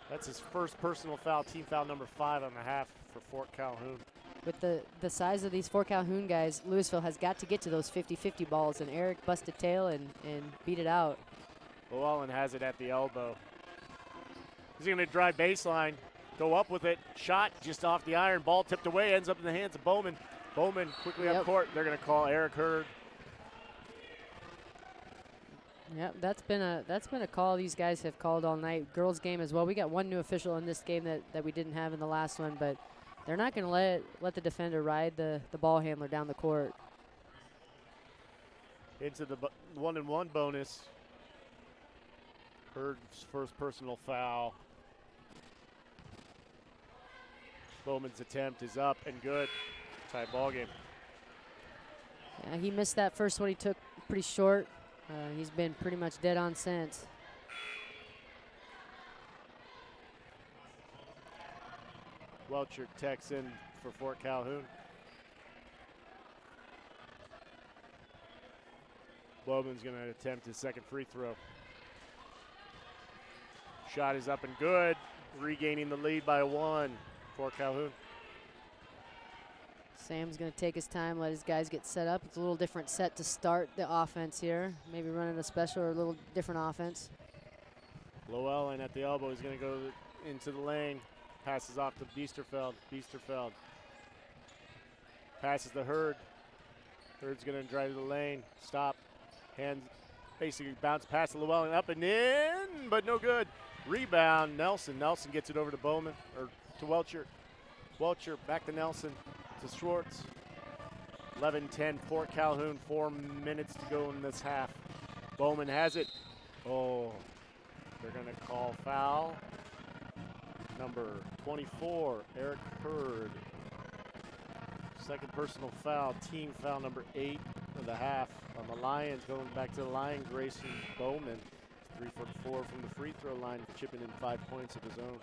A: That's his first personal foul, team foul number 5 on the half for Fort Calhoun.
B: With the size of these Fort Calhoun guys, Louisville has got to get to those 50-50 balls, and Eric busted tail and beat it out.
A: Llewellyn has it at the elbow. He's going to drive baseline, go up with it. Shot just off the iron. Ball tipped away, ends up in the hands of Bowman. Bowman quickly up court. They're going to call Eric Hurd.
B: Yep, that's been a call these guys have called all night. Girls game as well. We got one new official in this game that we didn't have in the last one, but they're not going to let the defender ride the ball handler down the court.
A: Into the 1-and-1 bonus. Hurd's first personal foul. Bowman's attempt is up and good. Tie ball game.
B: Yeah, he missed that first one. He took pretty short. He's been pretty much dead on since.
A: Welcher techs in for Fort Calhoun. Bowman's going to attempt his second free throw. Shot is up and good. Regaining the lead by 1. Fort Calhoun.
B: Sam's going to take his time, let his guys get set up. It's a little different set to start the offense here. Maybe running a special or a little different offense.
A: Llewellyn at the elbow is going to go into the lane. Passes off to Biesterfeld. Biesterfeld passes to Hurd. Hurd's going to drive to the lane. Stop. Hands basically bounce past Llewellyn. Up and in, but no good. Rebound, Nelson. Nelson gets it over to Bowman, or to Welcher. Welcher back to Nelson. To Schwartz. 11-10 Fort Calhoun, 4 minutes to go in this half. Bowman has it. Oh, they're going to call foul. Number 24, Eric Hurd. Second personal foul, team foul number 8 of the half on the Lions. Going back to the line, Grayson Bowman. 3-for-4 from the free throw line, chipping in 5 points of his own.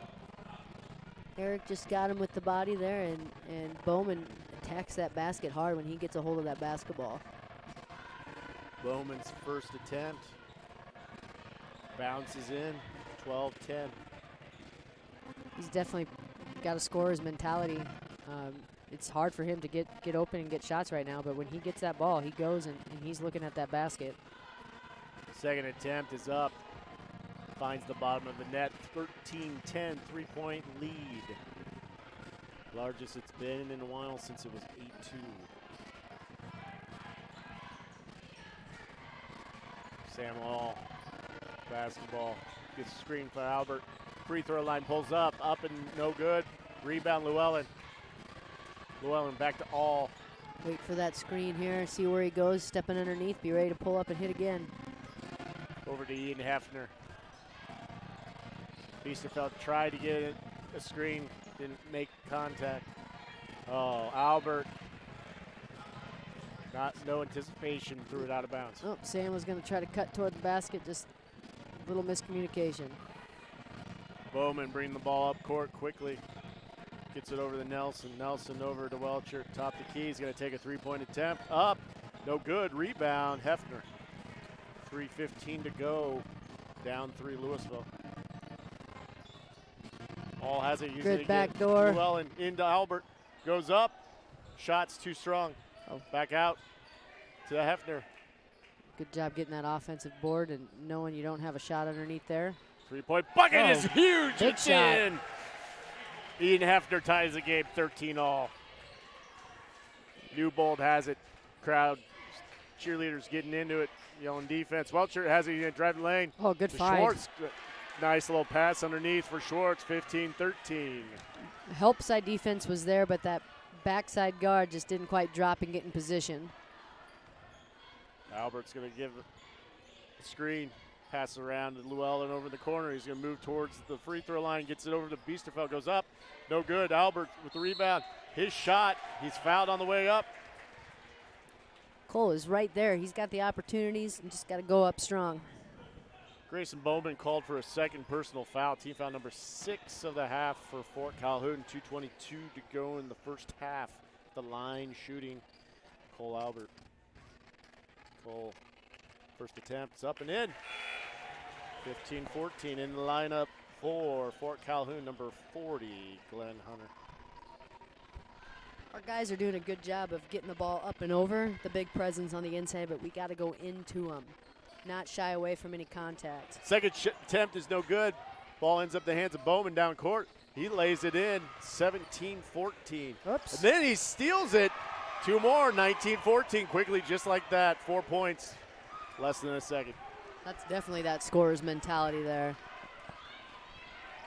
B: Eric just got him with the body there, and Bowman attacks that basket hard when he gets a hold of that basketball.
A: Bowman's first attempt bounces in, 12-10.
B: He's definitely got a scorer's mentality. It's hard for him to get open and get shots right now, but when he gets that ball, he goes and he's looking at that basket.
A: Second attempt is up. Finds the bottom of the net. 13-10, 3-point lead. Largest it's been in a while since it was 8-2. Sam Hall, basketball, gets a screen for Albert. Free throw line pulls up and no good. Rebound Llewellyn. Llewellyn back to All.
B: Wait for that screen here, see where he goes, stepping underneath, be ready to pull up and hit again.
A: Over to Ian Hefner. Biesterfeld tried to get a screen, didn't make contact. Oh, Albert. No anticipation, threw it out of bounds.
B: Oh, Sam was going to try to cut toward the basket, just a little miscommunication.
A: Bowman bringing the ball up court quickly. Gets it over to Nelson. Nelson over to Welcher. Top the key. He's going to take a 3-point attempt. Up. No good. Rebound. Hefner. 3:15 to go. Down 3 Louisville. Hall has it.
B: Good back door.
A: Llewellyn into Albert. Goes up. Shot's too strong.
B: Oh.
A: Back out to Hefner.
B: Good job getting that offensive board and knowing you don't have a shot underneath there.
A: 3-point bucket is huge.
B: Big
A: It's
B: shot.
A: in. Ian Hefner ties the game 13-all. Newbold has it. Crowd, cheerleaders getting into it, yelling defense. Welcher has it in driving lane.
B: Oh, good
A: To
B: find.
A: Schwartz. Nice little pass underneath for Schwartz, 15-13.
B: Help side defense was there, but that backside guard just didn't quite drop and get in position.
A: Albert's going to give a screen, pass around to Llewellyn over in the corner. He's going to move towards the free throw line, gets it over to Biesterfeld, goes up. No good. Albert with the rebound. His shot, he's fouled on the way up.
B: Cole is right there. He's got the opportunities and just got to go up strong.
A: Grayson Bowman called for a second personal foul. Team foul number 6 of the half for Fort Calhoun. 2:22 to go in the first half. The line shooting Cole Albert. Cole, first attempt, it's up and in. 15-14 in the lineup for Fort Calhoun, number 40, Glenn Hunter.
B: Our guys are doing a good job of getting the ball up and over, the big presence on the inside, but we got to go into them, not shy away from any contact.
A: Second attempt is no good. Ball ends up in the hands of Bowman down court. He lays it in, 17-14.
B: Oops.
A: And then he steals it. 2 more, 19-14, quickly just like that. 4 points, less than a second.
B: That's definitely that scorer's mentality there.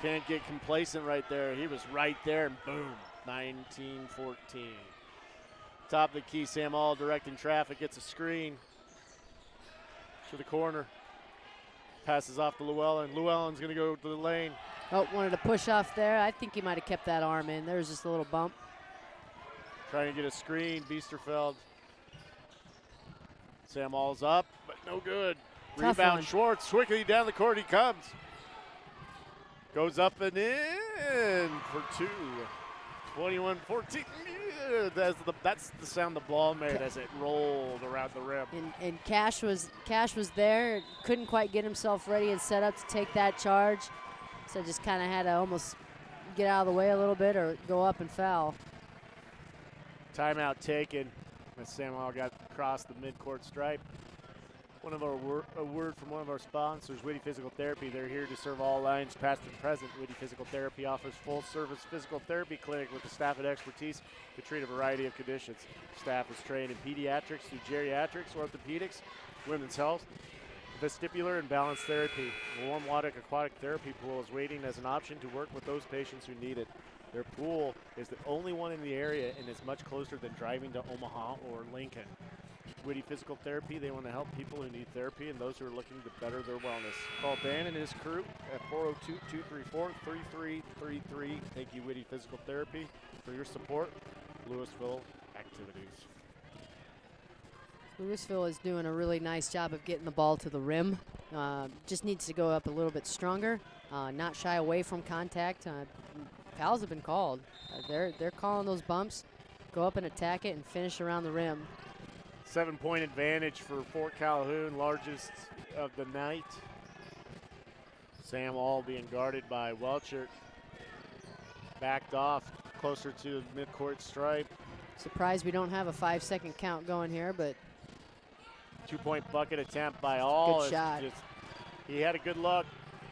A: Can't get complacent right there. He was right there, and boom, 19-14. Top of the key, Sam All directing traffic, gets a screen to the corner. Passes off to Llewellyn. Llewellyn's going to go to the lane.
B: Oh, wanted to push off there. I think he might have kept that arm in. There was just a little bump.
A: Trying to get a screen, Biesterfeld. Sam All's up, but no good.
B: Tough
A: Rebound,
B: one.
A: Schwartz, quickly down the court he comes. Goes up and in for 2. 21-14. That's the sound the ball made as it rolled around the rim.
B: And Cash was there, couldn't quite get himself ready and set up to take that charge. So just kind of had to almost get out of the way a little bit or go up and foul.
A: Timeout taken as Sam All got across the midcourt stripe. A word from one of our sponsors, Witty Physical Therapy. They're here to serve all lines, past and present. Witty Physical Therapy offers full-service physical therapy clinic with the staff and expertise to treat a variety of conditions. Staff is trained in pediatrics through geriatrics, orthopedics, women's health, vestibular, and balance therapy. A warm water aquatic therapy pool is waiting as an option to work with those patients who need it. Their pool is the only one in the area and is much closer than driving to Omaha or Lincoln. Witty Physical Therapy, they want to help people who need therapy and those who are looking to better their wellness. Call Dan and his crew at 402-234-3333. Thank you, Witty Physical Therapy, for your support. Louisville activities.
B: Louisville is doing a really nice job of getting the ball to the rim. Just needs to go up a little bit stronger, not shy away from contact. Fouls have been called. They're calling those bumps. Go up and attack it and finish around the rim.
A: 7-point advantage for Fort Calhoun, largest of the night. Sam All being guarded by Welcher. Backed off closer to the midcourt stripe.
B: Surprised we don't have a 5-second count going here, but
A: 2-point bucket attempt by All.
B: Good shot.
A: He had a good look,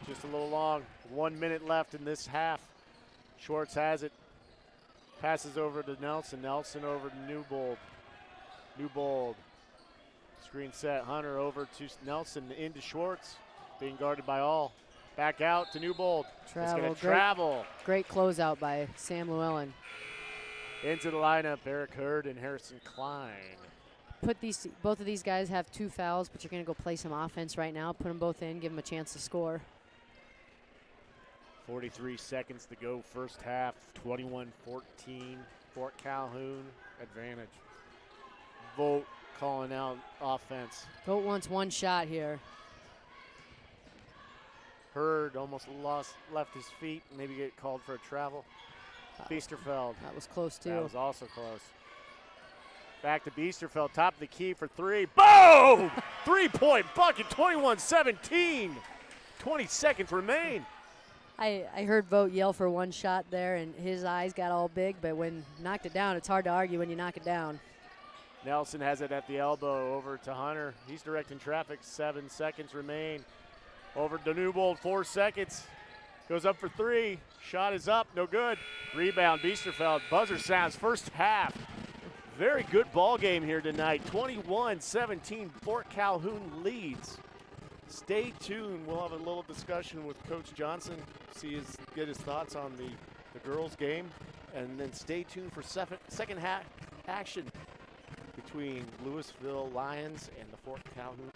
A: just a little long. 1 minute left in this half. Schwartz has it. Passes over to Nelson. Nelson over to Newbold. Newbold. Screen set. Hunter over to Nelson. Into Schwartz. Being guarded by All. Back out to Newbold. Travel.
B: Great closeout by Sam Llewellyn.
A: Into the lineup, Eric Hurd and Harrison Klein.
B: Both of these guys have 2 fouls, but you're going to go play some offense right now. Put them both in, give them a chance to score.
A: 43 seconds to go first half. 21-14. Fort Calhoun advantage. Vogt calling out offense.
B: Vogt wants 1 shot here.
A: Hurd almost left his feet. Maybe get called for a travel. Biesterfeld.
B: That was close too.
A: That was also close. Back to Biesterfeld, top of the key for 3. Boom! 3-point bucket, 21-17. 20 seconds remain.
B: I heard Vogt yell for one shot there, and his eyes got all big, but when knocked it down, it's hard to argue when you knock it down.
A: Nelson has it at the elbow over to Hunter. He's directing traffic. 7 seconds remain. Over to Newbold, 4 seconds. Goes up for 3. Shot is up, no good. Rebound, Biesterfeld. Buzzer sounds first half. Very good ball game here tonight. 21-17, Fort Calhoun leads. Stay tuned. We'll have a little discussion with Coach Johnson, get his thoughts on the girls' game. And then stay tuned for second half action between Louisville Lions and the Fort Calhoun.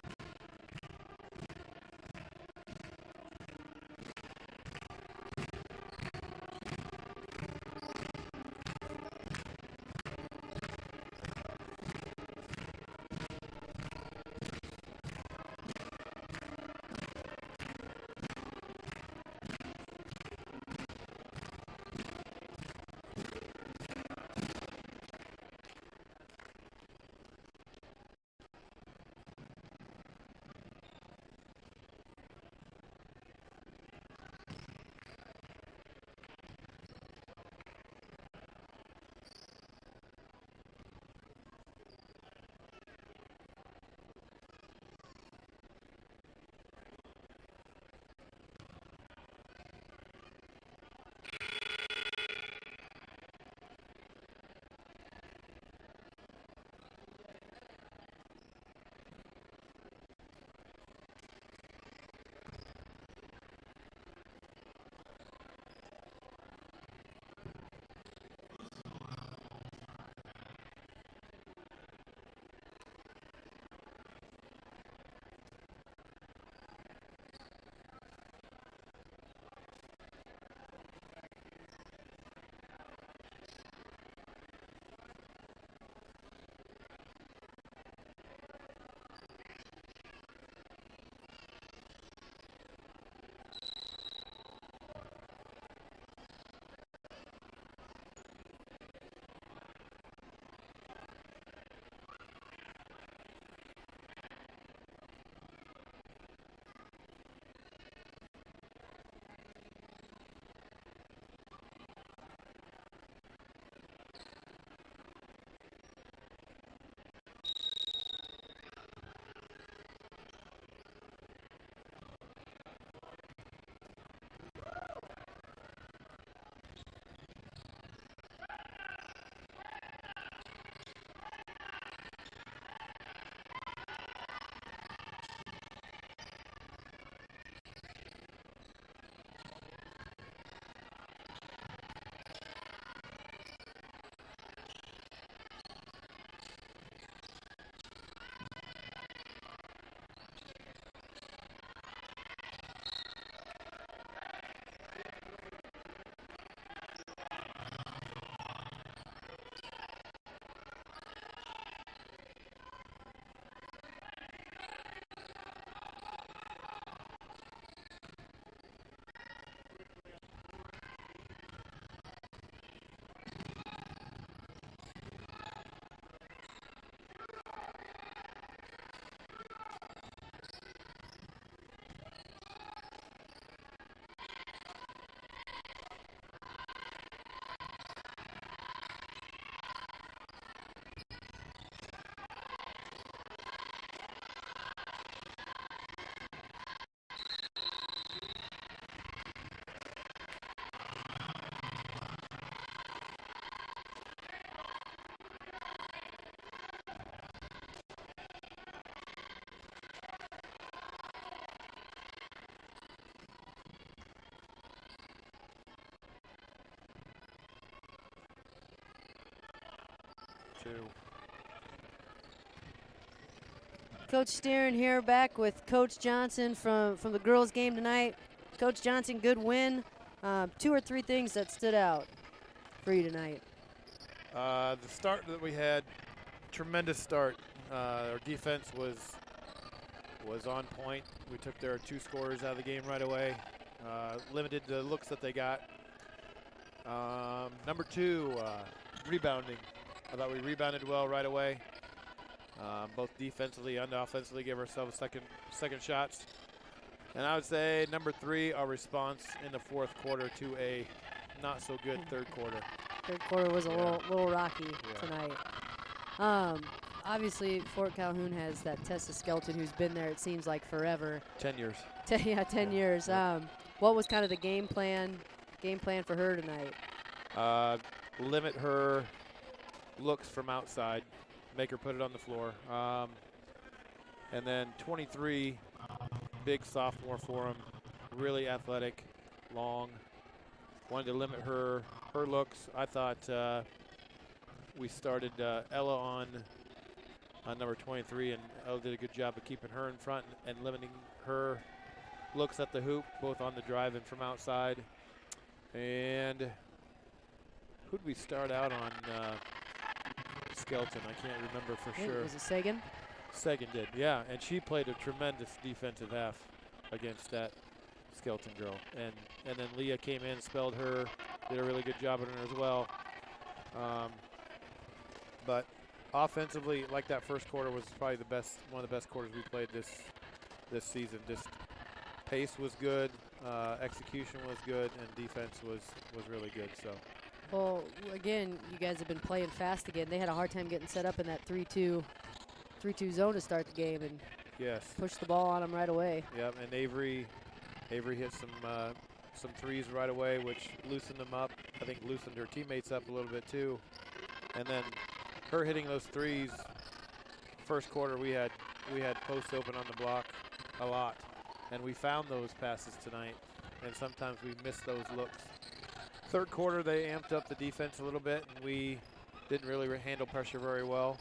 B: Coach Steeren here, back with Coach Johnson from the girls' game tonight. Coach Johnson, good win. 2 or 3 things that stood out for you tonight.
D: The start that we had, tremendous start. Our defense was on point. We took their 2 scorers out of the game right away. Limited the looks that they got. Number 2, rebounding. I thought we rebounded well right away. Both defensively and offensively, gave ourselves second shots. And I would say number 3, our response in the fourth quarter to a not so good third quarter.
B: Third quarter was a
D: Yeah.
B: little rocky
D: Yeah.
B: tonight. Obviously, Fort Calhoun has that Tessa Skelton who's been there, it seems like forever.
D: 10 years.
B: 10 years.
D: Yeah.
B: What was kind of the game plan for her tonight?
D: Limit her looks from outside, make her put it on the floor. And then 23, big sophomore for him, really athletic, long. Wanted to limit her looks. I thought we started Ella on number 23, and Ella did a good job of keeping her in front and limiting her looks at the hoop, both on the drive and from outside. And who'd we start out on? Skelton, I can't remember for sure.
B: Was it Sagan?
D: Sagan did, yeah, and she played a tremendous defensive half against that Skelton girl. And then Leah came in, spelled her, did a really good job on her as well. But offensively, like that first quarter was probably one of the best quarters we played this season. Just pace was good, execution was good, and defense was really good. So.
B: Well, again, you guys have been playing fast again. They had a hard time getting set up in that 3-2 zone to start the game and
D: Yes.
B: pushed the ball on them right away.
D: Yep, and Avery hit some threes right away, which loosened them up. I think loosened her teammates up a little bit too. And then her hitting those threes. First quarter, we had posts open on the block a lot, and we found those passes tonight. And sometimes we missed those looks. Third quarter, they amped up the defense a little bit, and we didn't really handle pressure very well.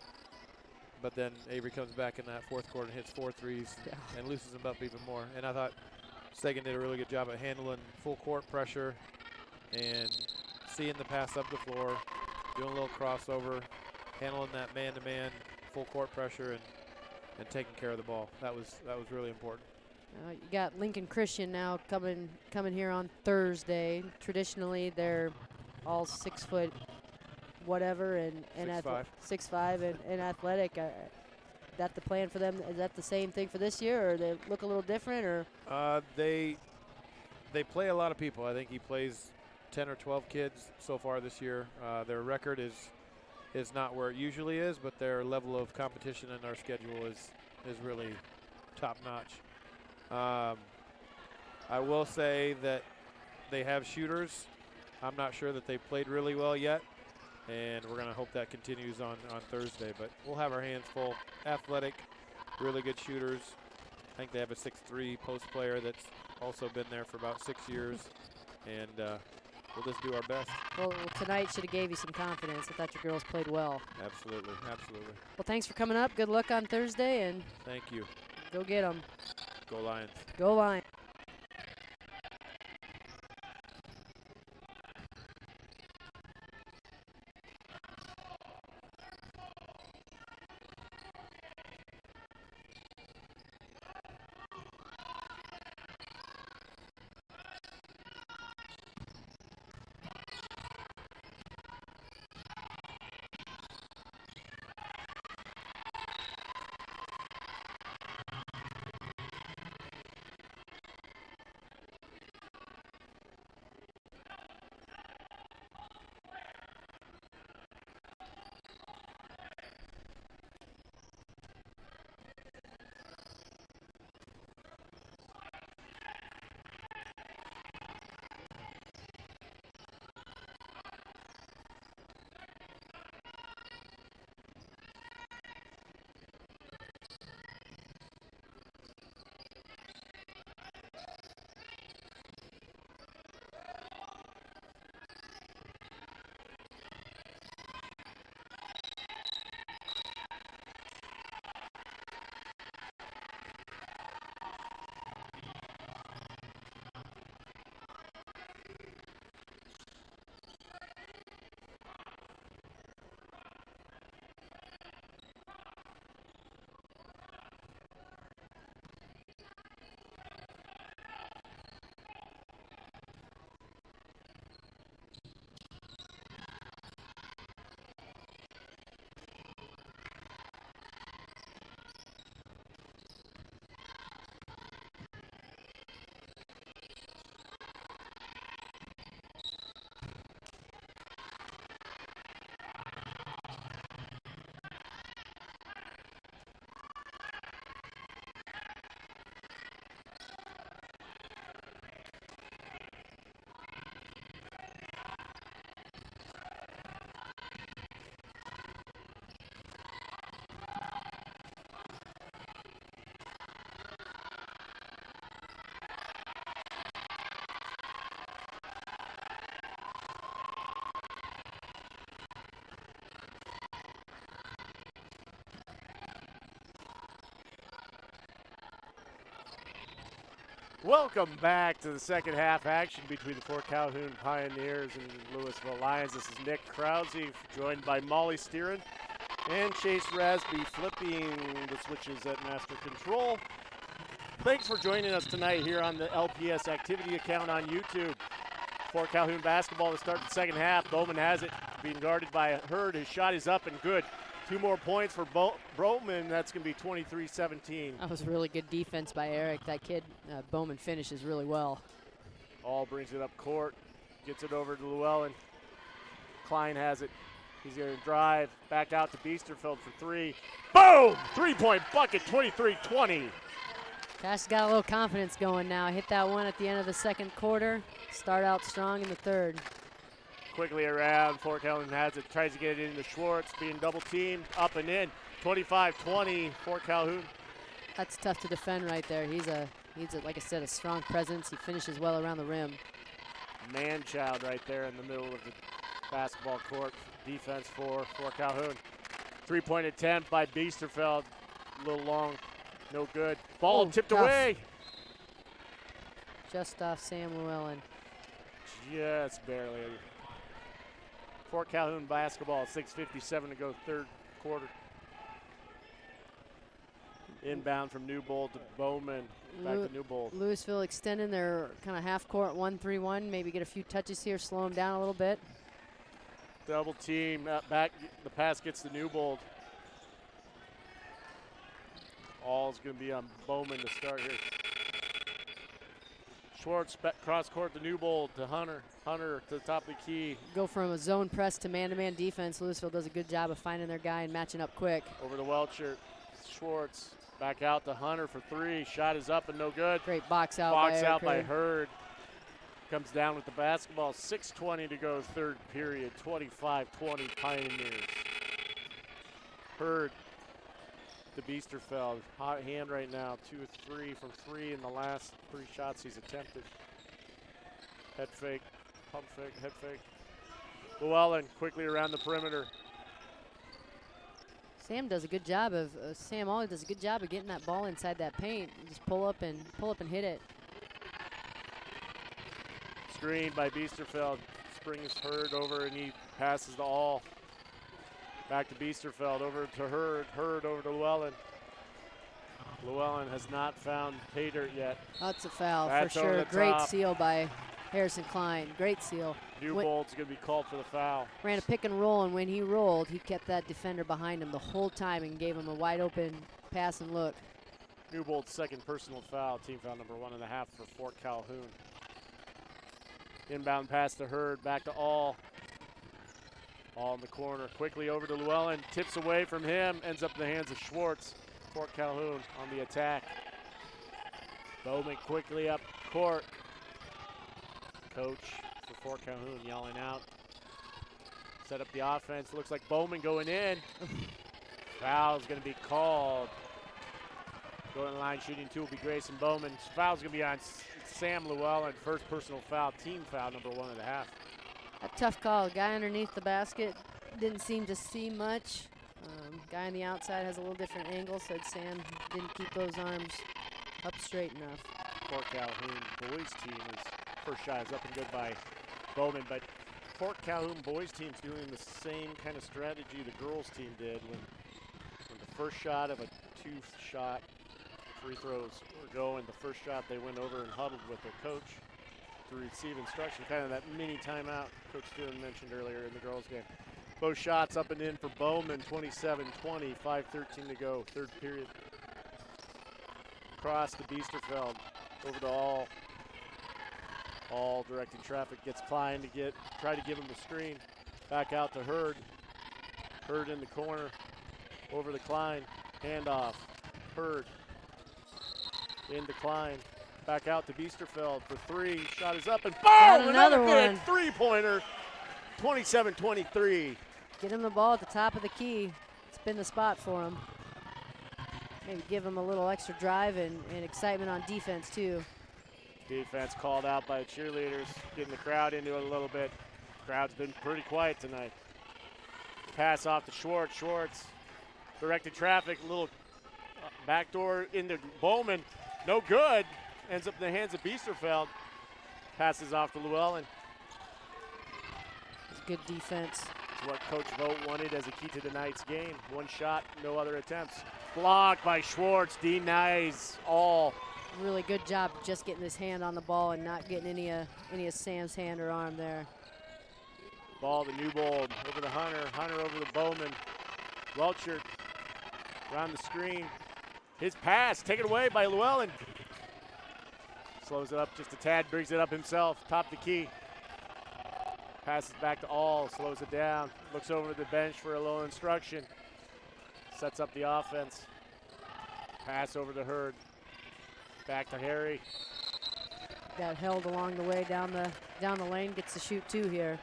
D: But then Avery comes back in that fourth quarter and hits 4 threes and loosens them up even more. And I thought Sagan did a really good job at handling full court pressure and seeing the pass up the floor, doing a little crossover, handling that man-to-man full court pressure and taking care of the ball. That was really important.
B: You got Lincoln Christian now coming here on Thursday. Traditionally, they're all 6 foot whatever and 6'5" and athletic. That the plan for them? Is that the same thing for this year, or they look a little different? Or
D: they play a lot of people. I think he plays 10 or 12 kids so far this year. Their record is not where it usually is, but their level of competition in our schedule is really top notch. I will say that they have shooters. I'm not sure that they've played really well yet, and we're going to hope that continues on Thursday. But we'll have our hands full. Athletic, really good shooters. I think they have a 6'3" post player that's also been there for about 6 years, and we'll just do our best.
B: Well, tonight should have gave you some confidence. I thought your girls played well.
D: Absolutely.
B: Well, thanks for coming up. Good luck on Thursday, and
D: Thank you.
B: go get them.
D: Go Lions.
B: Go Lions.
A: Welcome back to the second half action between the Fort Calhoun Pioneers and Louisville Lions. This is Nick Krause, joined by Molly Steeren and Chase Rasby, flipping the switches at master control. Thanks for joining us tonight here on the LPS activity account on YouTube. Fort Calhoun basketball to start the second half. Bowman has it, being guarded by Hurd. His shot is up and good. 2 more points for Bowman. That's going to be 23-17.
B: That was really good defense by Eric. That kid, Bowman, finishes really well.
A: All brings it up court, gets it over to Llewellyn. Klein has it. He's going to drive back out to Biesterfeld for 3. Boom! 3-point bucket, 23-20.
B: Cash got a little confidence going now. Hit that one at the end of the second quarter. Start out strong in the third.
A: Quickly around, Fort Calhoun has it, tries to get it into Schwartz, being double teamed, up and in. 25-20, Fort Calhoun.
B: That's tough to defend right there. He's a, like I said, a strong presence. He finishes well around the rim.
A: Man-child right there in the middle of the basketball court. Defense for Fort Calhoun. 3-point attempt by Biesterfeld. A little long, no good. Ball tipped
B: tough.
A: away.
B: Just off Sam Llewellyn.
A: Just barely. Fort Calhoun basketball, 6:57 to go, third quarter. Inbound from Newbold to Bowman, back to Newbold.
B: Louisville extending their kind of half-court 1-3-1, maybe get a few touches here, slow them down a little bit.
A: Double team, back, the pass gets to Newbold. All's going to be on Bowman to start here. Schwartz cross court to Newbold to Hunter. Hunter to the top of the key.
B: Go from a zone press to man-to-man defense. Louisville does a good job of finding their guy and matching up quick.
A: Over to Welcher. Schwartz back out to Hunter for 3. Shot is up and no good.
B: Great box out
A: by Hurd. Comes down with the basketball. 6:20 to go, third period. 25-20 Pioneers. Hurd to Biesterfeld. Hot hand right now. 2 of 3 from 3 in the last 3 shots he's attempted. Head fake, pump fake, head fake. Llewellyn quickly around the perimeter.
B: Sam does a good job of Sam always does a good job of getting that ball inside that paint. You just pull up and hit it.
A: Screen by Biesterfeld. Springs Hurd over and he passes to All. Back to Biesterfeld, over to Hurd. Hurd over to Llewellyn. Llewellyn has not found pay dirt yet.
B: That's a foul
A: That's
B: for sure. Great
A: top.
B: seal by Harrison Klein. Great seal.
A: Newbold's going to be called for the foul.
B: Ran a pick and roll, and when he rolled, he kept that defender behind him the whole time and gave him a wide open pass and look.
A: Newbold's second personal foul, team foul number 1.5 for Fort Calhoun. Inbound pass to Hurd, back to All. All in the corner, quickly over to Llewellyn, tips away from him, ends up in the hands of Schwartz. Fort Calhoun on the attack. Bowman quickly up court. Coach for Fort Calhoun yelling out. Set up the offense, looks like Bowman going in. Foul's gonna be called. Going line shooting 2 will be Grayson Bowman. Foul's gonna be on Sam Llewellyn, first personal foul, team foul number 1.5.
B: A tough call. Guy underneath the basket didn't seem to see much. Guy on the outside has a little different angle, so Sam didn't keep those arms up straight enough.
A: Fort Calhoun boys team is first shot is up and good by Bowman, but Fort Calhoun boys team's doing the same kind of strategy the girls team did when the first shot of a 2-shot free throws were going. The first shot they went over and huddled with their coach to receive instruction, kind of that mini timeout Coach Steele mentioned earlier in the girls game. Both shots up and in for Bowman, 27-20, 5:13 to go, third period. Cross to Biesterfeld, over to All. All directing traffic, gets Klein to try to give him the screen. Back out to Hurd. Hurd in the corner, over to Klein, handoff. Hurd into Klein. Back out to Biesterfeld for 3. Shot is up and boom!
B: Another
A: good
B: one.
A: 3-pointer. 27-23.
B: Get him the ball at the top of the key. It's been the spot for him. Maybe give him a little extra drive and excitement on defense too.
A: Defense called out by the cheerleaders, getting the crowd into it a little bit. Crowd's been pretty quiet tonight. Pass off to Schwartz. Schwartz directed traffic, little backdoor into Bowman. No good. ends up in the hands of Biesterfeld. Passes off to Llewellyn.
B: It's good defense.
A: It's what Coach Vogt wanted as a key to tonight's game. One shot, no other attempts. Blocked by Schwartz, denies all.
B: Really good job just getting his hand on the ball and not getting any of Sam's hand or arm there.
A: Ball to Newbold, over to Hunter. Hunter over to Bowman. Welcher around the screen. His pass taken away by Llewellyn. Slows it up just a tad, brings it up himself, top the key. Passes back to All, slows it down. Looks over to the bench for a little instruction. Sets up the offense. Pass over to Hurd. Back to Harry.
B: Got held along the way down the lane, gets to shoot 2 here.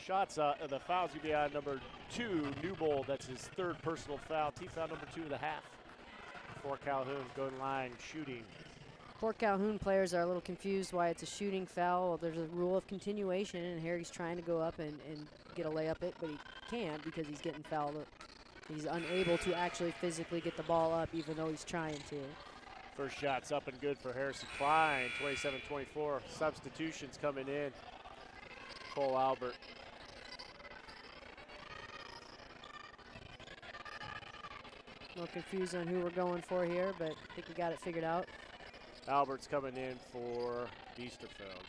A: Shots, the foul's gonna be on number 2, Newbold. That's his 3rd personal foul. Team foul number 2 of the half. For Calhoun, going line, shooting.
B: Poor Calhoun players are a little confused why it's a shooting foul. Well, there's a rule of continuation, and Harry's trying to go up and get a layup it, but he can't because he's getting fouled. He's unable to actually physically get the ball up, even though he's trying to.
A: First shot's up and good for Harrison Klein, 27-24. Substitutions coming in. Cole Albert.
B: A little confused on who we're going for here, but I think we got it figured out.
A: Albert's coming in for Biesterfeld.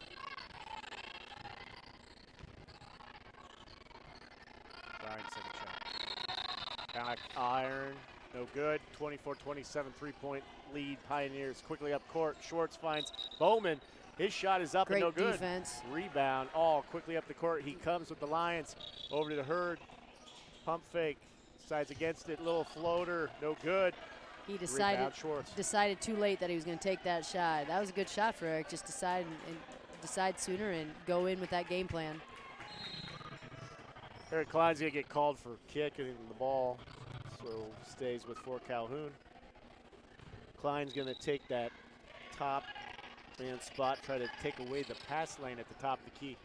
A: Ryan, second shot. Back iron, no good. 24-27, 3-point lead. Pioneers quickly up court. Schwartz finds Bowman. His shot is up
B: Great
A: and no good.
B: Defense.
A: Rebound, All quickly up the court. He comes with the Lions. Over to the Hurd. Pump fake. Decides against it. Little floater, no good.
B: He decided too late that he was going to take that shot. That was a good shot for Eric. Just decide sooner and go in with that game plan.
A: Eric Klein's going to get called for kicking the ball, so stays with Fort Calhoun. Klein's going to take that top man spot, try to take away the pass lane at the top of the key.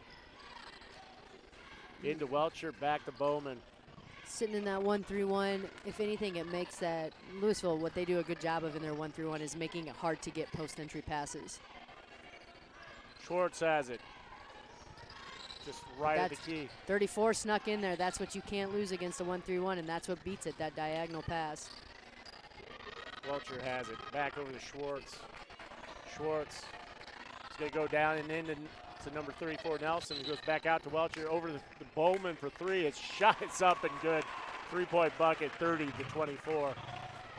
A: Into Welcher, back to Bowman.
B: Sitting in that 1-3-1, if anything, it makes that Louisville, what they do a good job of in their 1-3-1 is making it hard to get post-entry passes.
A: Schwartz has it. Just right at the key.
B: 34 snuck in there. That's what you can't lose against a 1-3-1, and that's what beats it, that diagonal pass.
A: Welcher has it. Back over to Schwartz. Schwartz is going to go down and into number 34, Nelson. He goes back out to Welcher, over to Bowman for 3. His shot is up and good. 3-point bucket, 30-24.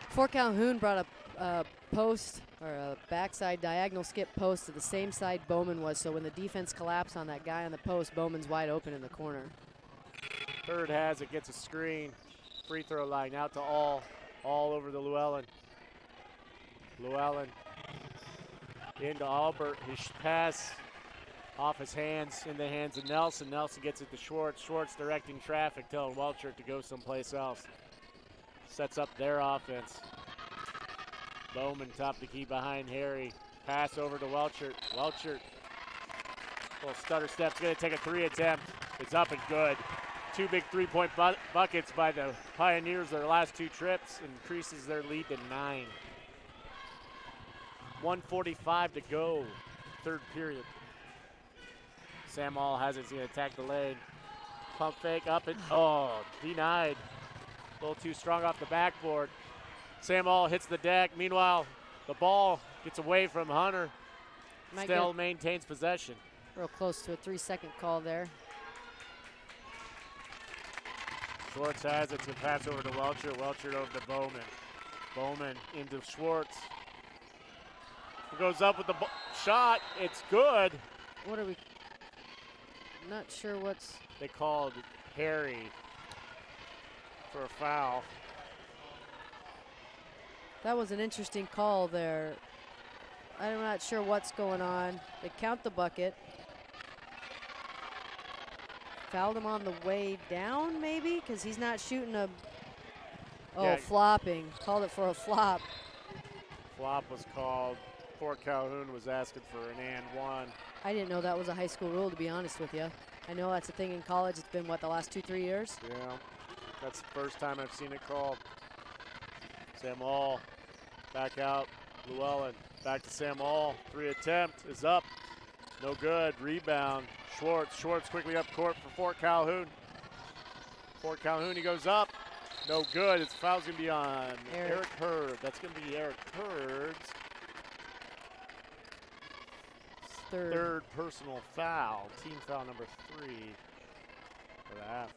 B: Fort Calhoun brought a post, or a backside diagonal skip post to the same side Bowman was, so when the defense collapsed on that guy on the post, Bowman's wide open in the corner.
A: Third has it, gets a screen. Free throw line out to All over the Llewellyn. Llewellyn into Albert. His pass off his hands, in the hands of Nelson. Nelson gets it to Schwartz. Schwartz directing traffic, telling Welcher to go someplace else. Sets up their offense. Bowman top the key behind Harry. Pass over to Welcher. Welcher, little stutter step's gonna take a 3 attempt. It's up and good. 2 big 3-point buckets by the Pioneers their last 2 trips, increases their lead to 9. 1:45 to go, 3rd period. Sam All has it, he's gonna attack the lane. Pump fake up and, denied. A little too strong off the backboard. Sam All hits the deck. Meanwhile, the ball gets away from Hunter. Still maintains possession.
B: Real close to a 3-second call there.
A: Schwartz has it to pass over to Welcher. Welcher over to Bowman. Bowman into Schwartz. He goes up with the shot. It's good.
B: What are we? Not sure what's.
A: They called Harry for a foul.
B: That was an interesting call there. I'm not sure what's going on. They count the bucket. Fouled him on the way down, maybe? Because he's not shooting a. Oh, yeah. Flopping. Called it for a flop.
A: Flop was called. Fort Calhoun was asking for an and 1.
B: I didn't know that was a high school rule, to be honest with you. I know that's a thing in college. It's been, what, the last 2-3 years?
A: Yeah, that's the first time I've seen it called. Sam All Back out, Llewellyn. Back to Sam All. 3 attempt is up. No good. Rebound. Schwartz. Schwartz quickly up court for Fort Calhoun. Fort Calhoun, he goes up. No good. His foul's going to be on Eric Hurd. That's going to be Eric Hurd's third personal foul. Team foul number 3 for the half.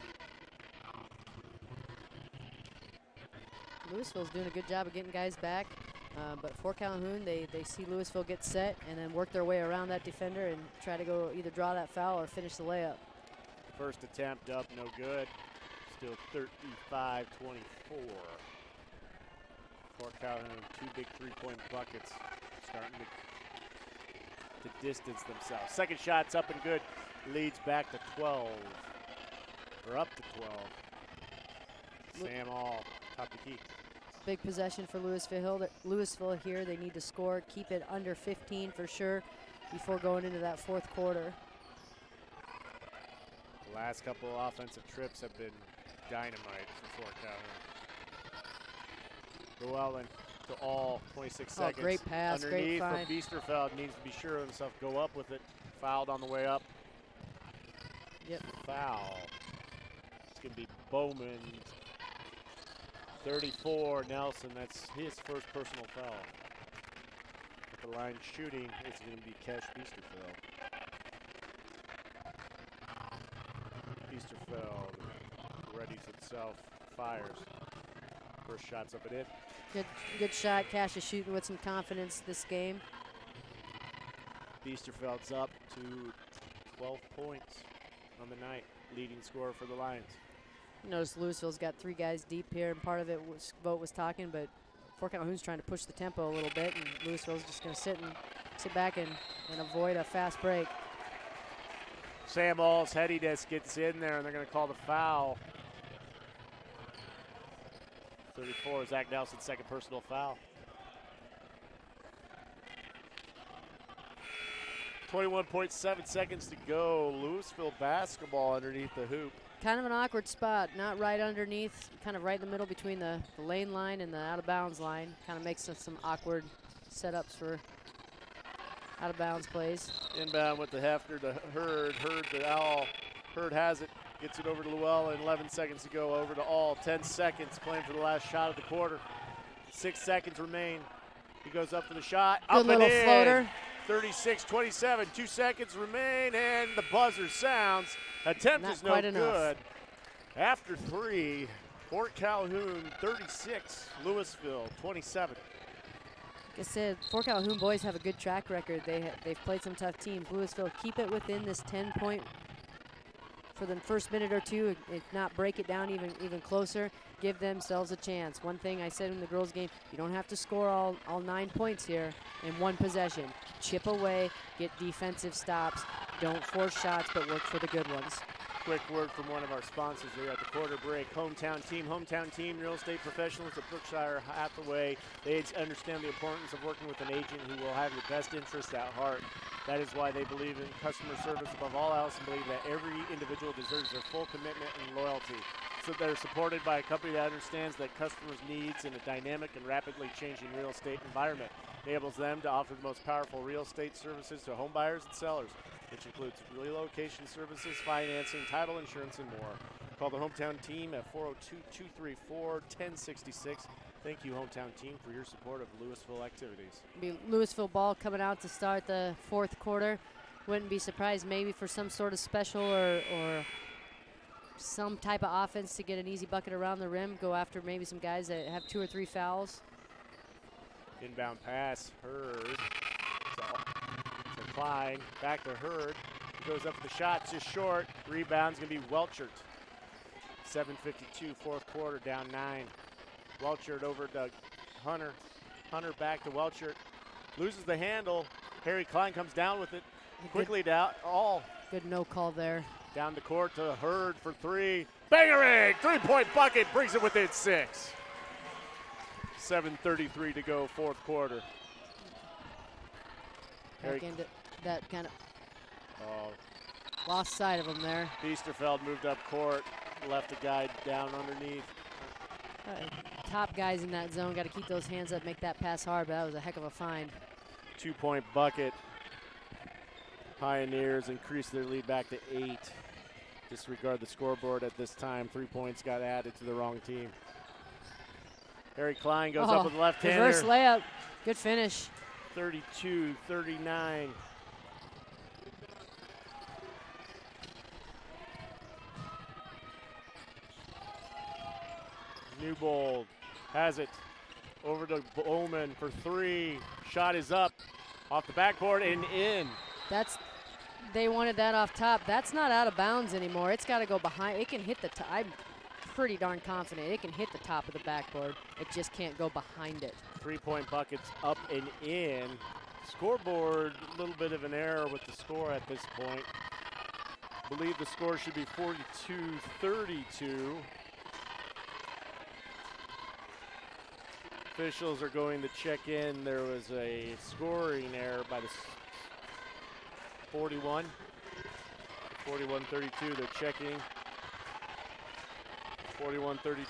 B: Louisville's doing a good job of getting guys back. But Fort Calhoun, they see Louisville get set and then work their way around that defender and try to go either draw that foul or finish the layup.
A: First attempt up, no good. Still 35-24. Fort Calhoun, 2 big 3-point buckets, starting to distance themselves. Second shot's up and good. Leads back to 12, or up to 12. Sam All, top the key.
B: Big possession for Louisville here. They need to score, keep it under 15 for sure before going into that fourth quarter.
A: The last couple of offensive trips have been dynamite for Fort Calhoun. Llewellyn to All, 26 seconds.
B: Great pass,
A: underneath
B: great find.
A: for Biesterfeld, needs to be sure of himself, go up with it. Fouled on the way up.
B: Yep.
A: Foul. It's going to be Bowman. 34, Nelson, that's his first personal foul. At the line shooting, it's going to be Kesh Biesterfeld. Biesterfeld readies himself, fires. First shot's up and in.
B: Good shot. Cash is shooting with some confidence this game.
A: Biesterfeld's up to 12 points on the night, leading scorer for the Lions.
B: Notice Louisville's got 3 guys deep here, and part of it was Vogt was talking, but Fort Calhoun's trying to push the tempo a little bit, and Louisville's just going to sit back and avoid a fast break.
A: Sam All's heady disc gets in there, and they're going to call the foul. 34, Zach Nelson's second personal foul. 21.7 seconds to go. Louisville basketball underneath the hoop.
B: Kind of an awkward spot, not right underneath, kind of right in the middle between the lane line and the out-of-bounds line. Kind of makes some awkward setups for out-of-bounds plays.
A: Inbound with the Hefner to Hurd. Hurd to Owl. Hurd has it, gets it over to Llewellyn. 11 seconds to go, over to All. 10 seconds, playing for the last shot of the quarter. 6 seconds remain. He goes up for the shot.
B: Good
A: up
B: little
A: and in.
B: floater.
A: 36-27, 2 seconds remain, and the buzzer sounds. Attempt
B: Not
A: is no
B: quite enough.
A: good. After 3, Fort Calhoun 36, Louisville 27.
B: Like I said, Fort Calhoun boys have a good track record. They've played some tough teams. Louisville keep it within this 10-point for the first minute or two, if not break it down even closer. Give themselves a chance. One thing I said in the girls' game, you don't have to score all 9 points here in one possession. Chip away, get defensive stops. Don't force shots, but work for the good ones.
A: Quick word from one of our sponsors here at the quarter break. Hometown Team, real estate professionals at Brookshire Hathaway. They understand the importance of working with an agent who will have your best interest at heart. That is why they believe in customer service above all else and believe that every individual deserves their full commitment and loyalty. So they're supported by a company that understands that customers' needs in a dynamic and rapidly changing real estate environment. Enables them to offer the most powerful real estate services to home buyers and sellers, which includes relocation services, financing, title insurance, and more. Call the Hometown Team at 402-234-1066. Thank you, Hometown Team, for your support of Louisville activities.
B: Be Louisville ball coming out to start the fourth quarter. Wouldn't be surprised maybe for some sort of special or some type of offense to get an easy bucket around the rim, go after maybe some guys that have 2 or 3 fouls.
A: Inbound pass, Hurd. To Klein, back to Hurd. He goes up for the shot, just short. Rebound's gonna be Welchert. 7:52, fourth quarter, down 9. Welchert over to Hunter. Hunter back to Welchert. Loses the handle. Harry Klein comes down with it. Quickly down, All.
B: Good no call there.
A: Down the court to Hurd for 3. Bangering! 3-point bucket, brings it within 6. 7:33 to go, fourth quarter.
B: Back into that kind of lost sight of him there.
A: Biesterfeld moved up court, left a guy down underneath.
B: top guys in that zone. Got to keep those hands up, make that pass hard, but that was a heck of a find.
A: 2-point bucket. Pioneers increase their lead back to 8. Disregard the scoreboard at this time. 3 points got added to the wrong team. Harry Klein goes up with the left-hander.
B: Reverse layup. Good finish.
A: 32-39. Newbold has it over to Bowman for 3. Shot is up off the backboard and in.
B: They wanted that off top. That's not out of bounds anymore. It's got to go behind. It can hit the top. I'm pretty darn confident it can hit the top of the backboard. It just can't go behind it.
A: 3-point buckets up and in. Scoreboard, a little bit of an error with the score at this point. Believe the score should be 42-32. Officials are going to check in. There was a scoring error by the 41. 41-32, they're checking. 41-32.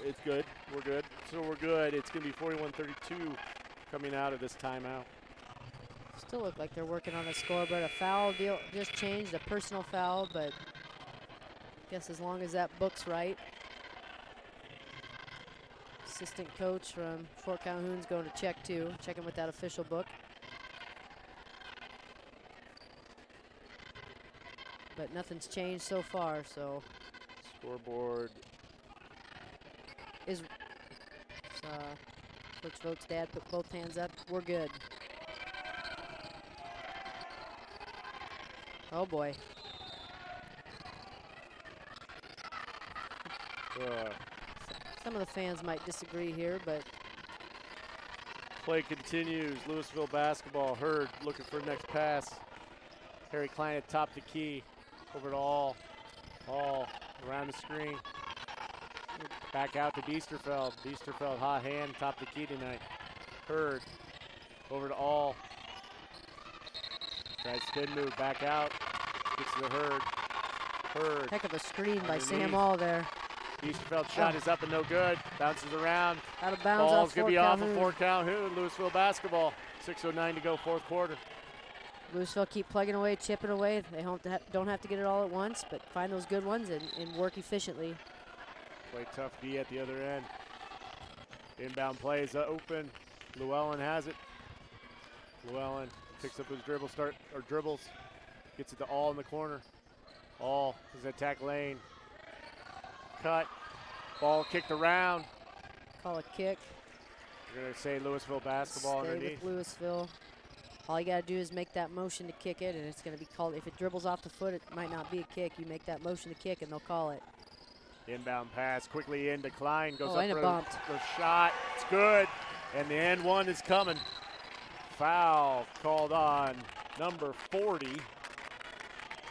A: It's good. We're good. So we're good. It's going to be 41-32 coming out of this timeout.
B: Still look like they're working on a score, but a foul deal just changed, a personal foul, but I guess as long as that book's right. Assistant coach from Fort Calhoun's going to check too, checking with that official book. But nothing's changed so far, so.
A: Scoreboard.
B: Coach Vote's dad put both hands up. We're good. Oh boy. Some of the fans might disagree here, but.
A: Play continues. Louisville basketball. Hurd looking for next pass. Harry Klein at top the key. Over to All. All around the screen. Back out to Biesterfeld. Biesterfeld, hot hand, top the key tonight. Hurd over to All. Tries spin move, back out. Gets to the Hurd. Hurd.
B: Heck of a screen by
A: underneath.
B: Sam All there.
A: Biesterfeld shot is up and no good. Bounces around.
B: Out of bounds.
A: Ball's
B: off
A: going to be
B: Calhoun.
A: off of Fort Calhoun. Louisville basketball. 6:09 to go, fourth quarter.
B: Louisville keep plugging away, chipping away. They don't have to get it all at once, but find those good ones and work efficiently.
A: Play tough D at the other end. Inbound plays open. Llewellyn has it. Llewellyn picks up his dribbles. Gets it to All in the corner. All is attack lane. Cut. Ball kicked around.
B: Call a kick.
A: We're going to say Louisville basketball
B: Stay
A: underneath.
B: with Louisville. All you got to do is make that motion to kick it, and it's going to be called. If it dribbles off the foot, it might not be a kick. You make that motion to kick, and they'll call it.
A: Inbound pass quickly into Klein. Goes
B: Oh,
A: up
B: and
A: for
B: it bumped.
A: the shot. It's good. And the end one is coming. Foul called on number 40,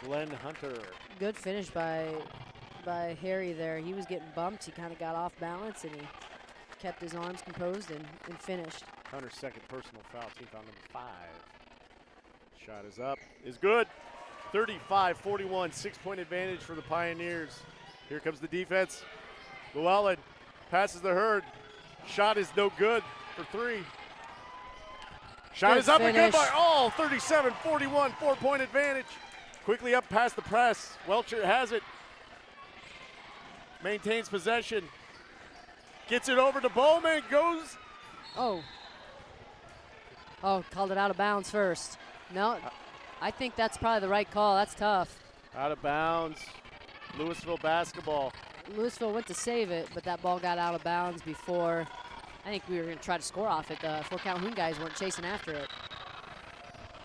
A: Glenn Hunter.
B: Good finish by Harry there. He was getting bumped. He kind of got off balance, and he kept his arms composed and finished.
A: Hunter's second personal foul, team foul number 5. Shot is up, is good. 35-41, 6-point advantage for the Pioneers. Here comes the defense. Llewellyn passes the Hurd. Shot is no good for 3. Shot
B: Good
A: is up and good
B: finish.
A: by All. 37-41, 4-point advantage. Quickly up past the press. Welcher has it. Maintains possession. Gets it over to Bowman. Goes.
B: Oh, called it out of bounds first. No, I think that's probably the right call. That's tough.
A: Out of bounds. Louisville basketball.
B: Louisville went to save it, but that ball got out of bounds before. I think we were going to try to score off it. The Fort Calhoun guys weren't chasing after it.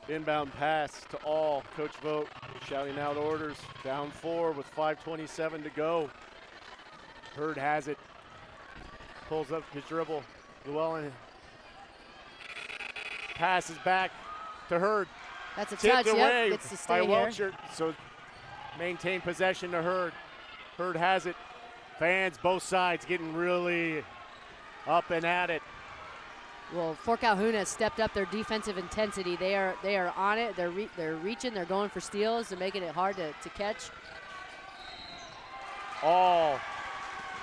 A: Inbound pass to All. Coach Vogt shouting out orders. Down 4 with 5:27 to go. Hurd has it. Pulls up his dribble. Llewellyn passes back to Hurd.
B: That's a
A: Tipped
B: touch.
A: away
B: Yep, gets to
A: by
B: stay here.
A: Welcher. So maintain possession to Hurd. Hurd has it. Fans both sides getting really up and at it.
B: Well, Fort Calhoun has stepped up their defensive intensity. They are on it. They're reaching. They're going for steals. They're making it hard to catch.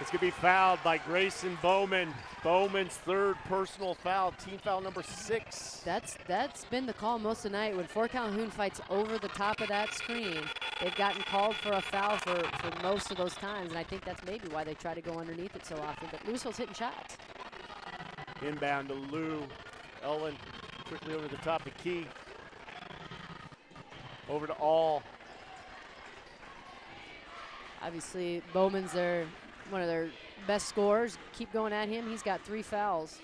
A: It's going to be fouled by Grayson Bowman. Bowman's third personal foul, team foul number 6.
B: That's been the call most of the night. When Fort Calhoun fights over the top of that screen, they've gotten called for a foul for most of those times, and I think that's maybe why they try to go underneath it so often. But Louisville's hitting shots.
A: Inbound to Lou. Ellen quickly over the top of Key. Over to All.
B: Obviously, Bowman's one of their best scorers. Keep going at him. He's got 3 fouls.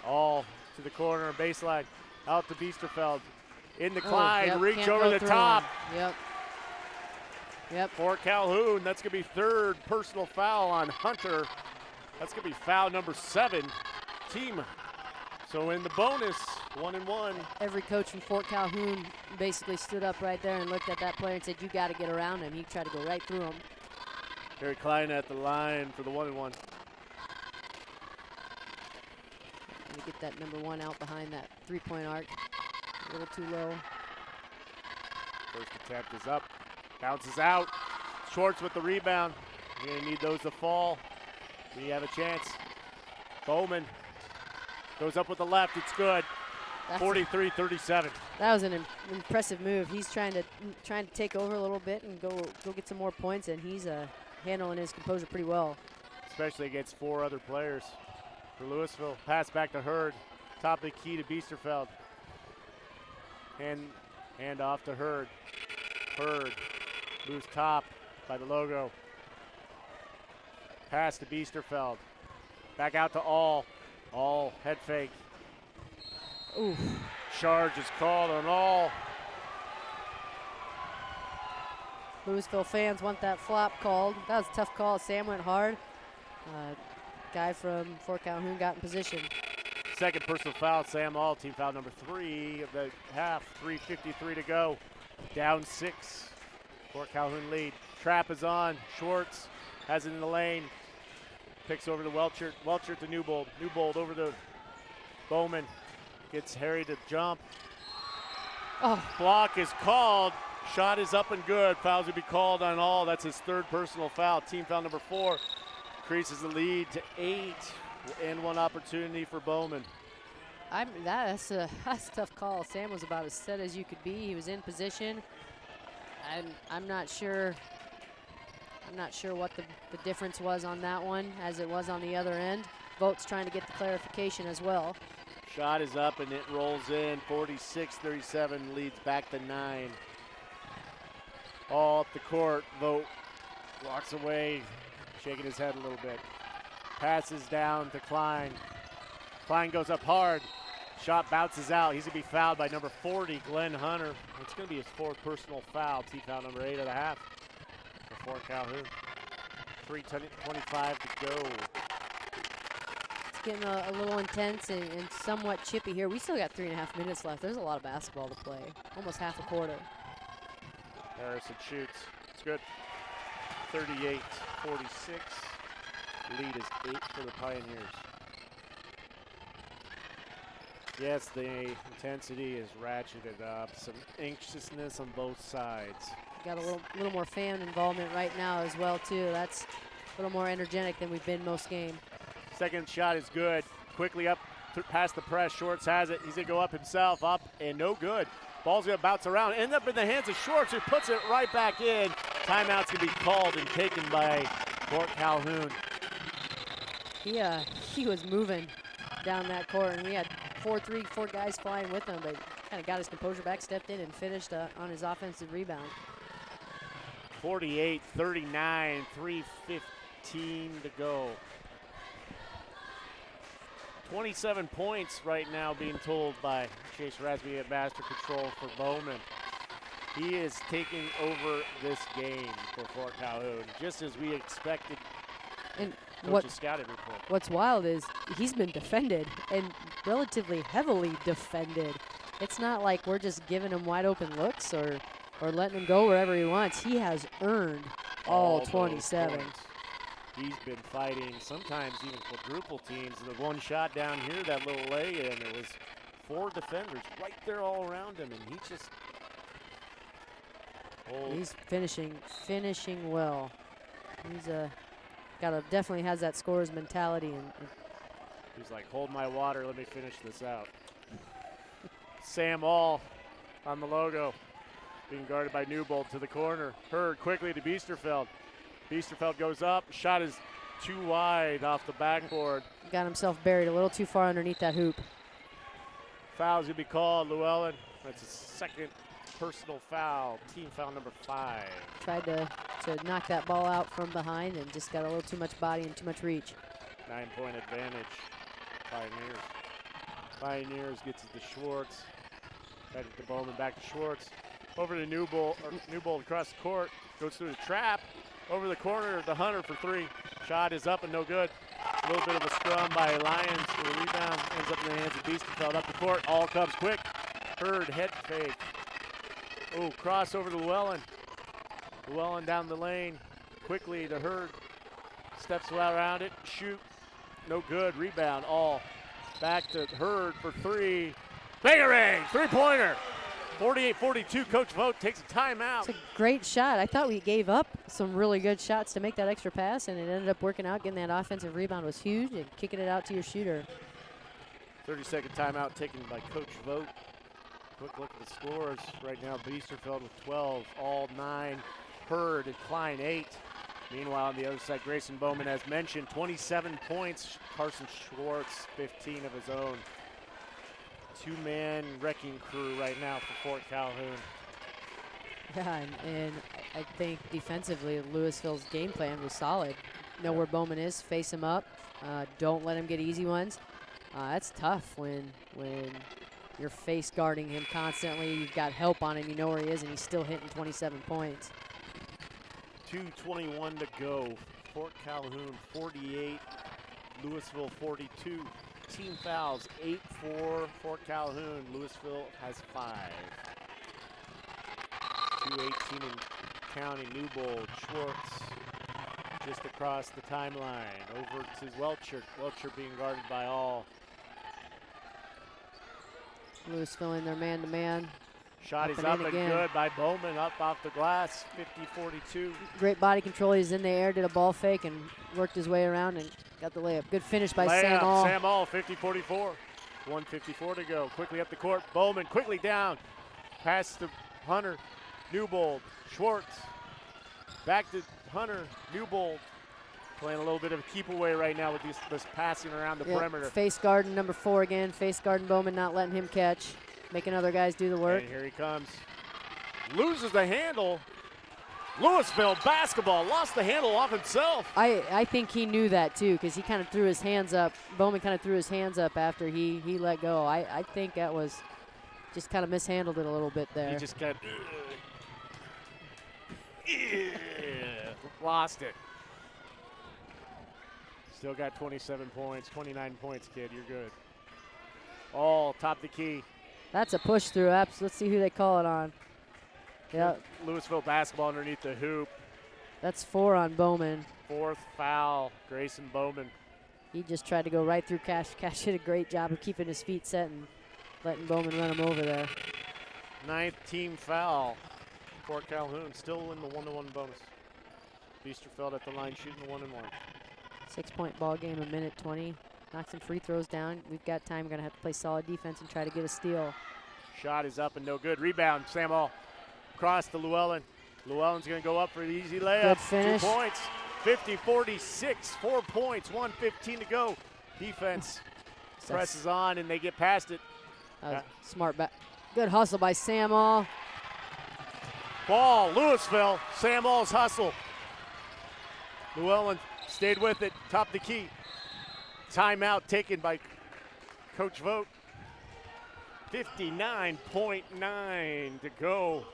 A: All to the corner, baseline. Out to Biesterfeld. In the Clyde,
B: Yep,
A: reach
B: can't
A: over
B: go
A: the
B: through
A: top.
B: him. Yep.
A: For Calhoun, that's going to be third personal foul on Hunter. That's going to be foul number 7. Team. So in the bonus, 1-1.
B: Every coach from Fort Calhoun basically stood up right there and looked at that player and said, you got to get around him. He tried to go right through him.
A: Harry Klein at the line for the 1-1.
B: Let me get that number 1 out behind that 3-point arc. A little too low.
A: First attempt is up. Bounces out. Shorts with the rebound. You're going to need those to fall. We have a chance. Bowman goes up with the left. It's good. 43-37.
B: That was an impressive move. He's trying to take over a little bit and go get some more points, and he's handling his composure pretty well.
A: Especially against 4 other players for Louisville. Pass back to Hurd. Top of the key to Biesterfeld. Hand off to Hurd. Hurd moves top by the logo. Pass to Biesterfeld. Back out to All. All head fake.
B: Ooh.
A: Charge is called on All.
B: Louisville fans want that flop called. That was a tough call. Sam went hard. Guy from Fort Calhoun got in position.
A: Second personal foul, Sam All, team foul number 3 of the half. 3:53 to go. Down 6. Fort Calhoun lead. Trap is on. Schwartz has it in the lane. Picks over to Welchert. Welchert to Newbold. Newbold over to Bowman. Gets Harry to jump.
B: Oh.
A: Block is called. Shot is up and good. Fouls will be called on All. That's his third personal foul. Team foul number 4. Increases the lead to 8. And 1 opportunity for Bowman.
B: That's a tough call. Sam was about as set as you could be. He was in position. I'm not sure what the difference was on that one as it was on the other end. Vought's trying to get the clarification as well.
A: Shot is up and it rolls in. 46-37 leads back to 9. All up the court. Vogt walks away, shaking his head a little bit. Passes down to Klein. Klein goes up hard. Shot bounces out. He's going to be fouled by number 40, Glenn Hunter. It's going to be his 4th personal foul. Team foul number 8 of the half for Fort Calhoun. 3:25 to go.
B: It's getting a little intense and somewhat chippy here. We still got 3.5 minutes left. There's a lot of basketball to play. Almost half a quarter.
A: Harrison shoots. It's good. 38-46. Lead is 8 for the Pioneers. Yes, the intensity is ratcheted up. Some anxiousness on both sides.
B: Got a little more fan involvement right now as well, too. That's a little more energetic than we've been most game.
A: Second shot is good. Quickly up past the press. Shorts has it. He's going to go up himself. Up and no good. Ball's going to bounce around. End up in the hands of Shorts, who puts it right back in. Timeout's going to be called and taken by Fort Calhoun.
B: He was moving down that court, and we had four guys flying with him, but kind of got his composure back, stepped in, and finished on his offensive rebound.
A: 48-39, 3:15 to go. 27 points right now being told by Chase Rasby at master control for Bowman. He is taking over this game for Fort Calhoun, just as we expected.
B: And
A: Coach's scouting report.
B: What's wild is he's been defended, and relatively heavily defended. It's not like we're just giving him wide open looks or letting him go wherever he wants. He has earned all 27.
A: He's been fighting sometimes even quadruple teams. The one shot down here, that little lay-in, it was 4 defenders right there all around him, and he just
B: He's finishing well. He's definitely has that scorer's mentality, and
A: he's like, hold my water, let me finish this out. Sam All on the logo, being guarded by Newbold to the corner. Hurd quickly to Biesterfeld. Biesterfeld goes up, shot is too wide off the backboard.
B: got himself buried a little too far underneath that hoop.
A: Foul's gonna be called, Llewellyn. That's his second personal foul, team foul number 5.
B: Tried to knock that ball out from behind and just got a little too much body and too much reach.
A: 9-point advantage, Pioneers. Pioneers gets it to Schwartz. Back to Bowman, back to Schwartz. Over to Newbold across the court. Goes through the trap. Over the corner to Hunter for 3. Shot is up and no good. A little bit of a scrum by Lions. The rebound ends up in the hands of Biesterfeld. Up the court, all comes quick. Hurd head fake. Oh, cross over to Llewellyn. Llewellyn down the lane. Quickly to Hurd. Steps around it. Shoot. No good. Rebound. All. Back to Hurd for 3. Bangering! 3-pointer. 48-42. Coach Vogt takes a timeout.
B: It's a great shot. I thought we gave up some really good shots to make that extra pass, and it ended up working out. Getting that offensive rebound was huge, and kicking it out to your shooter.
A: 30-second timeout taken by Coach Vogt. Quick look at the scores. Right now, Biesterfeld with 12, all 9. Hurd and Klein 8. Meanwhile, on the other side, Grayson Bowman, as mentioned, 27 points. Carson Schwartz, 15 of his own. 2-man wrecking crew right now for Fort Calhoun.
B: Yeah, and I think defensively, Louisville's game plan was solid. Know where Bowman is, face him up. Don't let him get easy ones. That's tough when you're face guarding him constantly. You've got help on him, you know where he is, and he's still hitting 27 points.
A: 2:21 to go. Fort Calhoun 48, Louisville 42. Team fouls 8 for Fort Calhoun. Louisville has 5. 2:18 and counting. Newbold, Schwartz just across the timeline. Over to Welcher. Welcher being guarded by All.
B: Louisville in their man-to-man.
A: Shot is up and good by Bowman, up off the glass, 50-42.
B: Great body control. He's in the air, did a ball fake, and worked his way around and got the layup. Good finish by Sam All.
A: Sam All, 50-44. 1:54 to go. Quickly up the court. Bowman quickly down. Pass to Hunter. Newbold. Schwartz. Back to Hunter. Newbold. Playing a little bit of a keep away right now with this passing around the perimeter.
B: Face guarding number 4 again. Face guarding Bowman, not letting him catch. Making other guys do the work.
A: And here he comes. Loses the handle. Louisville basketball lost the handle off himself.
B: I think he knew that too, because he kind of threw his hands up. Bowman kind of threw his hands up after he let go. I think that was just kind of mishandled it a little bit there.
A: He just got lost it. Still got 27 points, 29 points, kid. You're good. All top the key.
B: That's a push through. Let's see who they call it on. Yeah.
A: Louisville basketball underneath the hoop.
B: That's 4 on Bowman.
A: 4th foul, Grayson Bowman.
B: He just tried to go right through Cash. Cash did a great job of keeping his feet set and letting Bowman run him over there.
A: 9th team foul. Fort Calhoun still in the 1-1 bonus. Biesterfeld at the line shooting the 1-1.
B: 6-point ball game, a minute 20. Knock some free throws down. We've got time. We're going to have to play solid defense and try to get a steal.
A: Shot is up and no good. Rebound, Sam All. Cross to Llewellyn. Llewellyn's going to go up for the easy layup.
B: Good finish.
A: 2 points. 50-46. 4 points. 1:15 to go. Defense presses on and they get past it.
B: Smart back. Good hustle by Sam All.
A: Ball, Louisville. Sam All's hustle. Llewellyn stayed with it. Top the key. Timeout taken by Coach Vogt. 59.9 to go.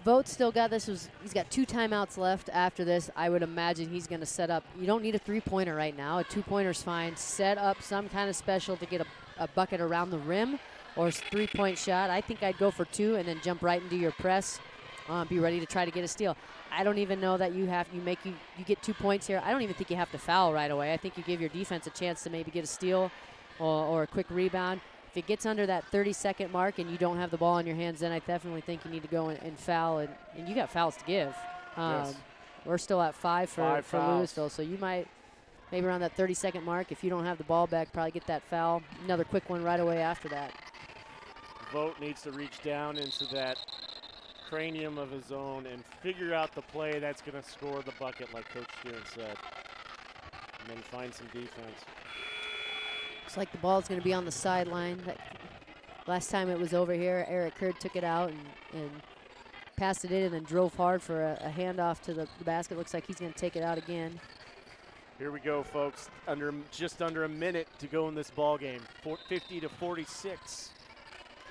B: Vogt still got this. He's got 2 timeouts left after this. I would imagine he's going to set up. You don't need a 3-pointer right now. A 2-pointer's fine. Set up some kind of special to get a bucket around the rim or a 3-point shot. I think I'd go for 2 and then jump right into your press be ready to try to get a steal. I don't even know that you get 2 points here. I don't even think you have to foul right away. I think you give your defense a chance to maybe get a steal or a quick rebound. If it gets under that 30-second mark and you don't have the ball in your hands, then I definitely think you need to go and foul, and you got fouls to give.
A: Yes.
B: We're still at 5 for
A: fouls.
B: Louisville, so you might maybe around that 30-second mark, if you don't have the ball back, probably get that foul. Another quick one right away after that.
A: Vogt needs to reach down into that cranium of his own and figure out the play that's going to score the bucket, like Coach Stearns said, and then find some defense.
B: Looks like the ball's going to be on the sideline. Last time it was over here, Eric Hurd took it out and passed it in and then drove hard for a handoff to the basket. Looks like he's going to take it out again.
A: Here we go, folks. Just under a minute to go in this ball game. 50-46.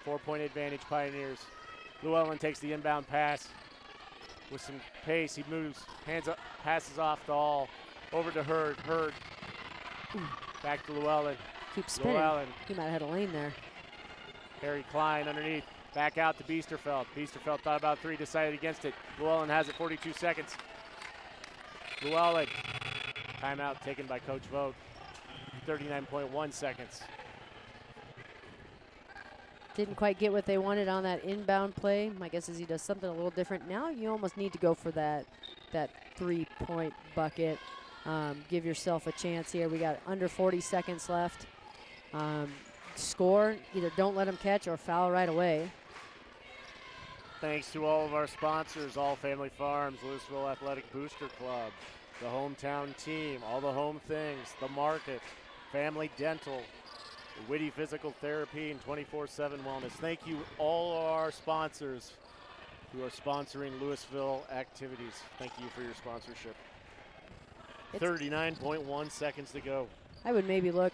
A: 4-point advantage, Pioneers. Llewellyn takes the inbound pass with some pace. He moves, hands up, passes off to All. Over to Hurd. Hurd. Back to Llewellyn.
B: Keeps spinning.
A: Llewellyn.
B: He might have had a lane there.
A: Harry Klein underneath. Back out to Biesterfeld. Biesterfeld thought about 3, decided against it. Llewellyn has it, 42 seconds. Llewellyn. Timeout taken by Coach Vogt. 39.1 seconds.
B: Didn't quite get what they wanted on that inbound play. My guess is he does something a little different. Now you almost need to go for that 3-point bucket. Give yourself a chance here. We got under 40 seconds left. Score, either don't let them catch or foul right away.
A: Thanks to all of our sponsors, All Family Farms, Louisville Athletic Booster Club, the hometown team, all the home things, the market, Family Dental, Witty Physical Therapy, and 24/7 Wellness. Thank you all our sponsors who are sponsoring Louisville activities. Thank you for your sponsorship. 39.1 seconds to go.
B: I would maybe look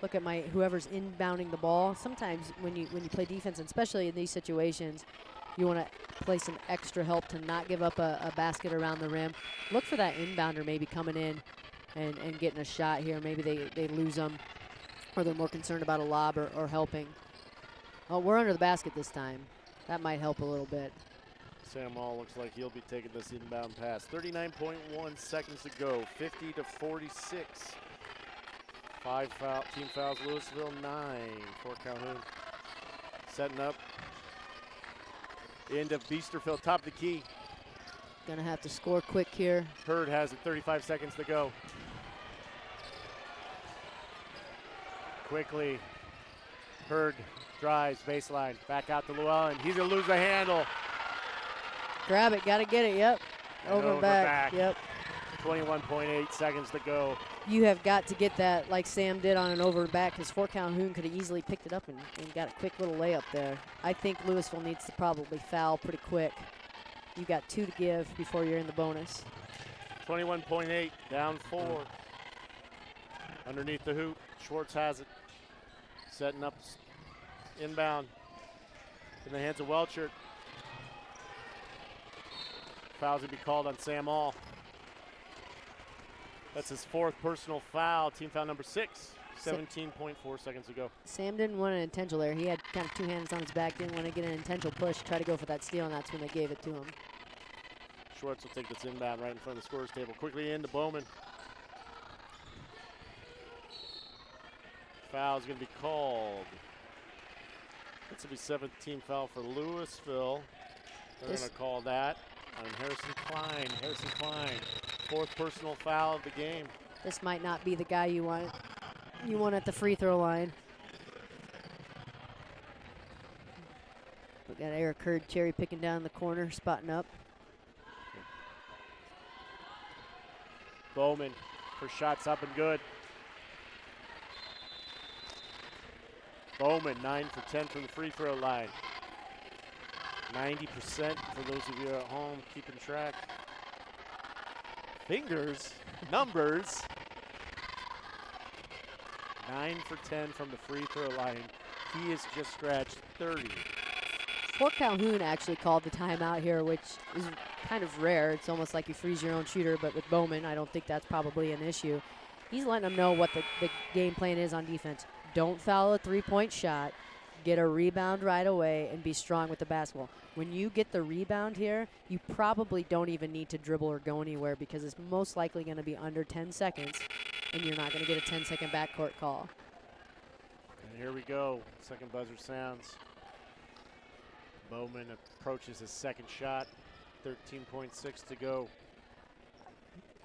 B: at whoever's inbounding the ball. Sometimes when you play defense, and especially in these situations, you want to play some extra help to not give up a basket around the rim. Look for that inbounder maybe coming in and getting a shot here. Maybe they lose them, or they're more concerned about a lob or helping. Oh, we're under the basket this time. That might help a little bit.
A: Sam All looks like he'll be taking this inbound pass. 39.1 seconds to go. 50-46. 5 team fouls, Louisville 9 for Calhoun. Setting up. Into Biesterfeld, top of the key.
B: Gonna have to score quick here.
A: Hurd has it, 35 seconds to go. Quickly, Hurd drives, baseline, back out to Llewellyn. He's gonna lose the handle.
B: Grab it, gotta get it, yep. Over and back, yep.
A: 21.8 seconds to go.
B: You have got to get that like Sam did on an over and back, because Fort Calhoun could have easily picked it up and got a quick little layup there. I think Louisville needs to probably foul pretty quick. You got 2 to give before you're in the bonus.
A: 21.8, down 4. Underneath the hoop, Schwartz has it. Setting up inbound in the hands of Welchert. Fouls will be called on Sam All. That's his 4th personal foul, team foul number 6. 17.4 seconds to go.
B: Sam didn't want an intentional there. He had kind of 2 hands on his back, didn't want to get an intentional push, try to go for that steal, and that's when they gave it to him.
A: Schwartz will take this inbound right in front of the scorer's table. Quickly into Bowman. Foul is going to be called. This will be 7th team foul for Louisville. They're going to call that on Harrison Klein. Harrison Klein, 4th personal foul of the game.
B: This might not be the guy you want at the free throw line. We got Eric Hurd cherry picking down the corner, spotting up.
A: Bowman for shots up and good. Bowman 9 for 10 from the free throw line. 90% for those of you at home keeping track. Fingers, numbers. 9 for 10 from the free throw line. He has just scratched 30.
B: Fort Calhoun actually called the timeout here, which is kind of rare. It's almost like you freeze your own shooter, but with Bowman, I don't think that's probably an issue. He's letting them know what the game plan is on defense. Don't foul a 3-point shot. get a rebound right away, and be strong with the basketball. When you get the rebound here, you probably don't even need to dribble or go anywhere because it's most likely going to be under 10 seconds, and you're not going to get a 10-second backcourt call.
A: And here we go. Second buzzer sounds. Bowman approaches his second shot. 13.6 to go.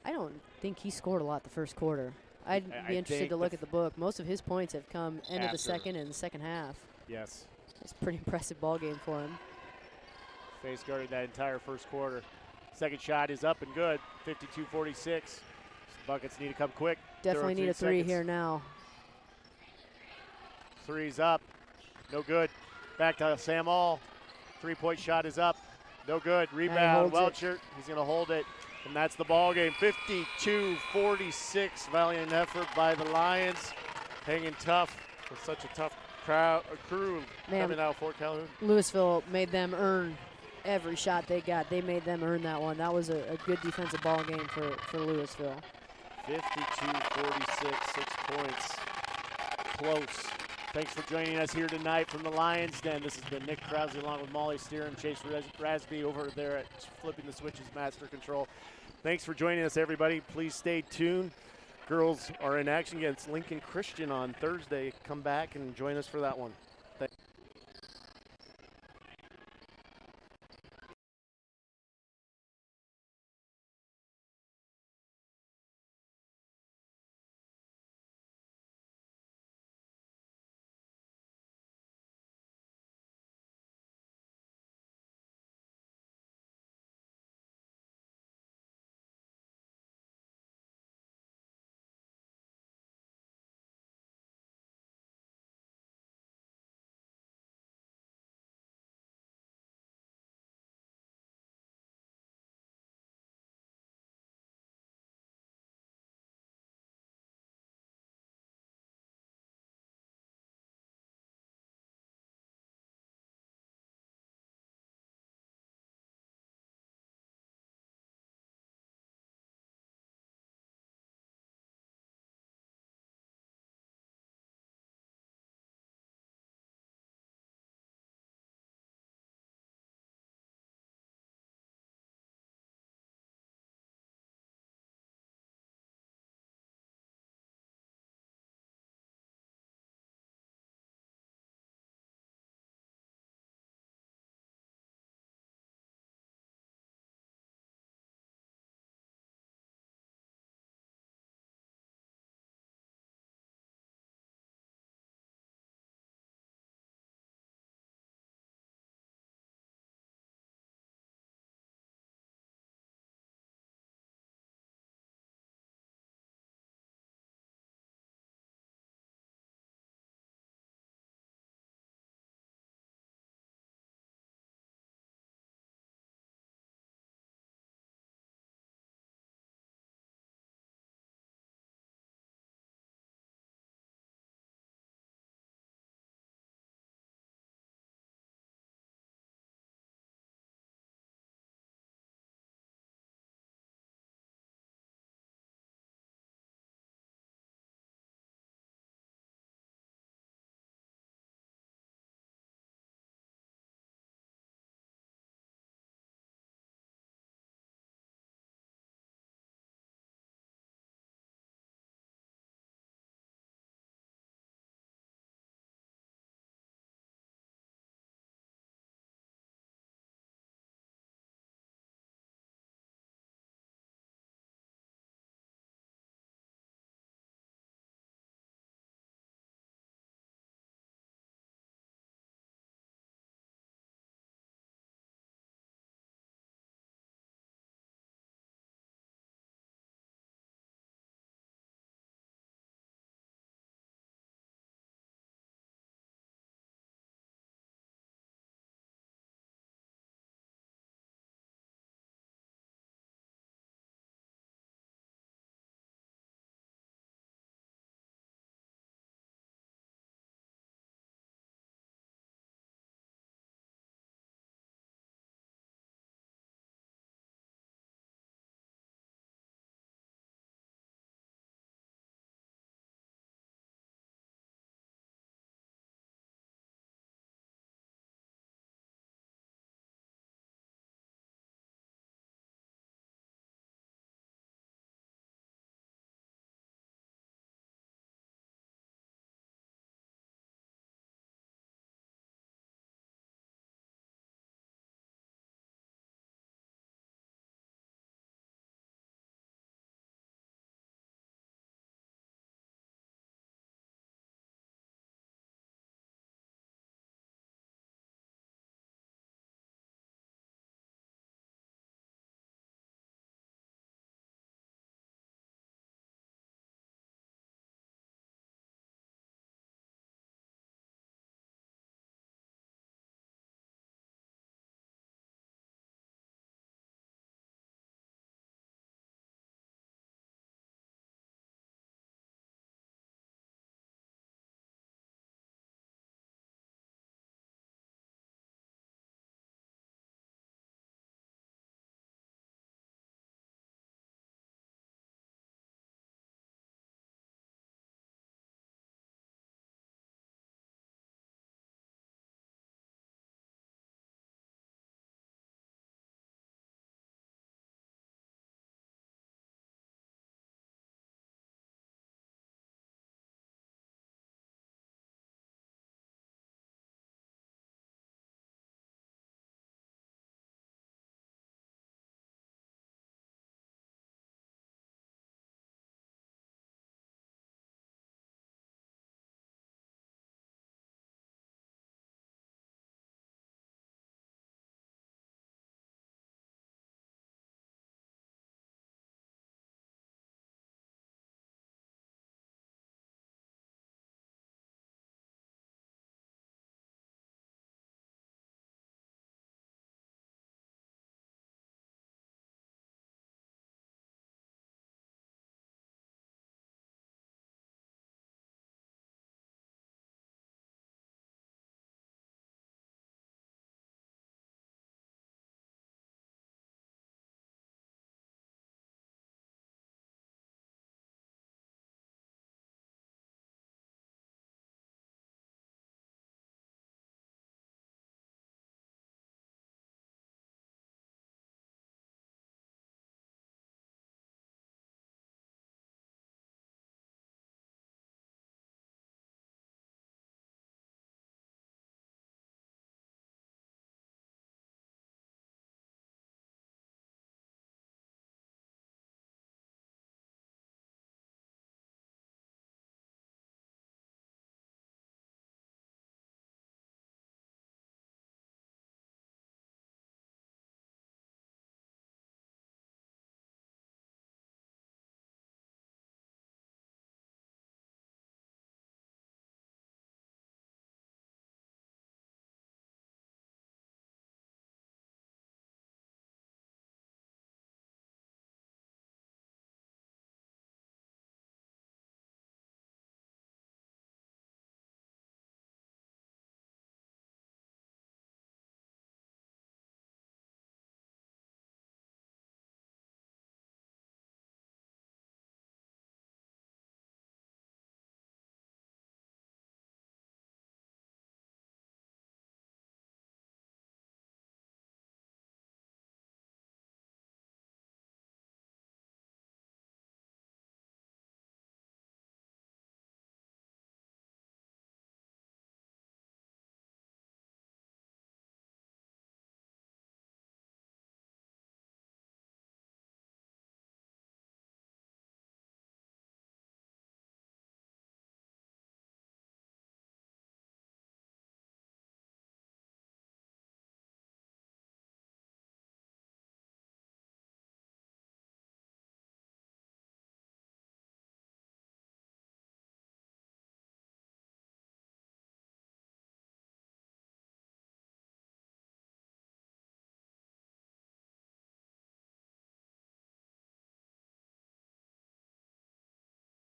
B: I don't think he scored a lot the first quarter. I'd be interested to look at the book. Most of his points have come end of the second and the second half.
A: Yes.
B: It's a pretty impressive ball game for him.
A: Face guarded that entire first quarter. Second shot is up and good. 52-46. Buckets need to come quick.
B: Definitely need a three here now.
A: Three's up. No good. Back to Sam All. Three-point shot is up. No good. Rebound. Welcher. He's going to hold it. And that's the ball game. 52-46. Valiant effort by the Lions. Hanging tough with such a tough crew coming out of Fort Calhoun.
B: Louisville made them earn every shot they got. They made them earn that one. That was a good defensive ball game for Louisville.
A: 52-46, 6 points. Close. Thanks for joining us here tonight from the Lions Den. This has been Nick Krause along with Molly Steer and Chase Rasby over there at Flipping the Switches Master Control. Thanks for joining us, everybody. Please stay tuned. Girls are in action against Lincoln Christian on Thursday. Come back and join us for that one.